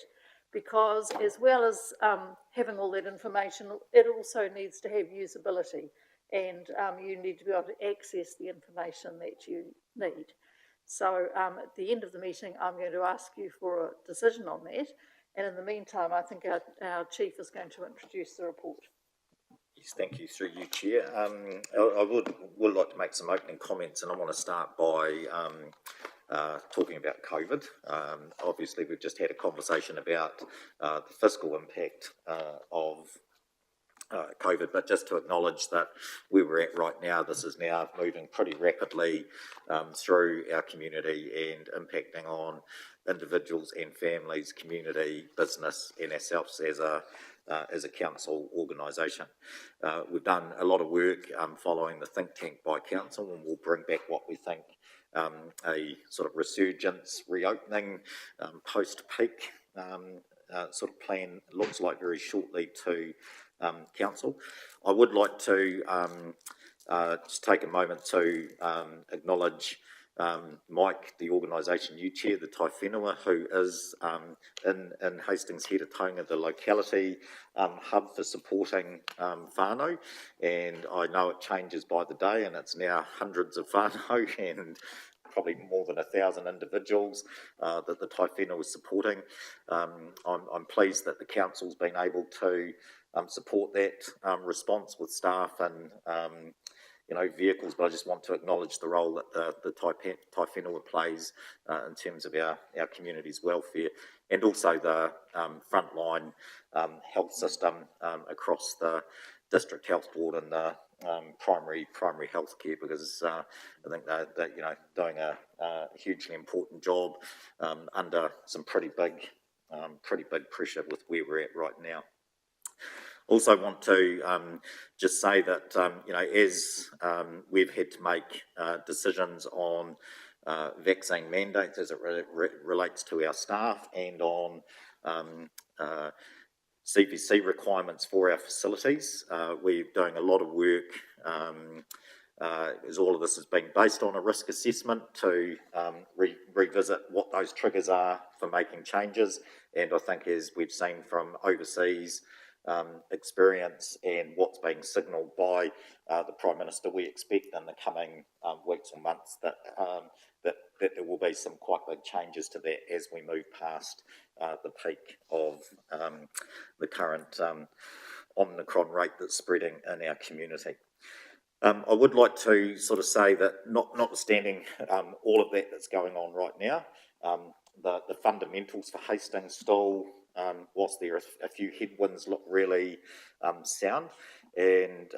because as well as having all that information, it also needs to have usability, and you need to be able to access the information that you need. So at the end of the meeting, I'm going to ask you for a decision on that. And in the meantime, I think our Chief is going to introduce the report. Yes, thank you, through you, Chair. I would like to make some opening comments, and I want to start by talking about COVID. Obviously, we've just had a conversation about the fiscal impact of COVID, but just to acknowledge that where we're at right now, this is now moving pretty rapidly through our community and impacting on individuals and families, community, business, and ourselves as a council organisation. We've done a lot of work following the think tank by council, and we'll bring back what we think a sort of resurgence, reopening, post-peak sort of plan looks like very shortly to council. I would like to just take a moment to acknowledge Mike, the organisation you chair, the Tai Whenua, who is in Hastings Head of Taonga, the locality hub for supporting whānau, and I know it changes by the day, and it's now hundreds of whānau and probably more than 1,000 individuals that the Tai Whenua is supporting. I'm pleased that the council's been able to support that response with staff and vehicles, but I just want to acknowledge the role that the Tai Whenua plays in terms of our community's welfare, and also the frontline health system across the District Health Board and the primary health care, because I think they're doing a hugely important job under some pretty big pressure with where we're at right now. Also want to just say that, as we've had to make decisions on vaccine mandates as it relates to our staff, and on CPC requirements for our facilities, we're doing a lot of work, as all of this has been based on a risk assessment, to revisit what those triggers are for making changes. And I think, as we've seen from overseas experience and what's being signalled by the Prime Minister, we expect in the coming weeks or months that there will be some quite big changes to that as we move past the peak of the current Omicron rate that's spreading in our community. I would like to sort of say that notwithstanding all of that that's going on right now, the fundamentals for Hastings still, whilst there are a few headwinds, look really sound, and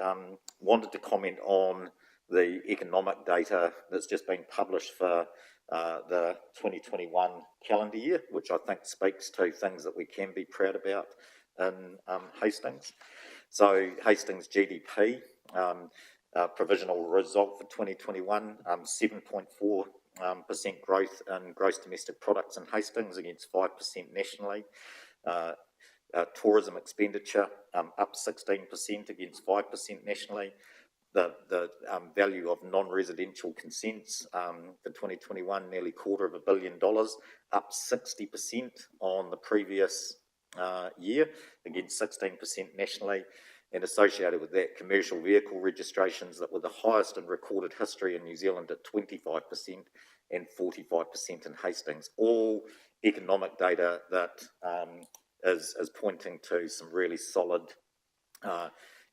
wanted to comment on the economic data that's just been published for the 2021 calendar year, which I think speaks to things that we can be proud about in Hastings. So Hastings GDP, provisional result for 2021, 7.4% growth in gross domestic products in Hastings against 5% nationally. Tourism expenditure up 16% against 5% nationally. The value of non-residential consents for 2021, nearly $250 million, up 60% on the previous year against 16% nationally. And associated with that, commercial vehicle registrations that were the highest in recorded history in New Zealand at 25% and 45% in Hastings. All economic data that is pointing to some really solid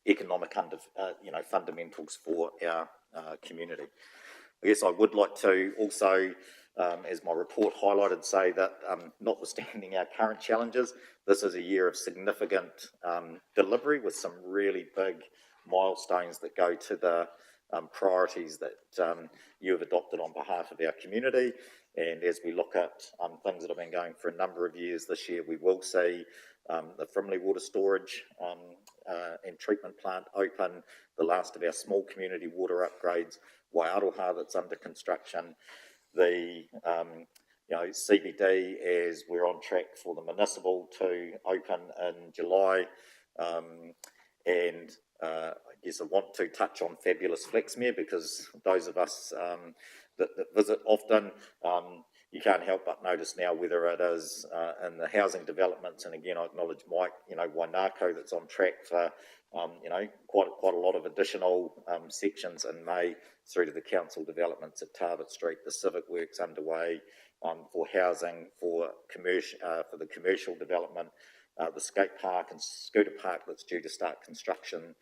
economic fundamentals for our community. I guess I would like to also, as my report highlighted, say that notwithstanding our current challenges, this is a year of significant delivery with some really big milestones that go to the priorities that you have adopted on behalf of our community. And as we look at things that have been going for a number of years, this year we will see the Frimley water storage and treatment plant open, the last of our small community water upgrades, Waiaroha that's under construction, the CBD, as we're on track for the municipal to open in July, and I guess I want to touch on fabulous Flexmere, because those of us that visit often, you can't help but notice now, whether it is in the housing developments, and again I acknowledge Mike, Wainako that's on track for quite a lot of additional sections in May, through to the council developments at Tarbert Street, the civic works underway for housing, for the commercial development, the skate park and scooter park that's due to start construction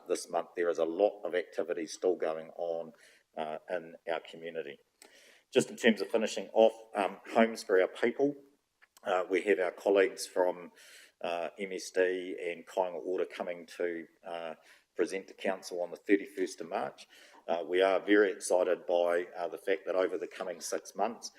this month. There is a lot of activity still going on in our community. Just in terms of finishing off, homes for our people, we have our colleagues from MSD and Kāinga Ora coming to present to council on the 31st of March. We are very excited by the fact that over the coming 6 months,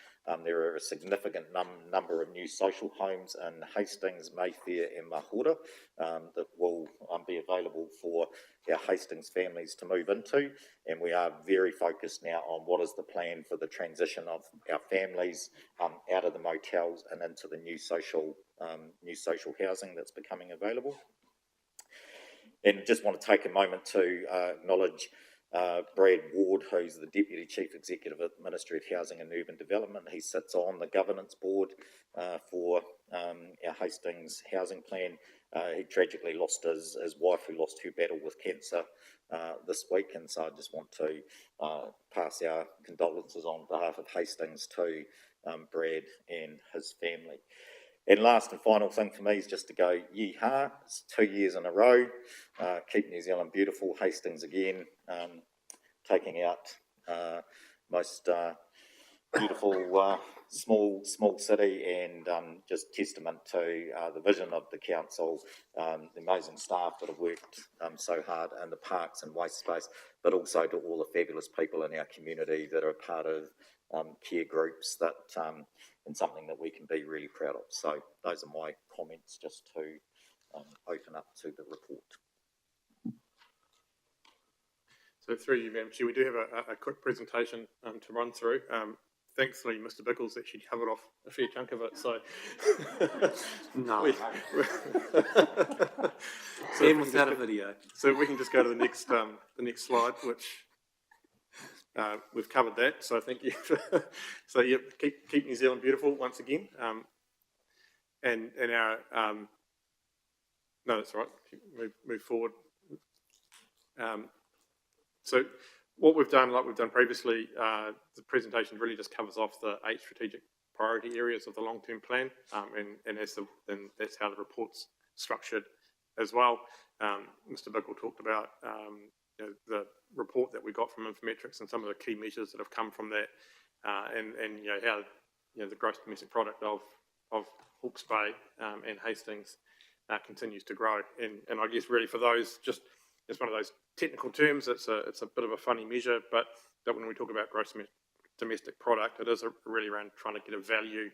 there are a significant number of new social homes in Hastings, Mayfair and Mahura that will be available for our Hastings families to move into. And we are very focused now on what is the plan for the transition of our families out of the motels and into the new social housing that's becoming available. And just want to take a moment to acknowledge Brad Ward, who's the Deputy Chief Executive at the Ministry of Housing and Urban Development. He sits on the governance board for our Hastings housing plan. He tragically lost his wife, who lost her battle with cancer this week, and so I just want to pass our condolences on behalf of Hastings to Brad and his family. And last and final thing for me is just to go yee-haw. It's 2 years in a row. Keep New Zealand beautiful. Hastings again, taking out most beautiful small city, and just testament to the vision of the council, the amazing staff that have worked so hard in the parks and waste space, but also to all the fabulous people in our community that are part of care groups, that and something that we can be really proud of. So those are my comments, just to open up to the report. So through you, Madam Chair, we do have a quick presentation to run through. Thankfully, Mr. Bickles actually covered off a fair chunk of it, so no. So even without a video. So we can just go to the next slide, which we've covered that. So thank you. So yeah, keep New Zealand beautiful once again, and our no, that's all right. Move forward. So what we've done, like we've done previously, the presentation really just covers off the 8 strategic priority areas of the long-term plan, and that's how the report's structured as well. Mr. Bickle talked about the report that we got from Infometrics and some of the key measures that have come from that, and how the gross domestic product of Hawke's Bay and Hastings continues to grow. And I guess really for those, just it's one of those technical terms. It's a bit of a funny measure, but when we talk about gross domestic product, it is really around trying to get a value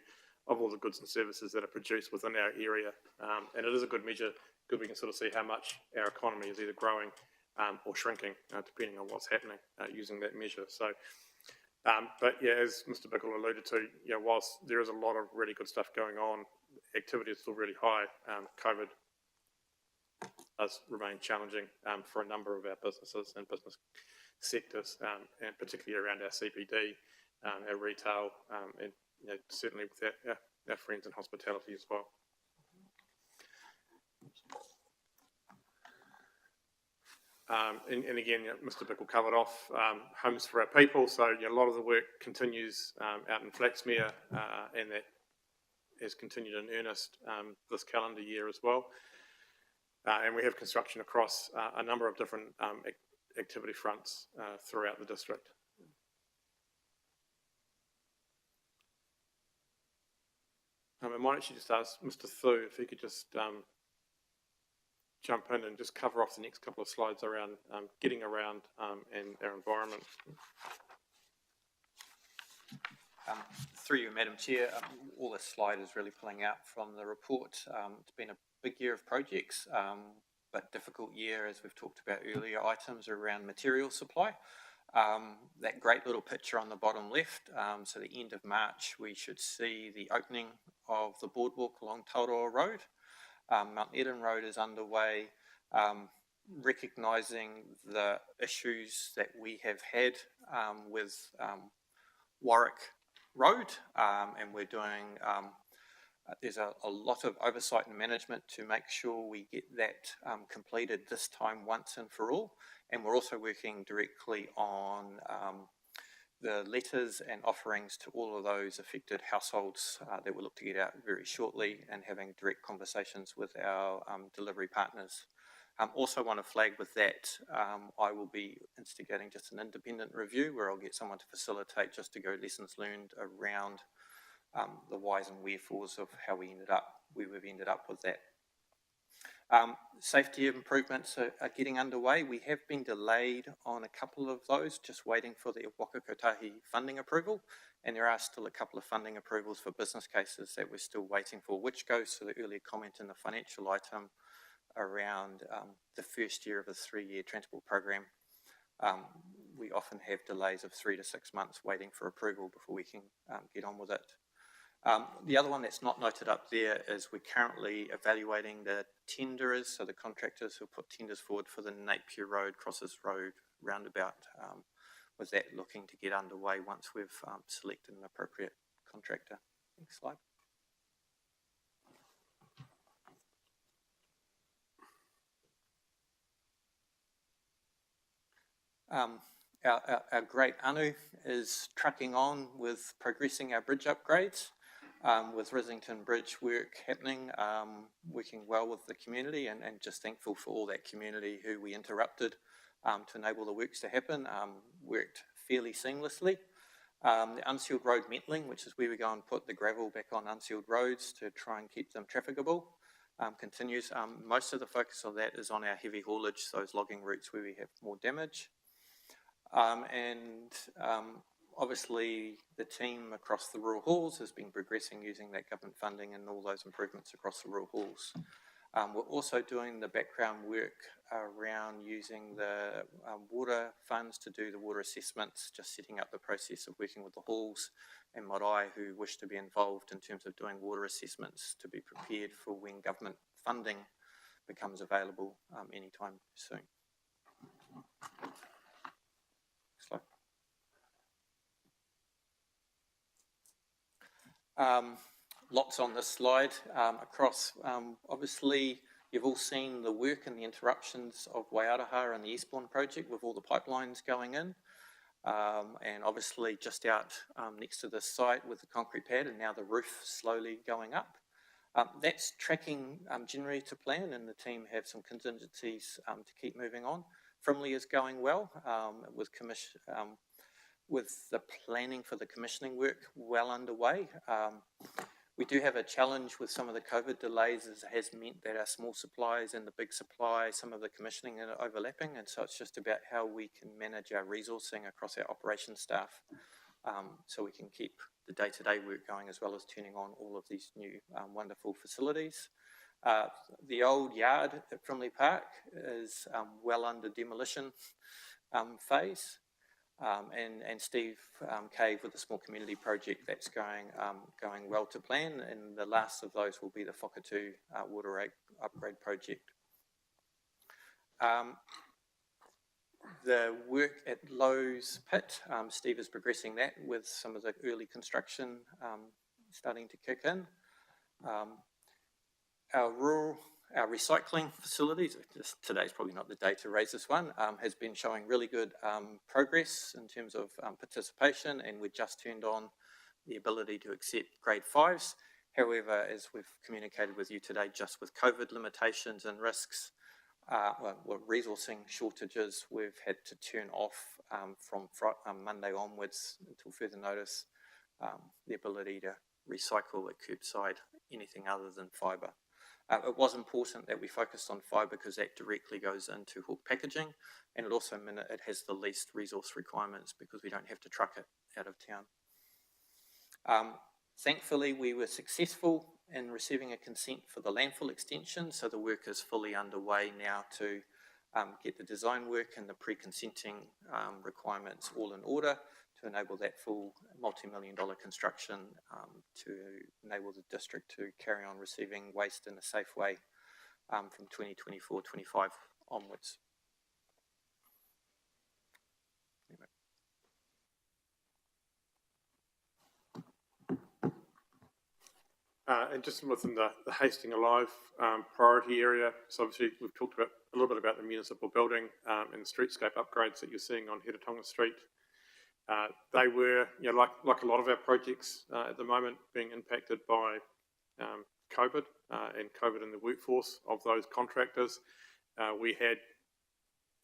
of all the goods and services that are produced within our area, and it is a good measure because we can sort of see how much our economy is either growing or shrinking, depending on what's happening using that measure. So, but yeah, as Mr. Bickle alluded to, whilst there is a lot of really good stuff going on, activity is still really high. COVID does remain challenging for a number of our businesses and business sectors, and particularly around our CBD, our retail, and certainly with our friends in hospitality as well. And again, Mr. Bickle covered off homes for our people. So a lot of the work continues out in Flaxmere, and that has continued in earnest this calendar year as well. And we have construction across a number of different activity fronts throughout the district. I might actually just ask Mr. Thu if he could just jump in and just cover off the next couple of slides around getting around and our environment. Through you, Madam Chair, all this slide is really pulling out from the report. It's been a big year of projects, but difficult year, as we've talked about earlier, items around material supply. That great little picture on the bottom left, so the end of March, we should see the opening of the boardwalk along Taurua Road. Mount Eden Road is underway, recognising the issues that we have had with Warwick Road, and we're doing, there's a lot of oversight and management to make sure we get that completed this time once and for all. And we're also working directly on the letters and offerings to all of those affected households that we'll look to get out very shortly, and having direct conversations with our delivery partners. Also want to flag with that, I will be instigating just an independent review where I'll get someone to facilitate, just to go lessons learned around the whys and wherefores of how we've ended up with that. Safety improvements are getting underway. We have been delayed on a couple of those, just waiting for the Waka Kotahi funding approval, and there are still a couple of funding approvals for business cases that we're still waiting for, which goes to the earlier comment in the financial item around the first year of a 3-year transport program. We often have delays of 3 to 6 months waiting for approval before we can get on with it. The other one that's not noted up there is we're currently evaluating the tenderers, so the contractors who put tenders forward for the Napier Road, Crosses Road roundabout, with that looking to get underway once we've selected an appropriate contractor. Next slide. Our great Anu is trucking on with progressing our bridge upgrades, with Rislington Bridge work happening, working well with the community, and just thankful for all that community who we interrupted to enable the works to happen, worked fairly seamlessly. The unsealed road metling, which is where we go and put the gravel back on unsealed roads to try and keep them trafficable, continues. Most of the focus of that is on our heavy haulage, those logging routes where we have more damage. Obviously the team across the rural halls has been progressing using that government funding and all those improvements across the rural halls. We're also doing the background work around using the water funds to do the water assessments, just setting up the process of working with the halls and marae who wish to be involved in terms of doing water assessments to be prepared for when government funding becomes available anytime soon. Lots on this slide across. Obviously, you've all seen the work and the interruptions of Waiaraha and the Eastbourne project with all the pipelines going in. And obviously just out next to this site with the concrete pad and now the roof slowly going up. That's tracking generally to plan, and the team have some contingencies to keep moving on. Frimley is going well with the planning for the commissioning work well underway. We do have a challenge with some of the COVID delays, as it has meant that our small supplies and the big supply, some of the commissioning are overlapping, and so it's just about how we can manage our resourcing across our operations staff so we can keep the day-to-day work going as well as turning on all of these new wonderful facilities. The old yard at Frimley Park is well under demolition phase. And Steve Cave with the small community project, that's going well to plan, and the last of those will be the Whakatū water upgrade project. The work at Lowe's Pit, Steve is progressing that with some of the early construction starting to kick in. Our recycling facilities, today's probably not the day to raise this one, has been showing really good progress in terms of participation, and we just turned on the ability to accept grade 5s. However, as we've communicated with you today, just with COVID limitations and risks, resourcing shortages, we've had to turn off from Monday onwards until further notice the ability to recycle at curbside anything other than fibre. It was important that we focused on fibre because that directly goes into Hawke packaging, and it also it has the least resource requirements because we don't have to truck it out of town. Thankfully, we were successful in receiving a consent for the landfill extension, so the work is fully underway now to get the design work and the pre-consenting requirements all in order to enable that full multi-million-dollar construction to enable the district to carry on receiving waste in a safe way from 2024-25 onwards. Anyway. And just within the Hastings Alive priority area, so obviously we've talked a little bit about the municipal building and the streetscape upgrades that you're seeing on Hiratonga Street. They were, like a lot of our projects at the moment, being impacted by COVID and COVID in the workforce of those contractors. We had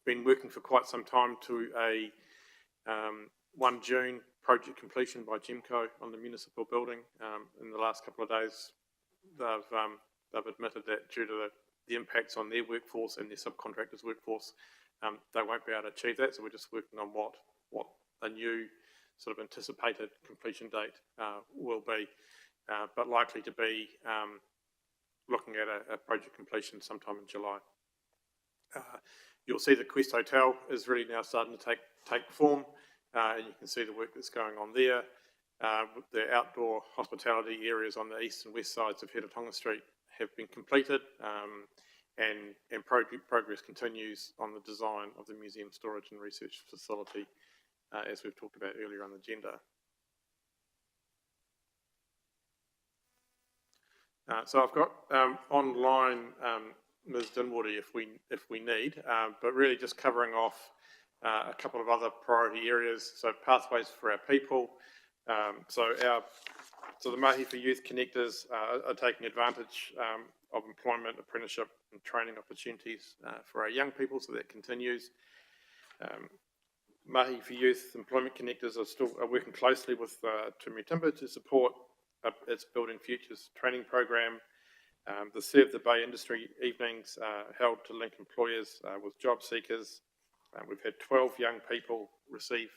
been working for quite some time to a 1 June project completion by GEMCO on the municipal building. In the last couple of days, they've admitted that due to the impacts on their workforce and their subcontractors' workforce, they won't be able to achieve that. So we're just working on what a new sort of anticipated completion date will be, but likely to be looking at a project completion sometime in July. You'll see the Quest Hotel is really now starting to take form, and you can see the work that's going on there. The outdoor hospitality areas on the east and west sides of Hiratonga Street have been completed, and progress continues on the design of the museum storage and research facility, as we've talked about earlier on the agenda. So I've got online Ms. Dinwoody if we need, but really just covering off a couple of other priority areas. So pathways for our people. So the Mahi for Youth Connectors are taking advantage of employment, apprenticeship and training opportunities for our young people, so that continues. Mahi for Youth Employment Connectors are working closely with Tumu Timber to support its Building Futures training program. The Serve the Bay Industry Evenings held to link employers with job seekers. We've had 12 young people receive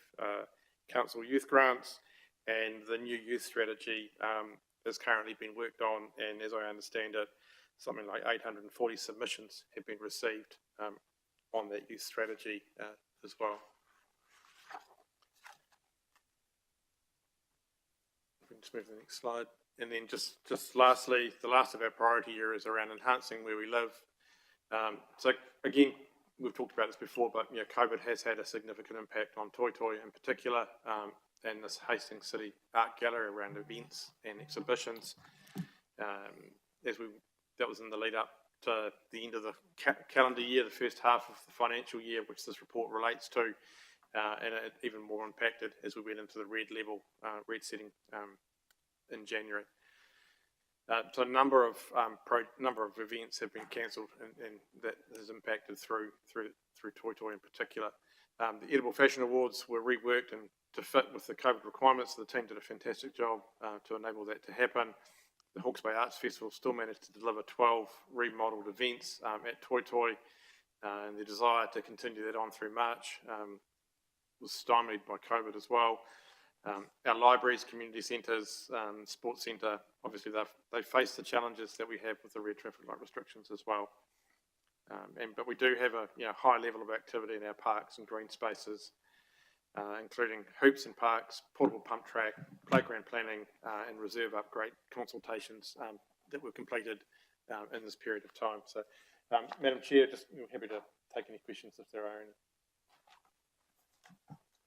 council youth grants, and the new youth strategy is currently being worked on, and as I understand it, something like 840 submissions have been received on that youth strategy as well. We can just move to the next slide. And then just lastly, the last of our priority areas around enhancing where we live. So again, we've talked about this before, but COVID has had a significant impact on Toi Toi in particular, and this Hastings City Art Gallery around events and exhibitions. That was in the lead up to the end of the calendar year, the first half of the financial year, which this report relates to, and it even more impacted as we went into the red level, red setting in January. So a number of events have been cancelled, and that has impacted through Toi Toi in particular. The Edible Fashion Awards were reworked and to fit with the COVID requirements. The team did a fantastic job to enable that to happen. The Hawke's Bay Arts Festival still managed to deliver 12 remodelled events at Toi Toi, and the desire to continue that on through March was stymied by COVID as well. Our libraries, community centres, sports centre, obviously they face the challenges that we have with the red traffic light restrictions as well. But we do have a high level of activity in our parks and green spaces, including hoops in parks, portable pump track, playground planning, and reserve upgrade consultations that were completed in this period of time. So, Madam Chair, just happy to take any questions if there are any.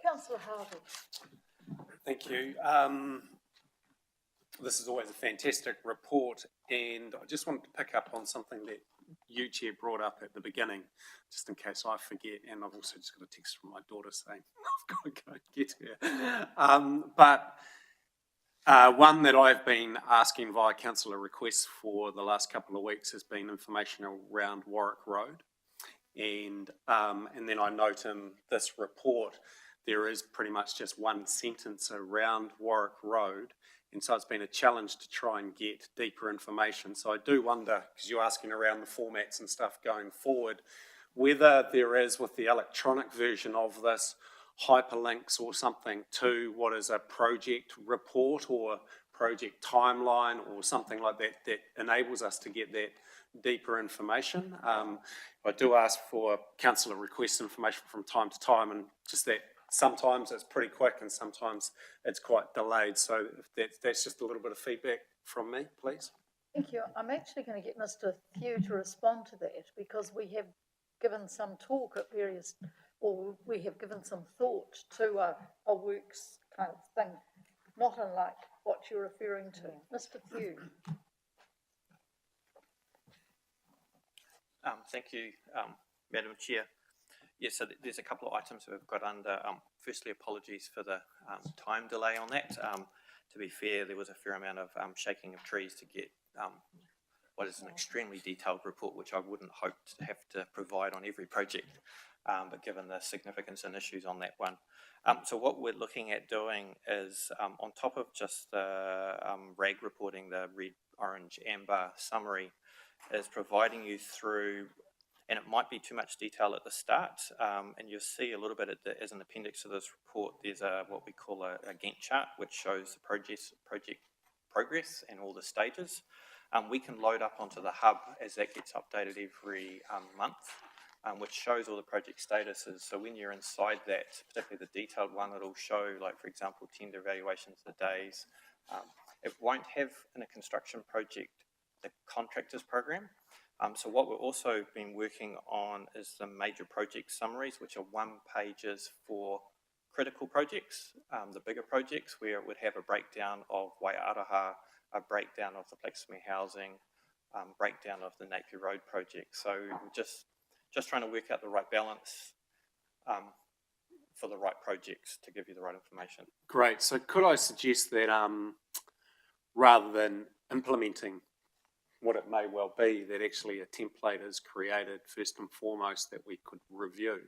Councillor Hawke. Thank you. This is always a fantastic report, and I just wanted to pick up on something that you, Chair, brought up at the beginning, just in case I forget, and I've also just got a text from my daughter saying I've got to go and get her. But one that I've been asking via councillor requests for the last couple of weeks has been information around Warwick Road, and then I note in this report there is pretty much just one sentence around Warwick Road, and so it's been a challenge to try and get deeper information. So I do wonder, because you're asking around the formats and stuff going forward, whether there is, with the electronic version of this, hyperlinks or something to what is a project report or project timeline or something like that that enables us to get that deeper information. I do ask for councillor request information from time to time, and just that sometimes it's pretty quick and sometimes it's quite delayed. So that's just a little bit of feedback from me, please. Thank you. I'm actually going to get Mr. Few to respond to that, because we have given some talk at various, or we have given some thought to a works kind of thing, not unlike what you're referring to. Mr. Few. Thank you, Madam Chair. Yes, so there's a couple of items we've got under. Firstly, apologies for the time delay on that. To be fair, there was a fair amount of shaking of trees to get what is an extremely detailed report, which I wouldn't hope to have to provide on every project, but given the significance and issues on that one. So what we're looking at doing is, on top of just the RAG reporting, the red, orange, amber summary, is providing you through, and it might be too much detail at the start, and you'll see a little bit as an appendix to this report, there's what we call a Gantt chart, which shows the project progress and all the stages. We can load up onto the hub as that gets updated every month, which shows all the project statuses. So when you're inside that, particularly the detailed one, it'll show, like, for example, tender evaluations, the days. It won't have in a construction project the contractors program, So what we've also been working on is the major project summaries, which are 1 pages for critical projects, the bigger projects, where it would have a breakdown of Waiaraha, a breakdown of the Blacksmith housing, breakdown of the Napier Road project. So we're just trying to work out the right balance for the right projects to give you the right information. Great. So could I suggest that rather than implementing what it may well be, that actually a template is created first and foremost that we could review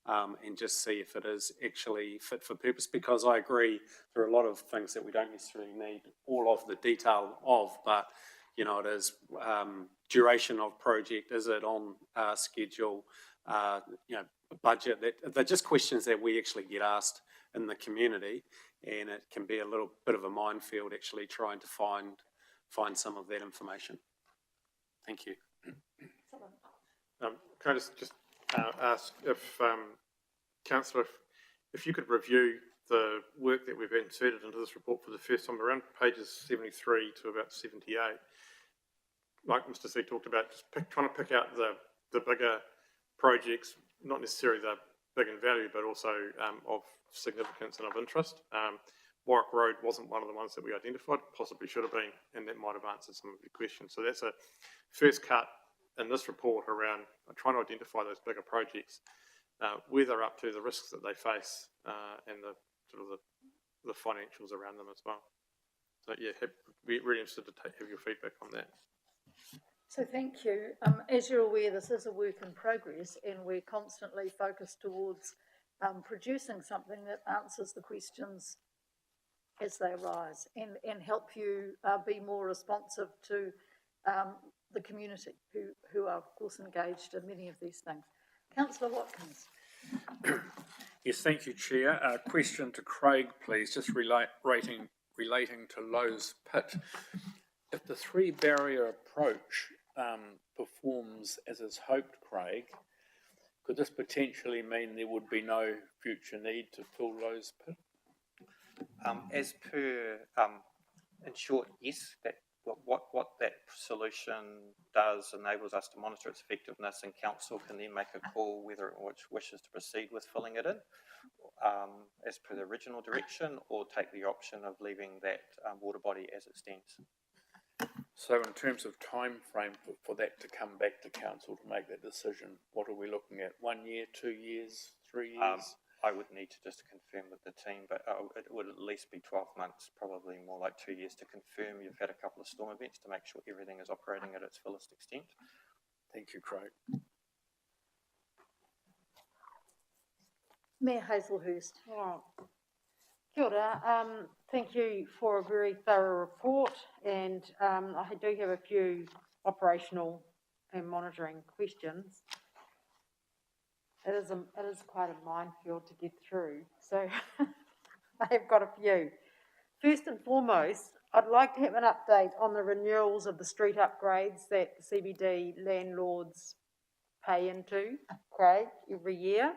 and just see if it is actually fit for purpose? Because I agree there are a lot of things that we don't necessarily need all of the detail of, but you know, it is duration of project, is it on schedule, you know, budget, they're just questions that we actually get asked in the community, and it can be a little bit of a minefield actually trying to find some of that information. Thank you. Can I just ask if, Councillor, if you could review the work that we've inserted into this report for the first time, around pages 73 to about 78, like Mr. C talked about, just trying to pick out the bigger projects, not necessarily the big in value, but also of significance and of interest. Warwick Road wasn't one of the ones that we identified, possibly should have been, and that might have answered some of your questions. So that's a first cut in this report around trying to identify those bigger projects, where they're up to, the risks that they face, and the sort of the financials around them as well. So yeah, be really interested to have your feedback on that. So thank you. As you're aware, this is a work in progress, and we're constantly focused towards producing something that answers the questions as they arise and help you be more responsive to the community who are, of course, engaged in many of these things. Councillor Watkins. Yes, thank you, Chair. A question to Craig, please, just relating to Lowe's Pit. If the 3-barrier approach performs as is hoped, Craig, could this potentially mean there would be no future need to fill Lowe's Pit? As per, in short, yes, that what that solution does enables us to monitor its effectiveness, and council can then make a call whether it wishes to proceed with filling it in as per the original direction, or take the option of leaving that water body as it stands. So in terms of time frame for that to come back to council to make that decision, what are we looking at? 1 year, 2 years, 3 years? I would need to just confirm with the team, but it would at least be 12 months, probably more like 2 years to confirm. You've had a couple of storm events to make sure everything is operating at its fullest extent. Thank you, Craig. Mayor Hazelhurst. Kia ora. Thank you for a very thorough report, and I do have a few operational and monitoring questions. It is quite a minefield to get through, so I have got a few. First and foremost, I'd like to have an update on the renewals of the street upgrades that the CBD landlords pay into, Craig, every year.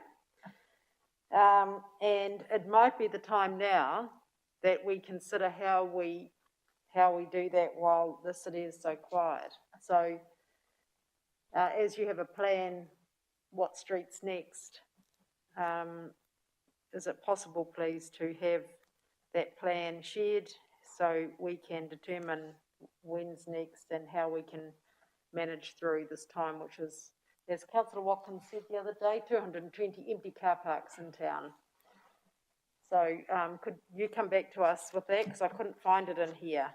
And it might be the time now that we consider how we do that while the city is so quiet. So as you have a plan, what streets next? Is it possible, please, to have that plan shared so we can determine when's next and how we can manage through this time, which is, as Councillor Watkins said the other day, 220 empty car parks in town. So could you come back to us with that, because I couldn't find it in here,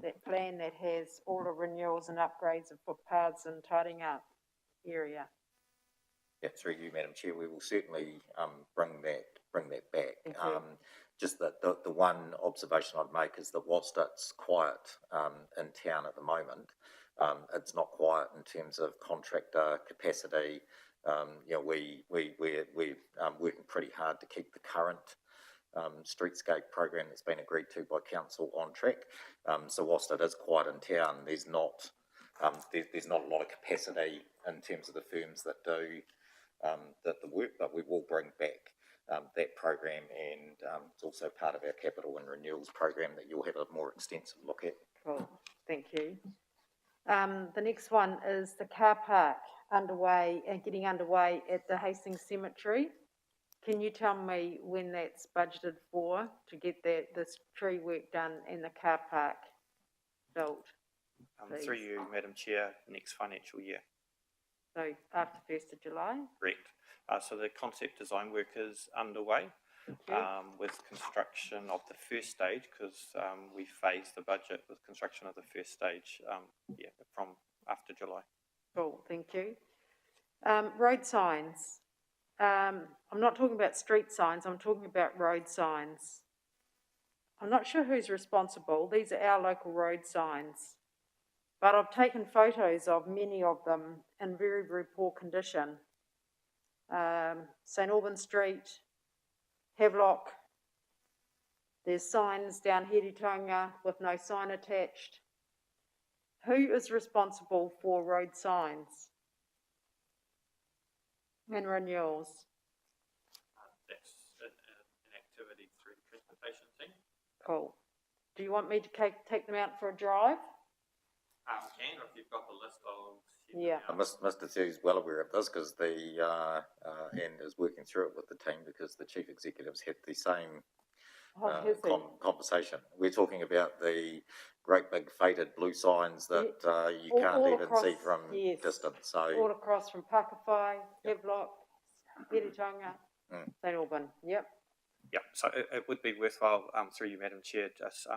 that plan that has all the renewals and upgrades of footpaths and tidying up area. Yeah, through you, Madam Chair, we will certainly bring that back. Just that the one observation I'd make is that whilst it's quiet in town at the moment, it's not quiet in terms of contractor capacity. You know, we're working pretty hard to keep the current streetscape program that's been agreed to by council on track. So whilst it is quiet in town, there's not a lot of capacity in terms of the firms that do the work, but we will bring back that program, and it's also part of our capital and renewals program that you'll have a more extensive look at. Cool, thank you. The next one is the car park underway and getting underway at the Hastings Cemetery. Can you tell me when that's budgeted for to get this tree work done and the car park built? Through you, Madam Chair, next financial year. So after 1st of July? Correct. So the concept design work is underway with construction of the first stage, because we phased the budget with construction of the first stage from after July. Cool, thank you. Road signs. I'm not talking about street signs, I'm talking about road signs. I'm not sure who's responsible. These are our local road signs. But I've taken photos of many of them in very, very poor condition. St Albans Street, Havelock, there's signs down Heritonga with no sign attached. Who is responsible for road signs and renewals? That's an activity through the transportation team. Cool. Do you want me to take them out for a drive? Can, or if you've got the list, I'll... Yeah. Mr. Thew is well aware of this because and is working through it with the team because the chief executives had the same conversation. We're talking about the great big faded blue signs that you can't even see from distance. So all across from Pakawhai, Havelock, Heritonga, St Albans. Yep. Yeah, so it would be worthwhile, through you, Madam Chair, just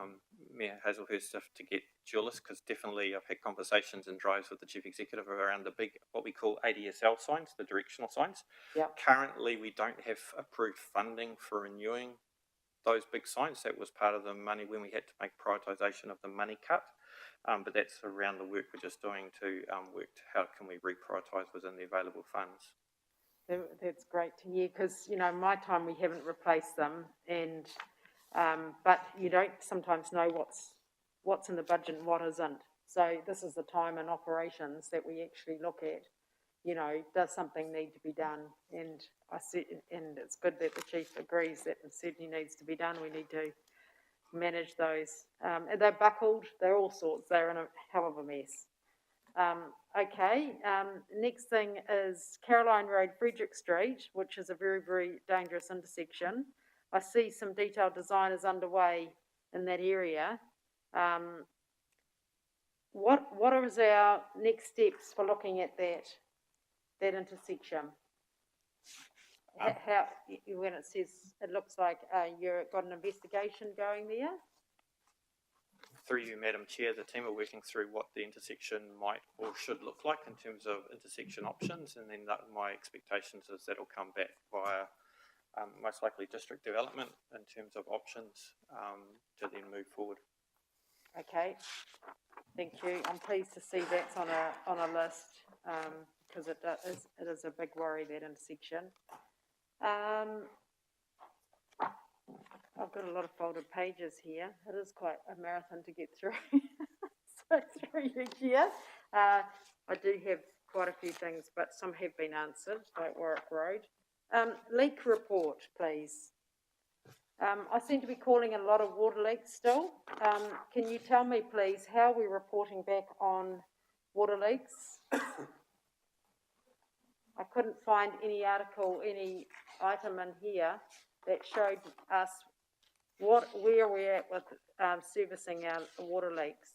Mayor Hazelhurst, to get your list, because definitely I've had conversations and drives with the Chief Executive around the big, what we call ADSL signs, the directional signs. Yep. Currently, we don't have approved funding for renewing those big signs. That was part of the money when we had to make prioritisation of the money cut. But that's around the work we're just doing to work to how can we reprioritise within the available funds. That's great to hear because, you know, my time we haven't replaced them and but you don't sometimes know what's in the budget and what isn't. So this is the time in operations that we actually look at, you know, does something need to be done? And and it's good that the chief agrees that it certainly needs to be done. We need to manage those. And they're buckled, they're all sorts, they're in a hell of a mess. Next thing is Caroline Road, Frederick Street, which is a very, very dangerous intersection. I see some detailed design is underway in that area. What is our next steps for looking at that intersection? How when it says it looks like you've got an investigation going there? Through you, Madam Chair, the team are working through what the intersection might or should look like in terms of intersection options, and then my expectations is that'll come back via most likely district development in terms of options to then move forward. Okay, thank you. I'm pleased to see that's on a list because it is a big worry, that intersection. I've got a lot of folded pages here. It is quite a marathon to get through. So through you here. I do have quite a few things, but some have been answered, like Warwick Road. Leak report, please. I seem to be calling a lot of water leaks still. Can you tell me, please, how we're reporting back on water leaks? I couldn't find any article, any item in here that showed us where we're at with servicing our water leaks.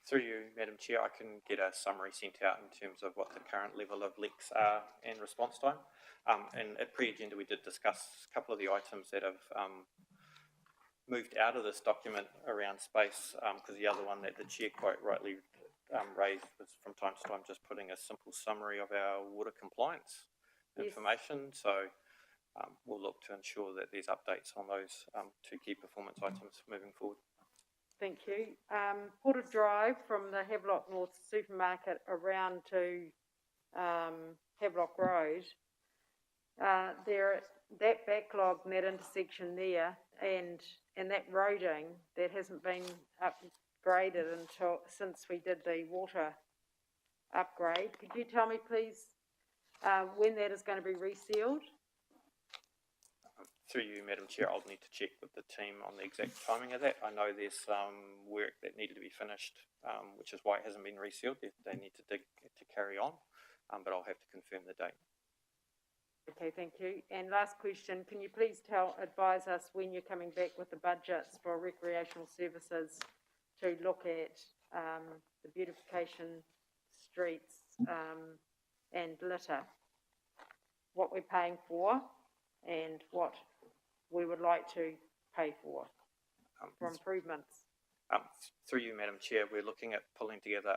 Through you, Madam Chair, I can get a summary sent out in terms of what the current level of leaks are and response time. And at pre-agenda, we did discuss a couple of the items that have moved out of this document around space, because the other one that the Chair quite rightly raised was from time to time just putting a simple summary of our water compliance information. So we'll look to ensure that there's updates on those two key performance items moving forward. Thank you. Porter Drive from the Havelock North supermarket around to Havelock Road. That backlog in that intersection there and that roading that hasn't been upgraded since we did the water upgrade. Could you tell me, please, when that is going to be resealed? through you, Madam Chair, I'll need to check with the team on the exact timing of that. I know there's some work that needed to be finished, which is why it hasn't been resealed. They need to dig to carry on, but I'll have to confirm the date. Okay, thank you. And last question, can you please advise us when you're coming back with the budgets for recreational services to look at the beautification, streets, and litter, what we're paying for and what we would like to pay for improvements? Through you, Madam Chair, we're looking at pulling together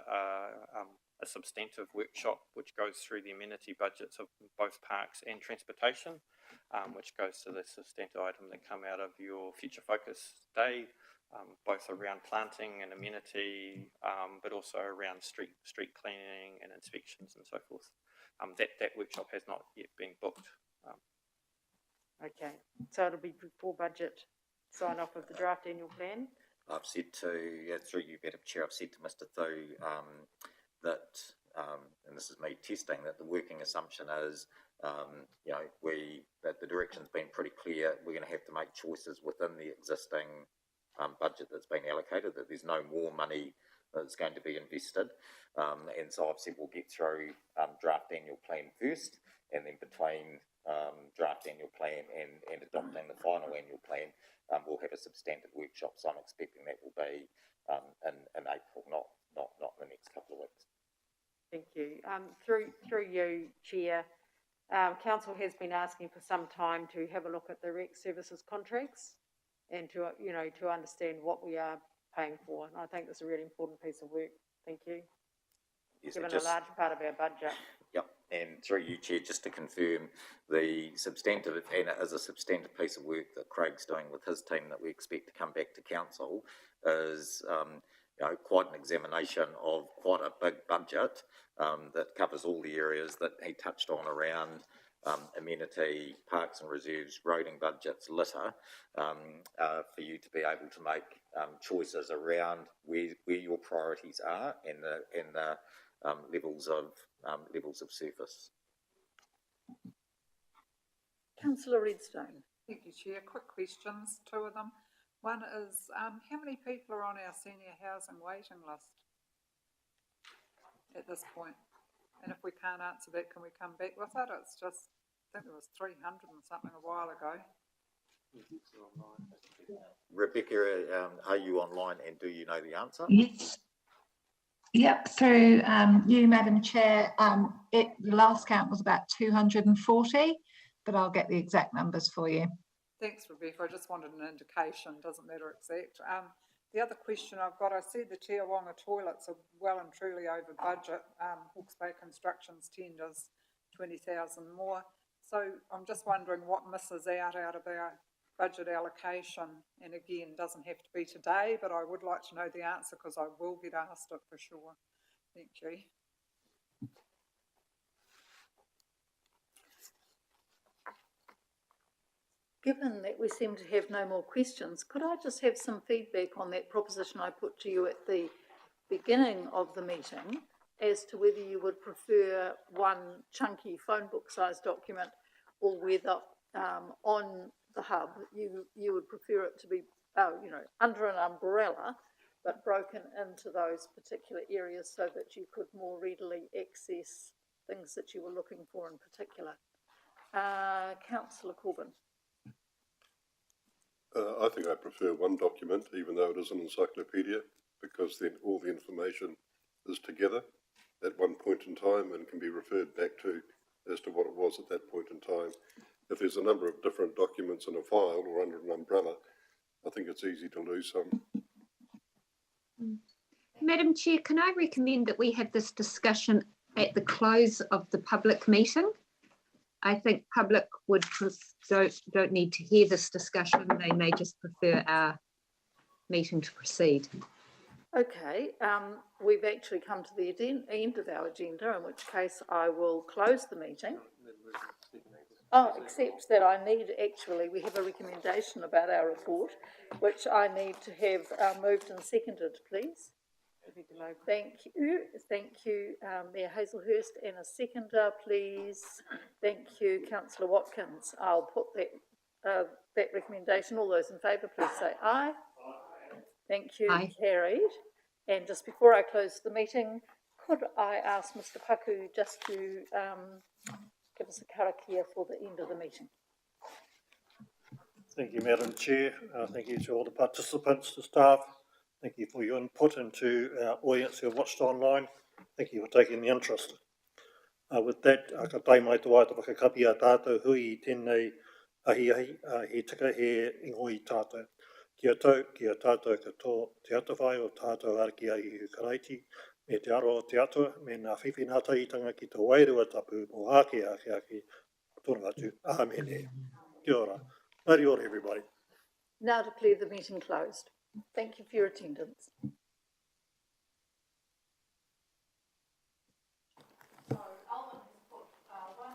a substantive workshop which goes through the amenity budgets of both parks and transportation, which goes to the substantive item that come out of your Future Focus Day, both around planting and amenity, but also around street cleaning and inspections and so forth. That workshop has not yet been booked. Okay, so it'll be before budget sign off of the draft annual plan? I've said to, through you, Madam Chair, I've said to Mr. Thu that, and this is me testing, that the working assumption is, that the direction's been pretty clear. We're going to have to make choices within the existing budget that's been allocated, that there's no more money that's going to be invested. And so I've said we'll get through draft annual plan first, and then between draft annual plan and adopting the final annual plan, we'll have a substantive workshop. So I'm expecting that will be in April, not the next couple of weeks. Thank you. Through you, Chair, Council has been asking for some time to have a look at the rec services contracts and to understand what we are paying for. And I think that's a really important piece of work. Thank you. Yes, given a large part of our budget. Yep, and through you, Chair, just to confirm, the substantive, and it is a substantive piece of work that Craig's doing with his team that we expect to come back to Council, is quite an examination of quite a big budget that covers all the areas that he touched on around amenity, parks and reserves, roading budgets, litter, for you to be able to make choices around where your priorities are and the levels of surface. Councillor Redstone. Thank you, Chair. Quick questions, two of them. One is, how many people are on our senior housing waiting list at this point? And if we can't answer that, can we come back with it? It's just, I think there was 300 and something a while ago. Rebecca, are you online and do you know the answer? Yes. Yep, through you, Madam Chair, the last count was about 240, but I'll get the exact numbers for you. Thanks, Rebecca. I just wanted an indication, doesn't matter exact. The other question I've got, I see the Te Awanga toilets are well and truly over budget. Hawke's Bay Construction's tenders, 20,000 more. So I'm just wondering what misses out of our budget allocation. And again, doesn't have to be today, but I would like to know the answer because I will get asked it for sure. Thank you. Given that we seem to have no more questions, could I just have some feedback on that proposition I put to you at the beginning of the meeting as to whether you would prefer one chunky phone book sized document or whether on the hub you would prefer it to be under an umbrella but broken into those particular areas so that you could more readily access things that you were looking for in particular. Councillor Corbyn. I think I prefer one document, even though it is an encyclopedia, because then all the information is together at one point in time and can be referred back to as to what it was at that point in time. If there's a number of different documents in a file or under an umbrella, I think it's easy to lose some. Madam Chair, can I recommend that we have this discussion at the close of the public meeting? I think public don't need to hear this discussion. They may just prefer our meeting to proceed. Okay, we've actually come to the end of our agenda, in which case I will close the meeting. Oh, except that we have a recommendation about our report, which I need to have moved and seconded, please. Thank you, Mayor Hazelhurst, and a seconder, please. Thank you, Councillor Watkins. I'll put that that recommendation. All those in favour, please say aye. Thank you, Aye. carried. And just before I close the meeting, could I ask Mr Paku just to give us a karakia for the end of the meeting? Thank you, Madam Chair. Thank you to all the participants, the staff. Thank you for your input and to our audience who have watched online. Thank you for taking the interest. With that, ka tai mai te wai te whakakapi a tātou hui I tēnei ahi he tika he ingoi tātou. Kia tātou katoa te atawhai o tātou araki a Ihu Karaiti, me te aro o te atua, me ngā whiwhinataitanga ki te wairua tapu o ake, tōna atu, āmene. Kia ora. Nari ora, everybody. Now declare the meeting closed. Thank you for your attendance.